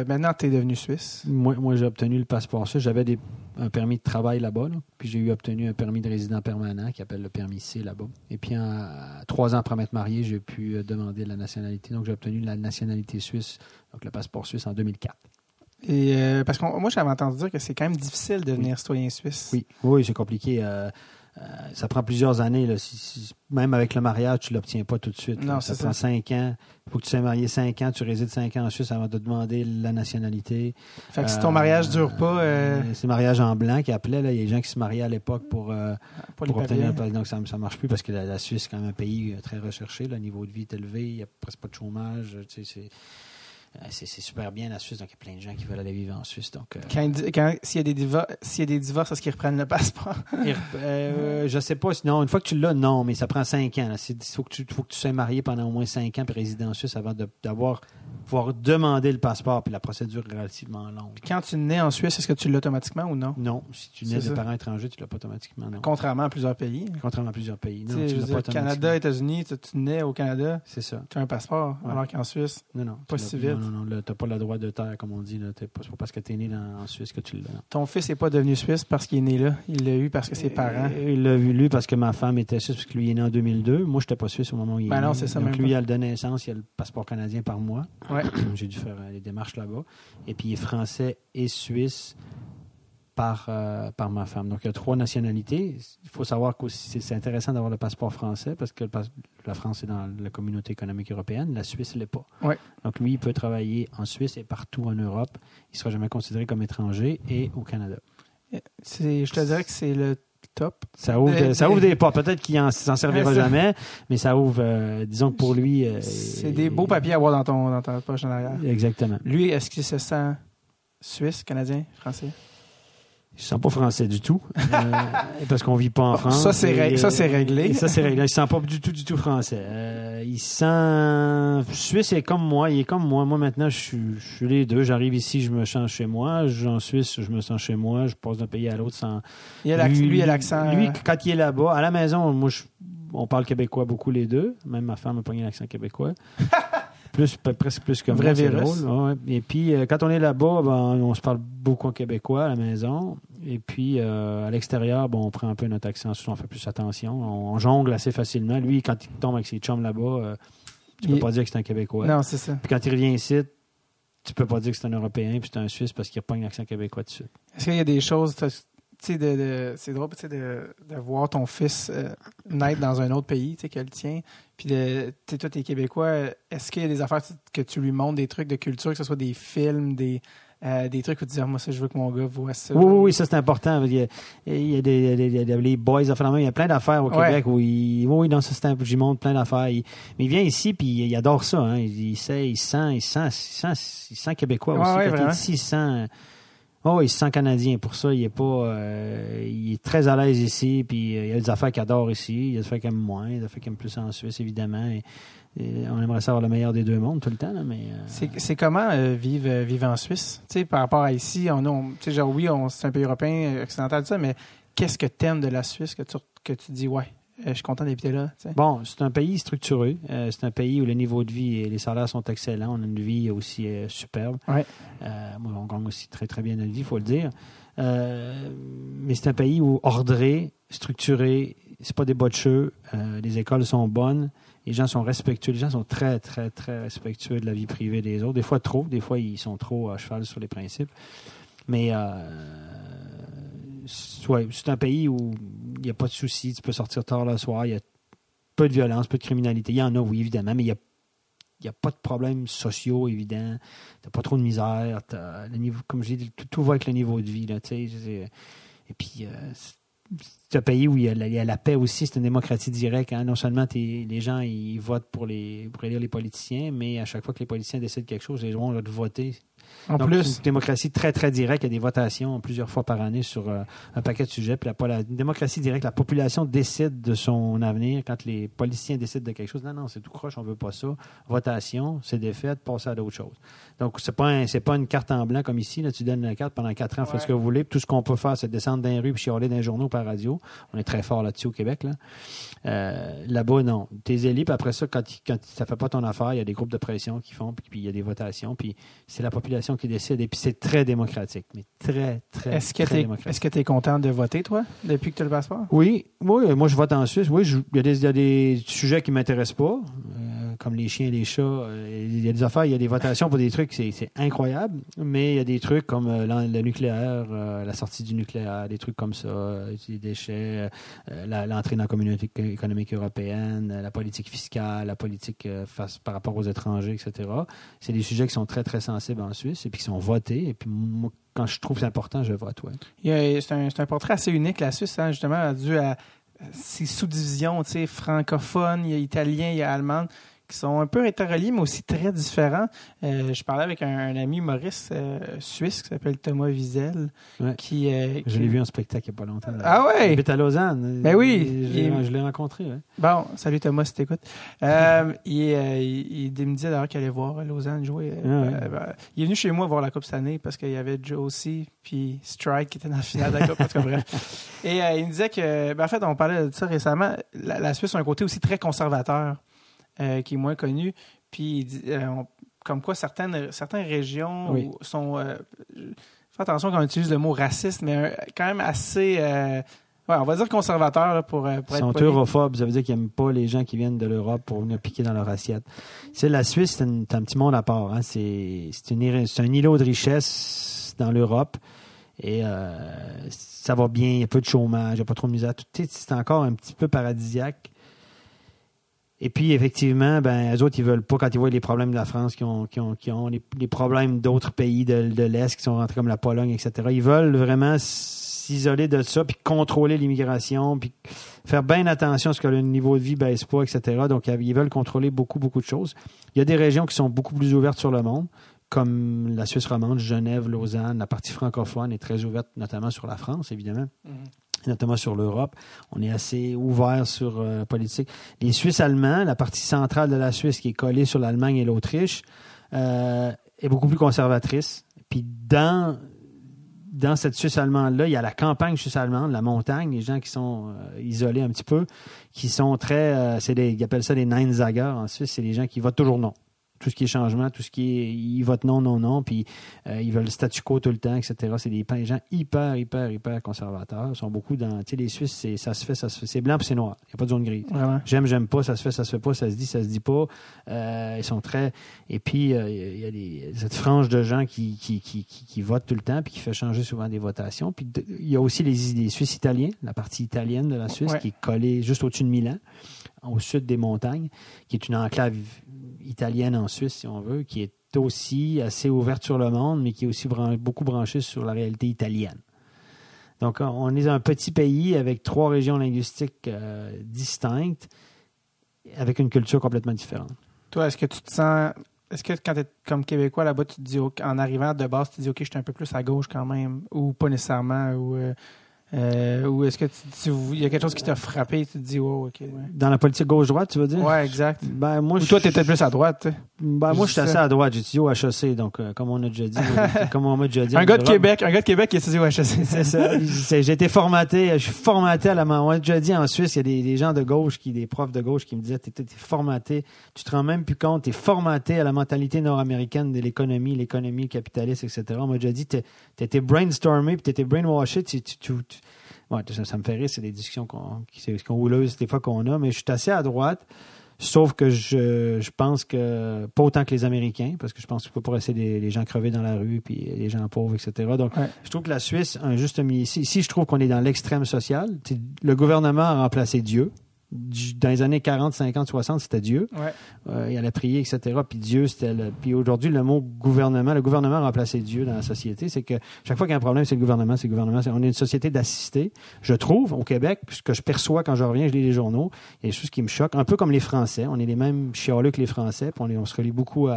maintenant, tu es devenu suisse? Moi, j'ai obtenu le passeport suisse. J'avais un permis de travail là-bas. Là. Puis j'ai obtenu un permis de résident permanent qui appelle le permis C là-bas. Et puis, 3 ans après m'être marié, j'ai pu demander la nationalité. Donc, j'ai obtenu la nationalité suisse, donc le passeport suisse en 2004. Et parce que moi, j'avais entendu dire que c'est quand même difficile de devenir citoyen suisse. Oui, c'est compliqué. Ça prend plusieurs années. Là. Même avec le mariage, tu ne l'obtiens pas tout de suite. Non, ça prend 5 ans. Il faut que tu sois marié 5 ans. Tu résides 5 ans en Suisse avant de demander la nationalité. Fait que si ton mariage ne dure pas... C'est le mariage en blanc qui appelait. Là. Il y a des gens qui se mariaient à l'époque pour obtenir... Donc, ça ne marche plus parce que la Suisse, c'est quand même un pays très recherché. Le niveau de vie est élevé. Il n'y a presque pas de chômage. Tu sais, c'est super bien la Suisse, donc il y a plein de gens qui veulent aller vivre en Suisse. Donc, s'il y a des divorces, est-ce qu'ils reprennent le passeport? Je sais pas. Sinon, une fois que tu l'as, non, mais ça prend 5 ans. Il faut que tu sois marié pendant au moins 5 ans et résider en Suisse avant de pouvoir demander le passeport, puis la procédure est relativement longue. Puis quand tu nais en Suisse, est-ce que tu l'as automatiquement ou non? Non. Si tu nais de parents étrangers, tu ne l'as pas automatiquement, non. Contrairement à plusieurs pays. Non, tu l'as pas automatiquement. Canada, États-unis, tu nais au Canada. C'est ça. Tu as un passeport, alors qu'en Suisse, pas si vite. Non, tu n'as pas le droit de terre, comme on dit. C'est pas parce que tu es né en Suisse que tu l'as. Ton fils n'est pas devenu suisse parce qu'il est né là. Il l'a eu parce que ses parents. Il l'a eu, lui, parce que ma femme était suisse, parce que lui, il est né en 2002. Moi, je n'étais pas suisse au moment où il est né. Non, c'est ça. Donc, lui, il a de naissance, il a le passeport canadien par mois. Ouais. J'ai dû faire les démarches là-bas. Et puis, il est français et suisse par ma femme. Donc, il y a 3 nationalités. Il faut savoir que c'est intéressant d'avoir le passeport français parce que la France est dans la communauté économique européenne. La Suisse ne l'est pas. Ouais. Donc, lui, il peut travailler en Suisse et partout en Europe. Il ne sera jamais considéré comme étranger et au Canada. Je te dirais que c'est le top. Ça ouvre des portes. Peut-être qu'il s'en servira jamais, mais ça ouvre, disons que pour lui... c'est des beaux papiers à avoir dans ta poche en arrière. Exactement. Lui, est-ce qu'il se sent suisse, canadien, français? Je ne sens pas français du tout, parce qu'on ne vit pas en France. Ça, c'est réglé. Ça, c'est réglé. Il ne se sent pas du tout français. Il se sent... Suisse est comme moi. Il est comme moi. Moi, maintenant, je suis les deux. J'arrive ici, je me sens chez moi. En Suisse, je me sens chez moi. Je passe d'un pays à l'autre sans... Lui, il a l'accent... Lui, quand il est là-bas, à la maison, moi, on parle québécois beaucoup les deux. Même ma femme a pogné l'accent québécois. Presque plus que vrai moi, c'est virus. drôle. Ouais. Et puis, quand on est là-bas, on se parle beaucoup en québécois à la maison. Et puis, à l'extérieur, on prend un peu notre accent. On fait plus attention. On jongle assez facilement. Lui, quand il tombe avec ses chums là-bas, tu peux pas dire que c'est un Québécois. Non, c'est ça. Puis quand il revient ici, tu peux pas dire que c'est un Européen puis c'est un Suisse parce qu'il n'y a pas un accent québécois dessus. Est-ce qu'il y a des choses tu sais, c'est drôle, tu sais, de voir ton fils naître dans un autre pays, tu sais, que le tien. Puis, tu sais, toi, t'es Québécois. Est-ce qu'il y a des affaires que tu lui montres, des trucs de culture, que ce soit des films, des trucs où tu dis, moi, ça, je veux que mon gars voit ça. Oui, ça, c'est important. Il y a les boys, enfin, il y a plein d'affaires au Québec où non, ça, c'est j'y montre plein d'affaires. Mais il vient ici, puis il adore ça. Hein. Il se sent québécois aussi. Quand il est ici, il se sent canadien. Pour ça, il est très à l'aise ici, puis il y a des affaires qu'il adore ici, il y a des affaires qu'il aime moins, il y a des affaires qu'il aime plus en Suisse, évidemment. Et on aimerait savoir le meilleur des deux mondes tout le temps, là, mais... C'est comment vivre en Suisse? Tu sais, par rapport à ici, tu sais, genre, oui, c'est un pays européen, occidental, tout ça, mais qu'est-ce que t'aimes de la Suisse que tu dis, je suis content d'habiter là? Tu sais? Bon, c'est un pays structuré. C'est un pays où le niveau de vie et les salaires sont excellents. On a une vie aussi superbe. Ouais. Moi, on gagne aussi très, très bien notre vie, il faut le dire. Mais c'est un pays où ordré, structuré, c'est pas des botcheux. Les écoles sont bonnes. Les gens sont respectueux. Les gens sont très, très, très respectueux de la vie privée des autres. Des fois, trop. Des fois, ils sont trop à cheval sur les principes. Mais c'est un pays où il n'y a pas de soucis. Tu peux sortir tard le soir. Il y a peu de violence, peu de criminalité. Il y en a, oui, évidemment, mais il n'y a pas de problèmes sociaux évidents. Tu n'as pas trop de misère. Le niveau, comme je dis, tout va avec le niveau de vie. Là, et puis... c'est un pays où il y a la paix aussi, c'est une démocratie directe. Hein. Non seulement les gens ils votent pour élire les politiciens, mais à chaque fois que les politiciens décident quelque chose, les gens vont voter. Donc, plus, c'est une démocratie très, très directe. Il y a des votations plusieurs fois par année sur un paquet de sujets. Puis la démocratie directe, la population décide de son avenir. Quand les politiciens décident de quelque chose, non, c'est tout croche, on veut pas ça. Votation, c'est défaite, passer à d'autres choses. Donc, c'est pas une carte en blanc comme ici. Là, tu donnes la carte pendant 4 ans, faites ce que vous voulez. Puis tout ce qu'on peut faire, c'est descendre dans les rues puis chialer dans les journaux par radio. On est très fort là-dessus au Québec. Là-bas, non. T'es élite, puis après ça, quand ça fait pas ton affaire, il y a des groupes de pression qui font, puis il y a des votations, puis c'est la population qui décide. Et puis c'est très démocratique, mais très, très, très démocratique. Est-ce que tu es content de voter, toi, depuis que tu as le passeport? Oui, moi je vote en Suisse. Oui, il y a des sujets qui ne m'intéressent pas, comme les chiens et les chats. Il y a des affaires, il y a des votations pour des trucs, c'est incroyable, mais il y a des trucs comme le nucléaire, la sortie du nucléaire, des trucs comme ça, les déchets, l'entrée dans la communauté économique européenne, la politique fiscale, la politique par rapport aux étrangers, etc. C'est des sujets qui sont très, très sensibles en Suisse et puis qui sont votés. Et puis moi, quand je trouve que c'est important, je vote, ouais. C'est un portrait assez unique, la Suisse, hein, justement, dû à ces sous-divisions, tu sais, francophones, il y a italien, il y a allemand, qui sont un peu interreliés, mais aussi très différents. Je parlais avec un ami humoriste suisse qui s'appelle Thomas Wiesel. Ouais. Je l'ai vu en spectacle il n'y a pas longtemps. Là. Ah ouais? Il habite à Lausanne. Ben oui. Je l'ai rencontré. Ouais. Bon, salut Thomas, si t'écoutes. Il me disait d'ailleurs qu'il allait voir Lausanne jouer. Il est venu chez moi voir la Coupe cette année parce qu'il y avait Josie puis Strike qui était dans la finale de la Coupe. En tout cas, bref. Et il me disait que, en fait, on parlait de ça récemment, la Suisse a un côté aussi très conservateur. Qui est moins connu. Puis, comme quoi certaines régions sont... fais attention quand on utilise le mot raciste, mais quand même assez... on va dire conservateur là, pour être Ils sont europhobes, ça veut dire qu'ils n'aiment pas les gens qui viennent de l'Europe pour venir piquer dans leur assiette. C'est la Suisse, c'est un petit monde à part. Hein. C'est un îlot de richesse dans l'Europe. Et ça va bien, il y a peu de chômage, il n'y a pas trop de misère. C'est encore un petit peu paradisiaque. Et puis, effectivement, eux autres, ils veulent pas, quand ils voient les problèmes de la France qui ont les problèmes d'autres pays de l'Est qui sont rentrés comme la Pologne, etc., ils veulent vraiment s'isoler de ça, puis contrôler l'immigration, puis faire bien attention à ce que le niveau de vie ne baisse pas, etc. Donc, ils veulent contrôler beaucoup, beaucoup de choses. Il y a des régions qui sont beaucoup plus ouvertes sur le monde, comme la Suisse romande, Genève, Lausanne. La partie francophone est très ouverte, notamment sur la France, évidemment. Notamment sur l'Europe. On est assez ouvert sur la politique. Les Suisses allemands, la partie centrale de la Suisse qui est collée sur l'Allemagne et l'Autriche, est beaucoup plus conservatrice. Puis dans cette Suisse allemande-là, il y a la campagne suisse allemande, la montagne, les gens qui sont isolés un petit peu, qui sont très... ils appellent ça les Neinsager en Suisse, c'est les gens qui votent toujours non. tout ce qui est changement, tout ce qui est... Ils votent non, puis ils veulent le statu quo tout le temps, etc. C'est des gens hyper conservateurs. Ils sont beaucoup dans... Tu sais, les Suisses, ça se fait. C'est blanc puis c'est noir. Il n'y a pas de zone grise. Vraiment. J'aime pas, ça se fait pas, ça se dit pas. Ils sont très... Et puis, il y a cette frange de gens qui votent tout le temps puis qui fait changer souvent des votations. Puis il y a aussi les Suisses italiens, la partie italienne de la Suisse qui est collée juste au-dessus de Milan, au sud des montagnes, qui est une enclave italienne en Suisse, si on veut, qui est aussi assez ouverte sur le monde, mais qui est aussi beaucoup branchée sur la réalité italienne. Donc, on est un petit pays avec 3 régions linguistiques distinctes, avec une culture complètement différente. Toi, est-ce que tu te sens... Est-ce que quand tu es comme Québécois là-bas, tu te dis, en arrivant de base, tu te dis, OK, je suis un peu plus à gauche quand même, ou pas nécessairement, ou est-ce que il y a quelque chose qui t'a frappé et tu te dis, oh, OK. Ouais. Dans la politique gauche-droite, tu veux dire? Oui, exact. Ben, moi, ou toi, tu étais plus à droite, tu sais. Ben, moi, je suis assez à droite. J'ai étudié au HEC, donc, comme on m'a déjà dit. Un gars de Québec qui a étudié au HEC. C'est ça. J'ai été formaté, je suis formaté à la main. On m'a déjà dit en Suisse, il y a des gens de gauche, des profs de gauche qui me disaient, t'es formaté, tu te rends même plus compte, t'es formaté à la mentalité nord-américaine de l'économie capitaliste, etc. On m'a déjà dit, t'étais brainstormé, puis t'étais brainwashé, ouais, ça me fait rire, c'est des discussions houleuses des fois qu'on a, mais je suis assez à droite, sauf que je pense que, pas autant que les Américains, parce que je pense qu'il ne faut pas laisser les gens crever dans la rue, puis les gens pauvres, etc. Donc, je trouve que la Suisse a un juste milieu. Ici, je trouve qu'on est dans l'extrême social. Le gouvernement a remplacé Dieu. Dans les années 40, 50, 60, c'était Dieu. Ouais. Il allait prier, etc. Puis Dieu, puis aujourd'hui, le mot gouvernement, le gouvernement a remplacé Dieu dans la société. C'est que chaque fois qu'il y a un problème, c'est le gouvernement. On est une société d'assistés. Je trouve, au Québec, ce que je perçois quand je reviens, je lis les journaux, il y a des choses qui me choquent. Un peu comme les Français. On est les mêmes chialeux que les Français. Puis on se relie beaucoup au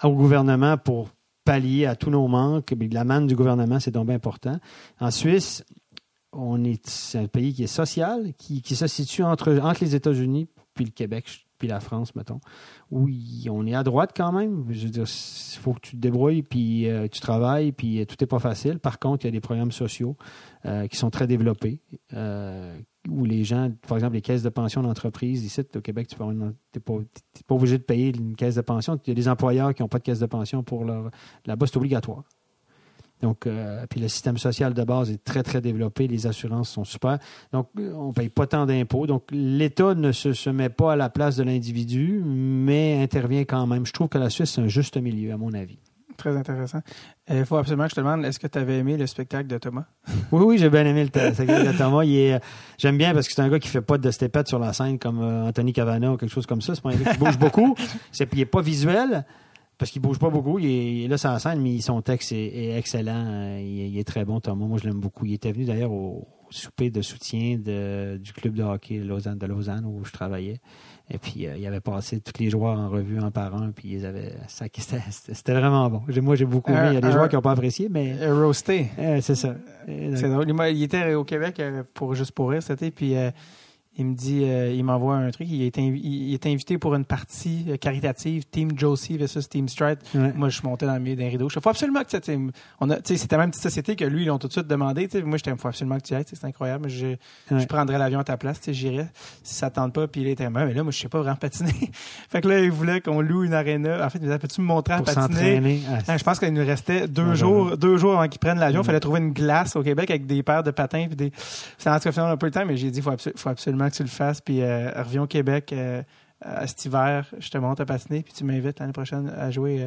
gouvernement pour pallier à tous nos manques. Puis la manne du gouvernement, c'est donc bien important. En Suisse, c'est un pays qui est social, qui se situe entre les États-Unis puis le Québec, puis la France, mettons. Oui, on est à droite quand même. Je veux dire, il faut que tu te débrouilles, puis tu travailles, puis tout n'est pas facile. Par contre, il y a des programmes sociaux qui sont très développés, où les gens, par exemple, les caisses de pension d'entreprise, ici, au Québec, tu n'es pas obligé de payer une caisse de pension. Il y a des employeurs qui n'ont pas de caisse de pension pour là-bas, c'est obligatoire. Donc, puis le système social de base est très, très développé. Les assurances sont super. Donc, on ne paye pas tant d'impôts. Donc, l'État ne se met pas à la place de l'individu, mais intervient quand même. Je trouve que la Suisse, c'est un juste milieu, à mon avis. Très intéressant. Il faut absolument que je te demande, est-ce que tu avais aimé le spectacle de Thomas? Oui, j'ai bien aimé le spectacle de Thomas. J'aime bien parce que c'est un gars qui ne fait pas de stépette sur la scène comme Anthony Cavana ou quelque chose comme ça. C'est pas un gars qui bouge beaucoup. Il n'est pas visuel. Parce qu'il ne bouge pas beaucoup. Il est là sur la scène, mais son texte est excellent. Il est très bon, Thomas. Moi, je l'aime beaucoup. Il était venu d'ailleurs au souper de soutien du club de hockey de Lausanne où je travaillais. Et puis, il avait passé tous les joueurs en revue, un par un. Puis, c'était vraiment bon. Moi, j'ai beaucoup aimé. Il y a des joueurs qui n'ont pas apprécié, mais... Roasté. C'est ça. C'est drôle. Il était au Québec juste pour rire cet été. Puis... il me dit, il m'envoie un truc. Il est invité pour une partie caritative, Team Josie versus Team Stride. Ouais. Moi, je suis monté dans les rideaux. Il faut absolument que c'est tellement une petite société que lui, ils l'ont tout de suite demandé. Moi, il faut absolument que tu y ailles. C'est incroyable. Je prendrais l'avion à ta place. J'irais si ça ne tente pas. Puis il était mais là, moi, je ne sais pas vraiment patiner. Fait que là, il voulait qu'on loue une aréna. En fait, il me disait, peux-tu me montrer à patiner? Je pense qu'il nous restait deux jours avant qu'ils prennent l'avion. Il fallait trouver une glace au Québec avec des paires de patins. Puis ça en tout cas, finalement, un peu le temps, mais j'ai dit, faut absolument que tu le fasses, puis reviens au Québec cet hiver, je te monte à patiner, puis tu m'invites l'année prochaine à jouer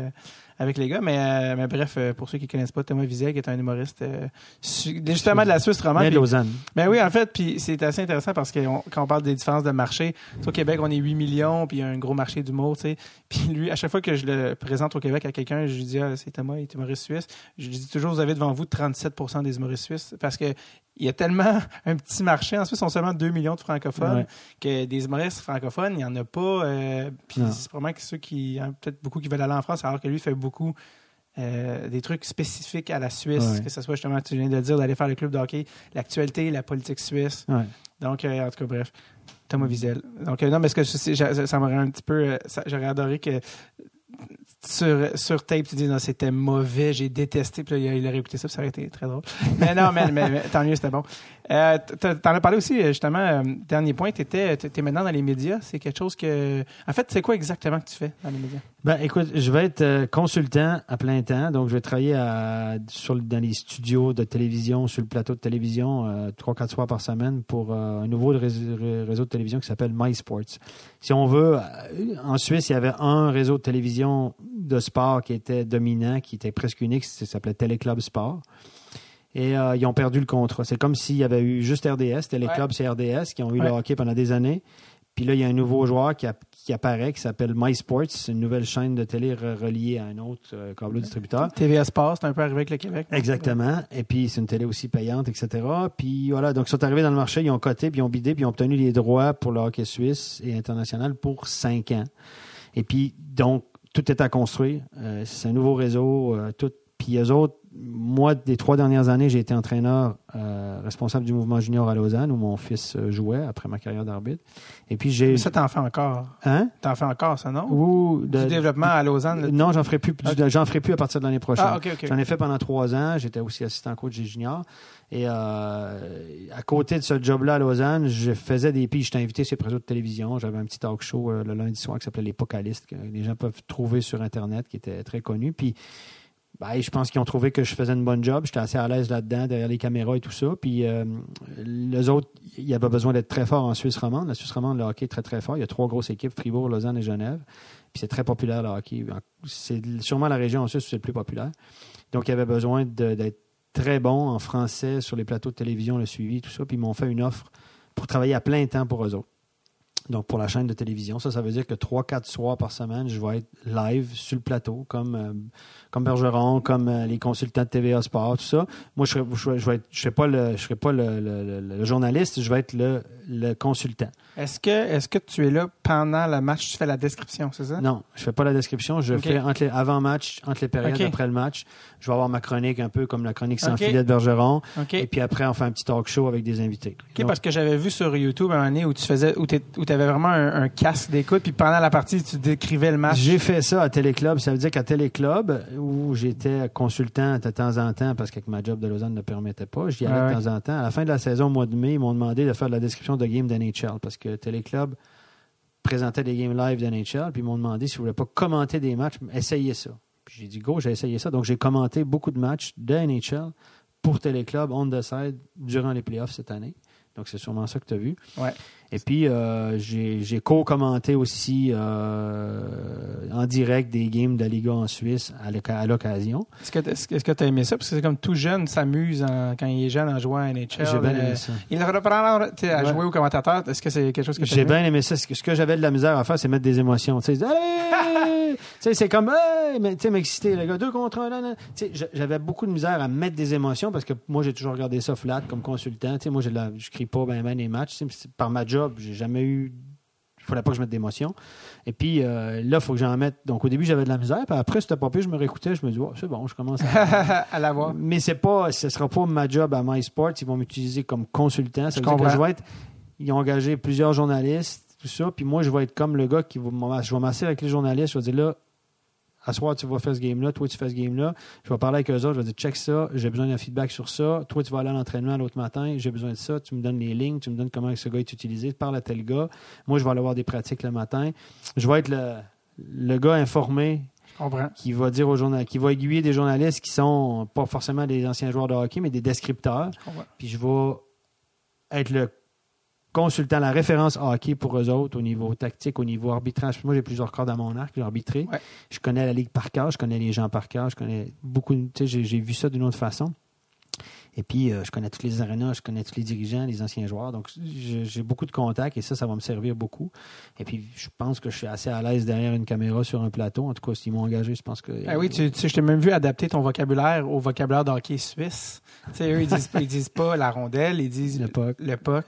avec les gars. Mais bref, pour ceux qui ne connaissent pas, Thomas Wiesel, qui est un humoriste justement de la Suisse romande. Mais de Lausanne. Ben oui, en fait, puis c'est assez intéressant parce que quand on parle des différences de marché, au Québec, on est 8 millions, puis il y a un gros marché d'humour, tu sais. Puis lui, à chaque fois que je le présente au Québec à quelqu'un, je lui dis, c'est Thomas, il est humoriste suisse. Je lui dis toujours, vous avez devant vous 37% des humoristes suisses, parce que il y a tellement un petit marché. En Suisse, on a seulement 2 millions de francophones, que des humoristes francophones, il n'y en a pas. Puis c'est probablement que ceux qui, il y en a peut-être beaucoup qui veulent aller en France, alors que lui fait beaucoup des trucs spécifiques à la Suisse, que ce soit justement, tu viens de le dire, d'aller faire le club de hockey, l'actualité, la politique suisse. Donc, en tout cas, bref, Thomas Wiesel. Donc, non, mais ce que ça m'aurait un petit peu... j'aurais adoré que sur tape, tu dis non, c'était mauvais, j'ai détesté, puis là, il aurait écouté ça, puis ça aurait été très drôle. Mais non, mais tant mieux, c'était bon. T'en as parlé aussi, justement, dernier point, t'es maintenant dans les médias. C'est quelque chose que... En fait, c'est quoi exactement que tu fais dans les médias? Ben, écoute, je vais être consultant à plein temps. Donc, je vais travailler dans les studios de télévision, sur le plateau de télévision, 3-4 soirs par semaine pour un nouveau réseau de télévision qui s'appelle MySports. Si on veut, en Suisse, il y avait un réseau de télévision de sport qui était dominant, qui était presque unique, ça s'appelait Téléclub Sport. Et ils ont perdu le contrat. C'est comme s'il y avait eu juste RDS, Téléclub, c'est RDS, qui ont eu le hockey pendant des années. Puis là, il y a un nouveau joueur qui apparaît, qui s'appelle MySports. C'est une nouvelle chaîne de télé reliée à un autre câble distributeur. TVA Sport, c'est un peu arrivé avec le Québec. Exactement. Et puis, c'est une télé aussi payante, etc. Puis voilà, donc ils sont arrivés dans le marché, ils ont coté, puis ils ont bidé, puis ils ont obtenu les droits pour le hockey suisse et international pour 5 ans. Et puis, donc, tout est à construire. C'est un nouveau réseau, tout. Puis eux autres, moi, des 3 dernières années, j'ai été entraîneur responsable du mouvement junior à Lausanne, où mon fils jouait après ma carrière d'arbitre. Et puis Mais ça, t'en fais encore. Hein? T'en fais encore, ça, non? Ou du développement à Lausanne? Non, j'en ferai plus. Okay. J'en ferai plus à partir de l'année prochaine. Ah, OK. J'en ai fait pendant 3 ans. J'étais aussi assistant coach des juniors. Et à côté de ce job-là à Lausanne, je faisais des piges. J'étais invité sur les réseaux de télévision. J'avais un petit talk show le lundi soir qui s'appelait Les Pocalistes, que les gens peuvent trouver sur Internet, qui était très connu. Puis je pense qu'ils ont trouvé que je faisais une bonne job. J'étais assez à l'aise là-dedans, derrière les caméras et tout ça. Puis les autres, il n'y avait pas besoin d'être très fort en Suisse romande. La Suisse romande, le hockey est très, très fort. Il y a 3 grosses équipes, Fribourg, Lausanne et Genève. Puis c'est très populaire, le hockey. C'est sûrement la région en Suisse où c'est le plus populaire. Donc, il y avait besoin d'être très bon en français sur les plateaux de télévision, le suivi, tout ça. Puis ils m'ont fait une offre pour travailler à plein temps pour eux autres. Donc, pour la chaîne de télévision, ça veut dire que 3-4 soirs par semaine, je vais être live sur le plateau, comme Bergeron, comme les consultants de TVA Sport, tout ça. Moi, je serai pas le journaliste, je vais être le consultant. Est-ce que tu es là pendant le match, tu fais la description, c'est ça? Non, je fais pas la description. Je fais avant-match, entre les périodes, après le match. Je vais avoir ma chronique un peu comme la chronique sans filet de Bergeron. Et puis après, on fait un petit talk show avec des invités. Donc, parce que j'avais vu sur YouTube un année où tu avais vraiment un casque d'écoute, puis pendant la partie, tu décrivais le match. J'ai fait ça à Téléclub. Ça veut dire qu'à Téléclub, où j'étais consultant de temps en temps, parce que ma job de Lausanne ne le permettait pas, j'y allais de temps en temps. À la fin de la saison, au mois de mai, ils m'ont demandé de faire de la description de games d'NHL, parce que Téléclub présentait des games live d'NHL, puis ils m'ont demandé si je voulais pas commenter des matchs, essayez ça. Puis j'ai dit go, j'ai essayé ça. Donc j'ai commenté beaucoup de matchs de NHL pour Téléclub on the side durant les playoffs cette année. Donc c'est sûrement ça que tu as vu. Ouais. Et puis j'ai co-commenté aussi en direct des games de la Liga en Suisse à l'occasion. Est-ce que tu as aimé ça? Parce que c'est comme tout jeune s'amuse quand il est jeune en jouant à NHL. J'ai bien aimé ça. Il reprend à jouer au commentateur. Est-ce que c'est quelque chose que tu as aimé? J'ai bien aimé ça. Ce que j'avais de la misère à faire, c'est mettre des émotions. Tu sais, c'est comme m'exciter, le gars, 2 contre 1. J'avais beaucoup de misère à mettre des émotions parce que moi, j'ai toujours regardé ça flat comme consultant. Moi, je crie pas bien les matchs. Par ma job, j'ai jamais eu. Il fallait pas que je mette d'émotion. Et puis là, il faut que j'en mette. Donc au début, j'avais de la misère. Puis après, c'était pas pire, je me réécoutais. Je me dis, c'est bon, je commence à l'avoir. Mais ce sera pas ma job à MySports. Ils vont m'utiliser comme consultant. Ça veut dire que je vais être. Ils ont engagé plusieurs journalistes, tout ça. Puis moi, je vais être comme le gars je vais m'asseoir avec les journalistes. Je vais dire là, à soir, tu vas faire ce game-là, toi, tu fais ce game-là. Je vais parler avec eux autres, je vais dire, check ça, j'ai besoin d'un feedback sur ça. Toi, tu vas aller à l'entraînement l'autre matin, j'ai besoin de ça. Tu me donnes les lignes, tu me donnes comment ce gars est utilisé. Tu parles à tel gars. Moi, je vais aller avoir des pratiques le matin. Je vais être le gars informé qui va dire aux journalistes, qui va aiguiller des journalistes qui sont pas forcément des anciens joueurs de hockey, mais des descripteurs. Puis je vais être le consultant, la référence hockey pour eux autres au niveau tactique, au niveau arbitrage. Moi, j'ai plusieurs cordes à mon arc, j'ai arbitré. Ouais. Je connais la ligue par cœur, je connais les gens par cœur, je connais beaucoup. J'ai vu ça d'une autre façon. Et puis, je connais toutes les arénas, je connais tous les dirigeants, les anciens joueurs. Donc, j'ai beaucoup de contacts et ça va me servir beaucoup. Et puis, je pense que je suis assez à l'aise derrière une caméra sur un plateau. En tout cas, s'ils m'ont engagé, je pense que... Ah oui, je t'ai même vu adapter ton vocabulaire au vocabulaire de hockey suisse. Tu sais, eux, ils disent pas la rondelle, ils disent le puck.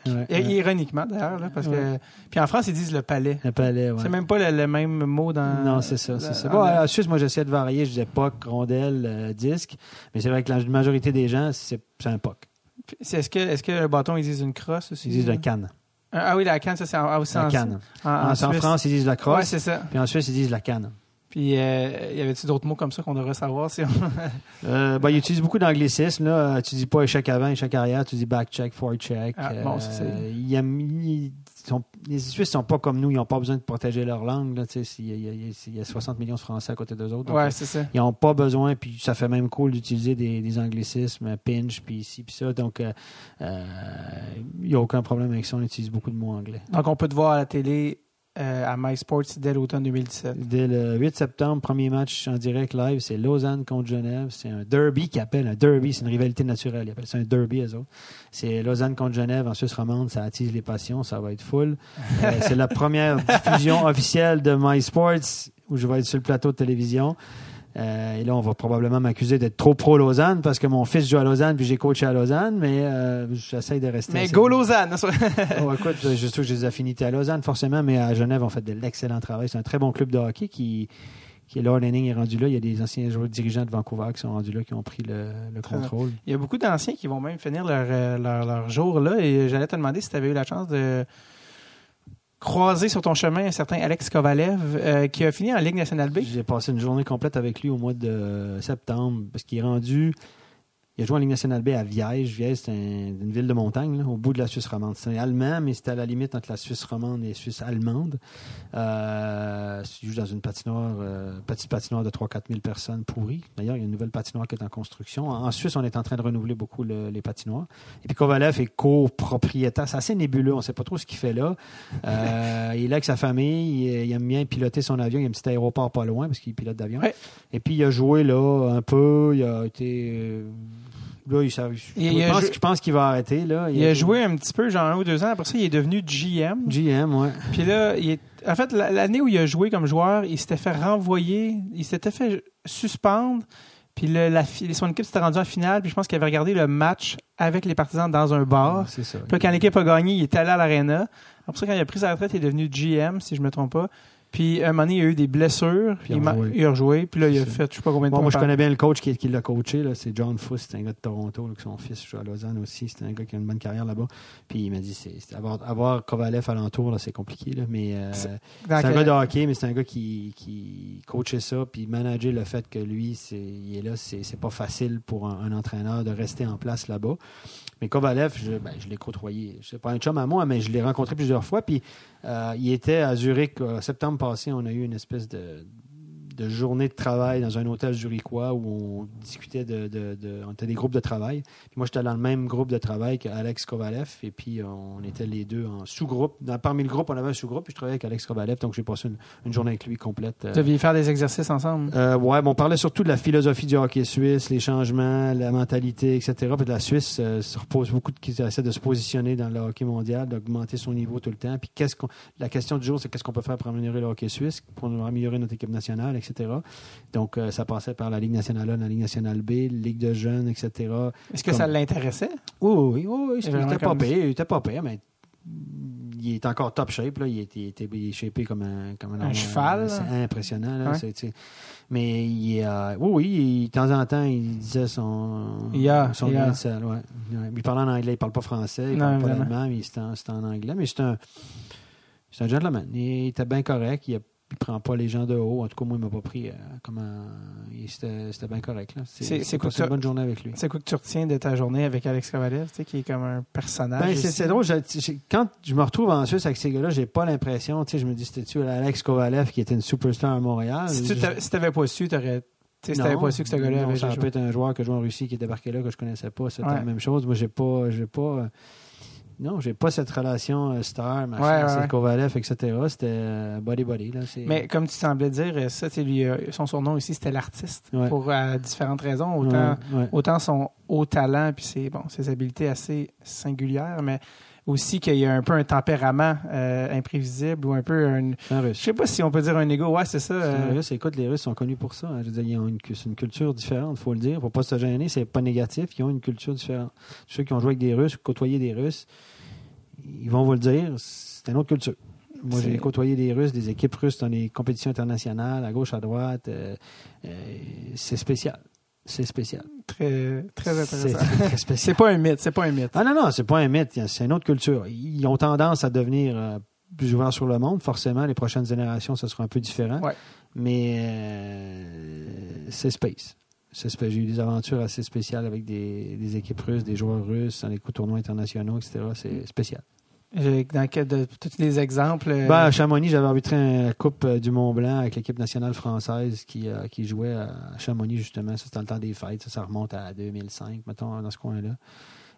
Ouais, et ironiquement, d'ailleurs, là, parce que... Puis en France, ils disent le palais. Le palais, oui. C'est même pas le même mot dans... Non, c'est ça, c'est ça. Bon, en Suisse, moi, j'essayais de varier. Je disais puck, rondelle, disque. Mais c'est vrai que la majorité des gens, c'est un puck. Est-ce que le bâton, ils disent une crosse aussi? Ils disent la canne. Ah oui, la canne, ça, c'est aussi la canne. En France, ils disent la crosse. Oui, c'est ça. Puis en Suisse, ils disent la canne. Puis, y avait-il d'autres mots comme ça qu'on devrait savoir? Si il utilise beaucoup d'anglicisme. Là. Tu dis pas échec avant, échec arrière. Tu dis back check, forward check. Les Suisses sont pas comme nous. Ils n'ont pas besoin de protéger leur langue. Là. Il y a 60 millions de Français à côté d'eux autres. Ouais, c'est ça. Ils n'ont pas besoin. Puis ça fait même cool d'utiliser des anglicismes, pinch, puis ici, puis ça. Donc, il n'y a aucun problème avec ça. On utilise beaucoup de mots anglais. Donc, on peut te voir à la télé à MySports dès l'automne 2017. Dès le 8 septembre, premier match en direct live, c'est Lausanne contre Genève. C'est un derby qu'ils appellent un derby. C'est une rivalité naturelle. Ils appellent ça un derby, eux autres. C'est Lausanne contre Genève en Suisse romande. Ça attise les passions. Ça va être full. C'est la première diffusion officielle de MySports où je vais être sur le plateau de télévision. Et là, on va probablement m'accuser d'être trop pro-Lausanne parce que mon fils joue à Lausanne puis j'ai coaché à Lausanne, mais j'essaie de rester... Mais go Lausanne! Écoute, je trouve que j'ai des affinités à Lausanne, forcément, mais à Genève, on fait de l'excellent travail. C'est un très bon club de hockey qui Lord Henning est rendu là. Il y a des anciens joueurs dirigeants de Vancouver qui sont rendus là, qui ont pris le contrôle. Il y a beaucoup d'anciens qui vont même finir leur jour là, et j'allais te demander si tu avais eu la chance de croisé sur ton chemin un certain Alex Kovalev qui a fini en Ligue nationale B. J'ai passé une journée complète avec lui au mois de septembre parce qu'il est rendu... Il a joué en Ligue nationale B à Viège. Viège, c'est une ville de montagne, là, au bout de la Suisse romande. C'est allemand, mais c'était à la limite entre la Suisse romande et la Suisse allemande. Il joue dans une patinoire, petite patinoire de 3-4 000 personnes pourries. D'ailleurs, il y a une nouvelle patinoire qui est en construction. En Suisse, on est en train de renouveler beaucoup les patinoires. Et puis Kovalev est copropriétaire. C'est assez nébuleux. On ne sait pas trop ce qu'il fait là. Il est là avec sa famille. Il aime bien piloter son avion. Il y a un petit aéroport pas loin parce qu'il pilote d'avion. Ouais. Et puis, il a joué là un peu. Il a été... Là, je pense qu'il va arrêter. Là. Il a joué un petit peu, genre 1 ou 2 ans. Après ça, il est devenu GM. GM, oui. Puis là, en fait, l'année où il a joué comme joueur, il s'était fait renvoyer, il s'était fait suspendre. Puis son équipe s'était rendue en finale. Puis je pense qu'il avait regardé le match avec les partisans dans un bar. C'est ça. Puis quand l'équipe a gagné, il était allé à l'aréna. Après ça, quand il a pris sa retraite, il est devenu GM, si je ne me trompe pas. Puis, un moment donné, il a eu des blessures. Il a rejoué. Puis là, il a fait je sais pas combien de temps. Moi, je connais bien le coach qui l'a coaché. Là, c'est John Fuss. C'est un gars de Toronto. Là, son fils joue à Lausanne aussi. C'est un gars qui a une bonne carrière là-bas. Puis, il m'a dit avoir Kovalev alentour, là, c'est compliqué. Là, mais c'est un gars de hockey, mais c'est un gars qui coachait ça. Puis, manager le fait que lui, il est là, c'est pas facile pour un entraîneur de rester en place là-bas. Mais Kovalev, je l'ai côtoyé. C'est pas un chum à moi, mais je l'ai rencontré plusieurs fois. Puis, il était à Zurich. En septembre passé, on a eu une espèce de journée de travail dans un hôtel zurichois où on discutait on était des groupes de travail. Puis moi, j'étais dans le même groupe de travail qu'Alex Kovalev. Et puis, on était les deux en sous-groupe. Parmi le groupe, on avait un sous-groupe. Puis je travaillais avec Alex Kovalev. Donc, j'ai passé une journée avec lui complète. Vous deviez faire des exercices ensemble? Oui, on parlait surtout de la philosophie du hockey suisse, les changements, la mentalité, etc. Puis la Suisse se repose beaucoup qui essaie de se positionner dans le hockey mondial, d'augmenter son niveau tout le temps. Puis la question du jour, c'est qu'est-ce qu'on peut faire pour améliorer le hockey suisse, pour améliorer notre équipe nationale, etc. Donc, ça passait par la Ligue nationale 1, la Ligue nationale B, Ligue de jeunes, etc. Est-ce que ça l'intéressait? Oui. Il était pas pire, mais il est encore top shape. Là. Il est shapé comme un cheval. C'est impressionnant. Là. Ouais. Mais de temps en temps, il disait son grain de sel. Ouais. Il parle en anglais, il parle pas français, il parle pas allemand, mais c'est en anglais. Mais c'est un gentleman. Il était bien correct. Il prend pas les gens de haut. En tout cas, moi, il m'a pas pris c'était bien correct. Là. C'est une bonne journée avec lui. C'est quoi que tu retiens de ta journée avec Alex Kovalev, qui est comme un personnage? C'est drôle. Quand je me retrouve en Suisse avec ces gars-là, j'ai pas l'impression, je me dis, c'était-tu Alex Kovalev qui était une superstar à Montréal? Si tu n'avais pas su, t'aurais... Si tu n'avais pas su que ce gars-là avait joué. Ça peut être un joueur qui joue en Russie qui est débarqué là, que je connaissais pas. C'était la même chose. Moi, j'ai pas cette relation star, c'est Kovalev, etc. C'était body. Là, mais comme tu semblais dire, ça, son surnom ici, c'était l'artiste pour différentes raisons. Autant son haut talent puis ses habiletés assez singulières, mais aussi qu'il y a un peu un tempérament imprévisible ou un peu un Russe. Je sais pas si on peut dire un ego. Ouais, c'est ça. C'est un Russe. Écoute, les Russes sont connus pour ça. Hein. Je veux dire, c'est une culture différente, il faut le dire. Faut pas se gêner, c'est pas négatif. Ils ont une culture différente. Ceux qui ont joué avec des Russes, côtoyé des Russes, ils vont vous le dire, c'est une autre culture. Moi, j'ai côtoyé des Russes, des équipes russes dans les compétitions internationales, à gauche, à droite. C'est spécial. C'est spécial. Très, très intéressant. C'est très spécial. C'est pas un mythe. Ah non, c'est pas un mythe. C'est une autre culture. Ils ont tendance à devenir plus ouvert sur le monde. Forcément, les prochaines générations, ça sera un peu différent. Ouais. Mais c'est space. J'ai eu des aventures assez spéciales avec des équipes russes, des joueurs russes, dans les tournois internationaux, etc. C'est spécial. Dans tous les exemples? À Chamonix, j'avais arbitré la Coupe du Mont-Blanc avec l'équipe nationale française qui jouait à Chamonix, justement. Ça, c'était dans le temps des fêtes. Ça remonte à 2005, mettons, dans ce coin-là.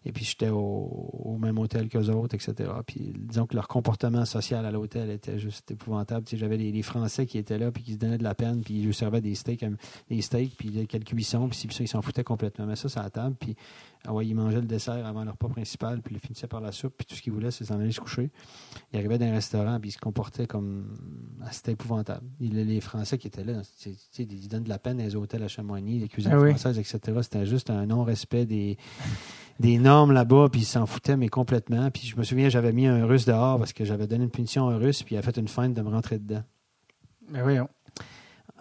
Et puis, j'étais au même hôtel qu'eux autres, etc. Puis, disons que leur comportement social à l'hôtel était juste épouvantable. Tu sais, j'avais les Français qui étaient là, puis qui se donnaient de la peine, puis ils lui servaient des steaks, puis quelques cuissons, puis ça, ils s'en foutaient complètement. Mais ça, c'est à la table, puis ils mangeaient le dessert avant leur repas principal, puis ils finissaient par la soupe, puis tout ce qu'ils voulaient, c'est s'en aller se coucher. Ils arrivaient dans un restaurant, puis ils se comportaient comme... C'était épouvantable. Les Français qui étaient là, tu sais, ils donnent de la peine dans les hôtels à Chamonix, les cuisines françaises, etc. C'était juste un non-respect des normes là-bas, puis ils s'en foutaient, mais complètement. Puis je me souviens, j'avais mis un Russe dehors parce que j'avais donné une punition à un Russe, puis il a fait une feinte de me rentrer dedans. Ben voyons.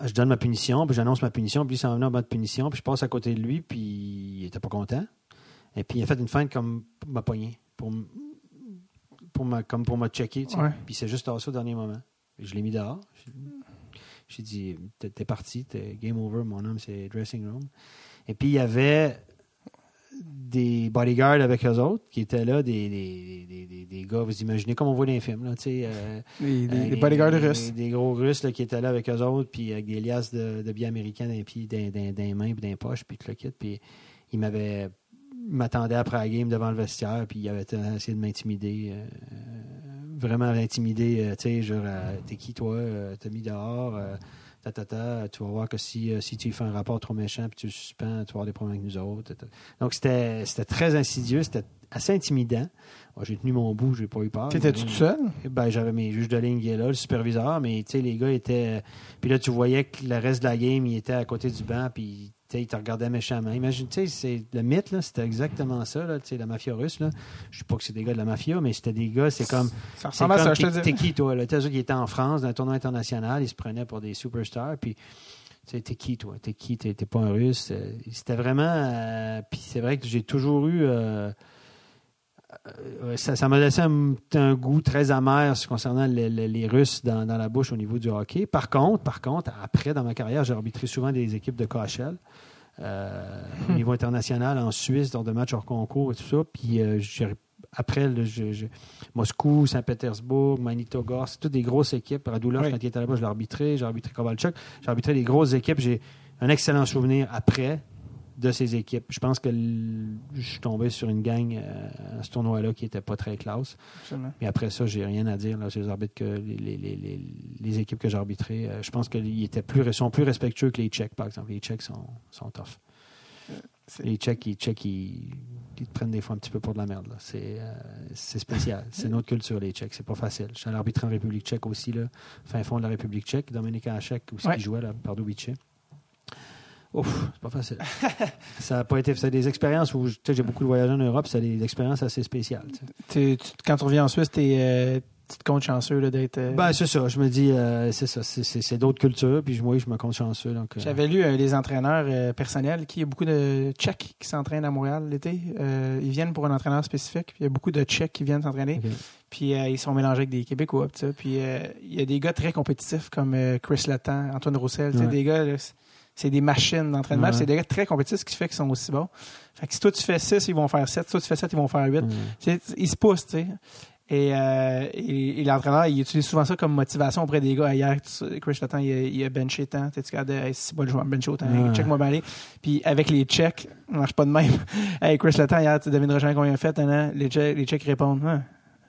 Je donne ma punition, puis j'annonce ma punition, puis il s'en venait en bas de punition, puis je passe à côté de lui, puis il était pas content. Et puis il a fait une feinte comme pour ma poignée, pour me checker, tu sais. Ouais. Puis c'est juste tassé au dernier moment. Je l'ai mis dehors. J'ai dit, t'es parti, t'es game over, mon homme, c'est dressing room. Et puis il y avait des bodyguards avec eux autres qui étaient là, des gars, vous imaginez comme on voit dans les films, là, tu sais. Des bodyguards russes. Des gros Russes là, qui étaient là avec eux autres, puis avec des liasses de billets américains dans les pieds, dans les mains, puis dans les poches, puis tout le kit. Puis il m'attendait après la game devant le vestiaire, puis il avait essayé de m'intimider. Vraiment intimider, tu sais, genre, t'es qui toi? T'as mis dehors? Tu vas voir que si tu fais un rapport trop méchant puis tu le suspends, tu vas avoir des problèmes avec nous autres. Donc, c'était très insidieux, c'était assez intimidant. Moi, j'ai tenu mon bout, j'ai pas eu peur. T'étais-tu tout seul? J'avais mes juges de ligne qui étaient là, le superviseur, mais tu sais, les gars étaient... Puis là, tu voyais que le reste de la game, il était à côté du banc, puis ils te regardaient méchamment. Imagine, tu sais, c'est le mythe, là, c'était exactement ça, là, tu sais, la mafia russe, là. Je sais pas que c'est des gars de la mafia, mais c'était des gars, c'est comme... Ça ressemble à ça, je te dis. T'es qui, toi, là? T'es ceux qui étaient en France, dans un tournoi international, ils se prenaient pour des superstars, puis... Tu sais, t'es qui, toi? T'es qui? T'es pas un Russe? C'était vraiment... puis c'est vrai que j'ai toujours eu... ça m'a laissé un goût très amer concernant les Russes dans la bouche au niveau du hockey. Par contre, après, dans ma carrière, j'ai arbitré souvent des équipes de KHL au niveau international, en Suisse, dans des matchs hors concours et tout ça. Puis après, Moscou, Saint-Pétersbourg, Magnitogorsk, c'est toutes des grosses équipes. Radulov, quand il était là-bas, je l'ai arbitré. J'ai arbitré Kovalchuk. J'ai arbitré des grosses équipes. J'ai un excellent souvenir après de ces équipes. Je pense que je suis tombé sur une gang à ce tournoi-là qui n'était pas très classe. Absolument. Mais après ça, j'ai rien à dire là, sur les arbitres que les équipes que j'ai arbitrées. Je pense qu'ils sont plus respectueux que les Tchèques, par exemple. Les Tchèques sont tough. Les Tchèques, ils te prennent des fois un petit peu pour de la merde. Là. C'est spécial. C'est notre culture, les Tchèques. C'est pas facile. Je suis allé arbitrer en République tchèque aussi, là, fin fond de la République tchèque. Dominique Hašek aussi, qui jouait là, Pardubice. Ouf, c'est pas facile. Ça n'a pas été. C'est des expériences où j'ai beaucoup de voyagé en Europe, c'est des expériences assez spéciales. Quand tu reviens en Suisse, tu te comptes chanceux là, d'être. C'est ça. Je me dis, c'est ça. C'est d'autres cultures, puis moi, je me compte chanceux. Donc, J'avais lu les entraîneurs personnels, il y a beaucoup de Tchèques qui s'entraînent à Montréal l'été. Ils viennent pour un entraîneur spécifique. Puis il y a beaucoup de Tchèques qui viennent s'entraîner. Okay. Puis ils sont mélangés avec des Québécois. Puis il y a des gars très compétitifs comme Chris Letang, Antoine Roussel. Ouais. Des gars. C'est des machines d'entraînement. Ouais. C'est des gars très compétitifs, ce qui fait qu'ils sont aussi bons. Fait que si toi, tu fais 6, ils vont faire 7. Si toi, tu fais 7, ils vont faire 8. Ils se poussent, tu sais. Et l'entraîneur, il utilise souvent ça comme motivation auprès des gars. Hier, Chris Letang, il a benché tant. Tu regardes, c'est pas le joueur benché autant. Check-moi bien aller. Puis avec les Tchèques, on marche pas de même. Hey, Chris Letang, hier, tu devineras jamais combien il a fait. Les Tchèques répondent,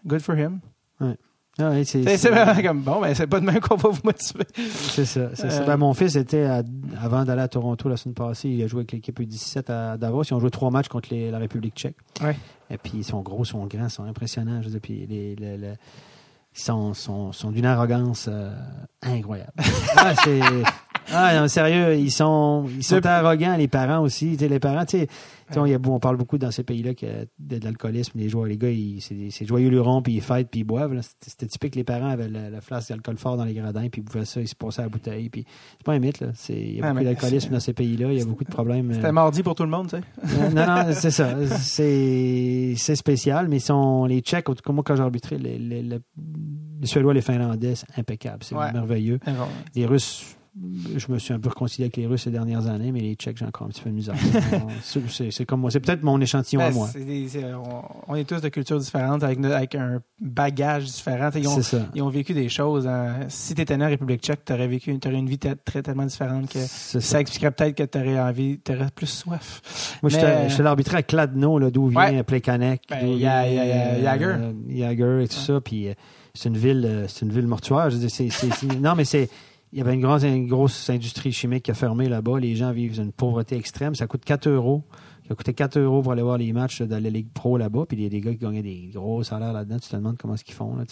good for him. Ouais. Ah oui, c'est vraiment comme c'est pas de même qu'on va vous motiver. C'est ça. Mon fils était avant d'aller à Toronto la semaine passée, il a joué avec l'équipe U17 à Davos. Ils ont joué 3 matchs contre la République tchèque. Ouais. Et puis ils sont gros, ils sont grands, ils sont impressionnants. Je veux dire, puis ils sont d'une arrogance incroyable. Non, sérieux, ils sont arrogants, les parents aussi. Les parents, on parle beaucoup dans ces pays-là de l'alcoolisme. Les gars, c'est joyeux lurons, puis ils fêtent, puis ils boivent. Là. C'était typique, les parents avaient la flasque d'alcool fort dans les gradins, puis ils buvaient ça, ils se passaient à la bouteille. Puis c'est pas un mythe, là. Il y a beaucoup d'alcoolisme dans ces pays-là, il y a beaucoup de problèmes. C'était mardi pour tout le monde, tu sais. Non, c'est ça. C'est spécial, mais les Tchèques, comme moi, quand j'ai arbitré, les Suédois, les Finlandais, c'est impeccable. C'est merveilleux. Les Russes, je me suis un peu réconcilié avec les Russes ces dernières années, mais les Tchèques, j'ai encore un petit peu de misère. C'est comme moi. C'est peut-être mon échantillon à moi. On est tous de cultures différentes, avec un bagage différent. Ils ont vécu des choses. Si tu étais né en République tchèque, tu aurais une vie tellement différente que ça expliquerait peut-être que tu aurais plus soif. Moi, j'étais l'arbitré à Kladno, là, d'où vient Plekanec. Il y a Jagger. Jagger et tout ça. Puis c'est une ville mortuaire. Je veux dire, non, mais c'est... Il y avait une grosse industrie chimique qui a fermé là-bas. Les gens vivent une pauvreté extrême. Ça coûte 4 €. Ça coûtait 4 € pour aller voir les matchs de la Ligue Pro là-bas. Puis il y a des gars qui gagnaient des gros salaires là-dedans. Tu te demandes comment est-ce qu'ils font. Là.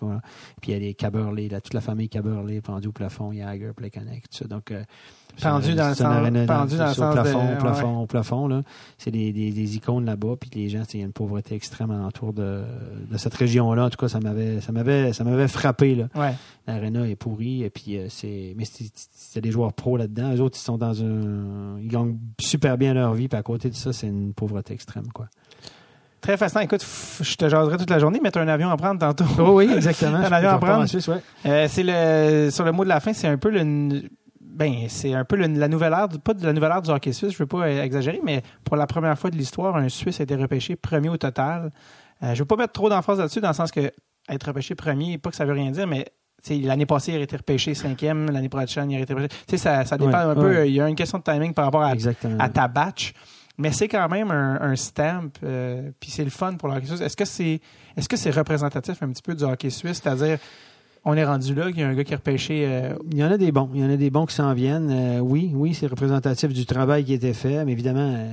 Voilà. Puis il y a des Caberlet, toute la famille Caberlet pendue au plafond. Jagger, Plekanec, tout ça. Donc, pendu dans le sens au plafond, là. C'est des icônes là-bas. Puis les gens, il y a une pauvreté extrême alentour de cette région-là. En tout cas, ça m'avait frappé, là. Ouais. L'aréna est pourrie. Et puis, mais c'est des joueurs pros là-dedans. Eux autres, ils sont ils gagnent super bien leur vie. Puis à côté de ça, c'est une pauvreté extrême, quoi. Très fascinant. Écoute, je te jaserai toute la journée, mais tu as un avion à prendre tantôt. Oh oui, exactement. Un avion à prendre. En Suisse, sur le mot de la fin, c'est un peu la nouvelle ère, pas de la nouvelle ère du hockey suisse, je ne veux pas exagérer, mais pour la première fois de l'histoire, un Suisse a été repêché premier au total. Je ne veux pas mettre trop d'emphase là-dessus, dans le sens que être repêché premier, pas que ça veut rien dire, mais l'année passée, il a été repêché 5e, l'année prochaine, il a été repêché. Ça dépend un peu. Il y a une question de timing par rapport à ta batch. Mais c'est quand même un stamp, puis c'est le fun pour le hockey suisse. Est-ce que c'est représentatif un petit peu du hockey suisse, c'est-à-dire on est rendu là, il y a un gars qui est repêché... Il y en a des bons. Il y en a des bons qui s'en viennent. Oui, c'est représentatif du travail qui a été fait, mais évidemment,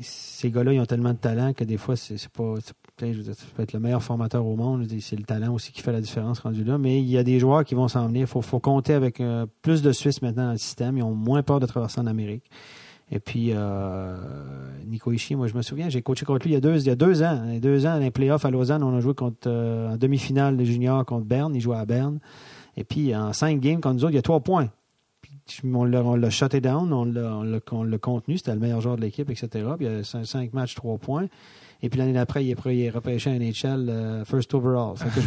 ces gars-là, ils ont tellement de talent que des fois, c'est pas... Tu peux être le meilleur formateur au monde. C'est le talent aussi qui fait la différence rendu là. Mais il y a des joueurs qui vont s'en venir. Il faut compter avec plus de Suisses maintenant dans le système. Ils ont moins peur de traverser en Amérique. Et puis, Nico Hischier, moi, je me souviens, j'ai coaché contre lui il y a 2 ans. Il y a 2 ans, dans les playoffs à Lausanne, on a joué en demi-finale des juniors contre Berne. Il jouait à Berne. Et puis, en 5 games contre nous autres, il y a 3 points. Puis, on l'a shuté down, on l'a contenu. C'était le meilleur joueur de l'équipe, etc. Puis, il y a 5 matchs, 3 points. Et puis, l'année d'après, il est repêché à NHL first overall. Fait que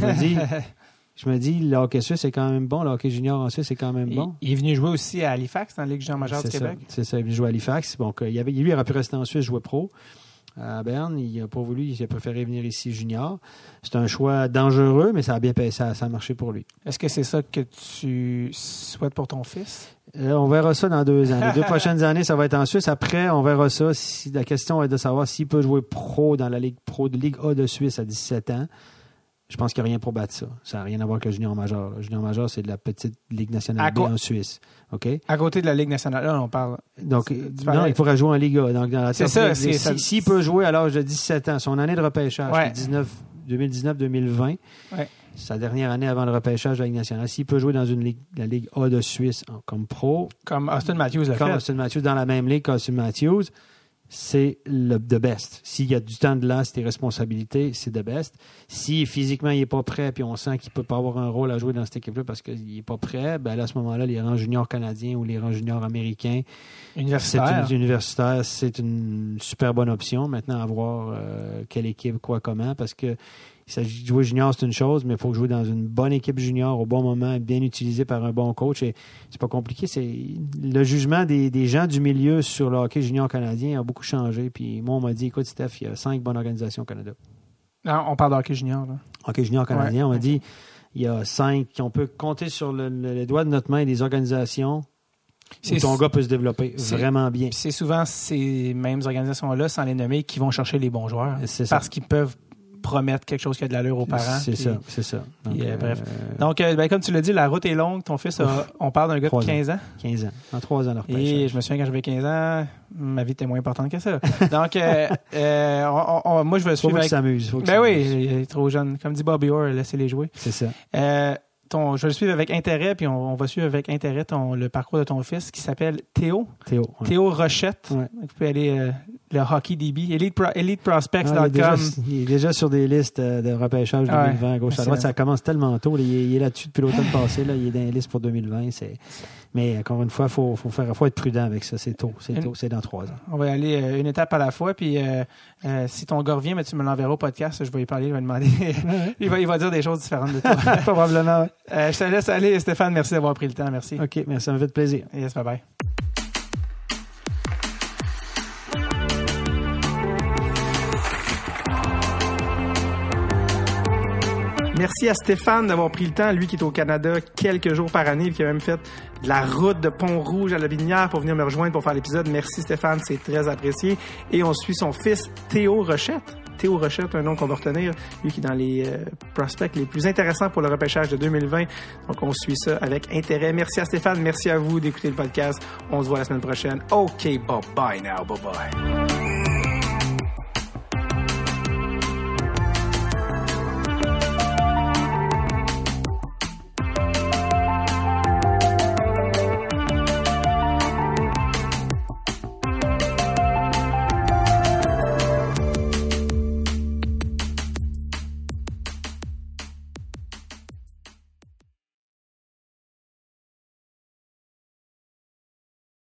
je me dis, le hockey suisse, c'est quand même bon. Le hockey junior en Suisse, c'est quand même bon. Il est venu jouer aussi à Halifax, dans la Ligue junior majeure du Québec. C'est ça, il est venu jouer à Halifax. Donc, lui, il aurait pu rester en Suisse, jouer pro. À Berne, il n'a pas voulu, il a préféré venir ici junior. C'est un choix dangereux, mais ça a bien ça a marché pour lui. Est-ce que c'est ça que tu souhaites pour ton fils? On verra ça dans 2 ans. Les 2 prochaines années, ça va être en Suisse. Après, on verra ça. La question est de savoir s'il peut jouer pro dans la Ligue pro de Ligue A de Suisse à 17 ans. Je pense qu'il n'y a rien pour battre ça. Ça n'a rien à voir avec le junior majeur. Le junior majeur, c'est de la petite Ligue nationale B en Suisse. OK? À côté de la Ligue nationale, là, on parle... Donc, non, il pourrait jouer en Ligue A. Donc, dans la c'est ça. S'il peut jouer à l'âge de 17 ans, son année de repêchage, c'est 2019-2020, sa dernière année avant le repêchage de la Ligue nationale, s'il peut jouer dans la Ligue A de Suisse comme pro... Comme Austin Matthews l'a fait. Comme Austin Matthews dans la même ligue qu'Austin Matthews, c'est le the best. S'il y a du temps de là, c'est tes responsabilités, c'est the best. Si physiquement il n'est pas prêt, puis on sent qu'il ne peut pas avoir un rôle à jouer dans cette équipe-là parce qu'il n'est pas prêt, ben là, à ce moment-là, les rangs juniors canadiens ou les rangs juniors américains, universitaires, c'est une super bonne option. Maintenant, à voir quelle équipe, quoi, comment, parce que il s'agit de jouer junior, c'est une chose, mais il faut jouer dans une bonne équipe junior au bon moment, bien utilisé par un bon coach. Et c'est pas compliqué. C'est le jugement des gens du milieu sur le hockey junior canadien a beaucoup changé. Puis moi, on m'a dit, écoute, Steph, il y a 5 bonnes organisations au Canada. Non, on parle de hockey junior, là. Hockey junior canadien, on m'a dit, il y a 5 qu'on peut compter sur les doigts de notre main des organisations où ton gars peut se développer vraiment bien. C'est souvent ces mêmes organisations-là, sans les nommer, qui vont chercher les bons joueurs. Parce qu'ils peuvent promettre quelque chose qui a de l'allure aux parents. C'est ça. Donc, bref. Donc, comme tu l'as dit, la route est longue. Ton fils, on parle d'un gars de 15 ans. 15 ans. En 3 ans, leur repêchage. Et je me souviens, quand j'avais 15 ans, ma vie était moins importante que ça. Donc, moi, je vais suivre. Faut qu'il s'amuse. Ben oui, il est trop jeune. Comme dit Bobby Orr, laissez-les jouer. C'est ça. je vais le suivre avec intérêt, puis on va suivre avec intérêt le parcours de ton fils qui s'appelle Théo. Ouais. Théo Rochette. Ouais. Tu peux aller le Hockey DB, EliteProspects.com. Il est déjà sur des listes de repêchage 2020 à gauche à droite. Ça commence tellement tôt. Il est là-dessus depuis l'automne passé. Là, il est dans les listes pour 2020. Mais encore une fois, faut être prudent avec ça. C'est tôt. C'est dans 3 ans. On va aller une étape à la fois. Puis si ton gars revient, mais tu me l'enverras au podcast, je vais lui parler, je vais lui demander. il va dire des choses différentes de toi. Probablement. Je te laisse aller, Stéphane. Merci d'avoir pris le temps. Merci. OK, merci. Ça m'a fait plaisir. Yes, bye-bye. Merci à Stéphane d'avoir pris le temps, lui qui est au Canada quelques jours par année et qui a même fait de la route de Pont-Rouge à La Binière pour venir me rejoindre pour faire l'épisode. Merci Stéphane, c'est très apprécié. Et on suit son fils Théo Rochette. Théo Rochette, un nom qu'on va retenir, lui qui est dans les prospects les plus intéressants pour le repêchage de 2020. Donc on suit ça avec intérêt. Merci à Stéphane, merci à vous d'écouter le podcast. On se voit la semaine prochaine. OK, bye-bye now, bye-bye.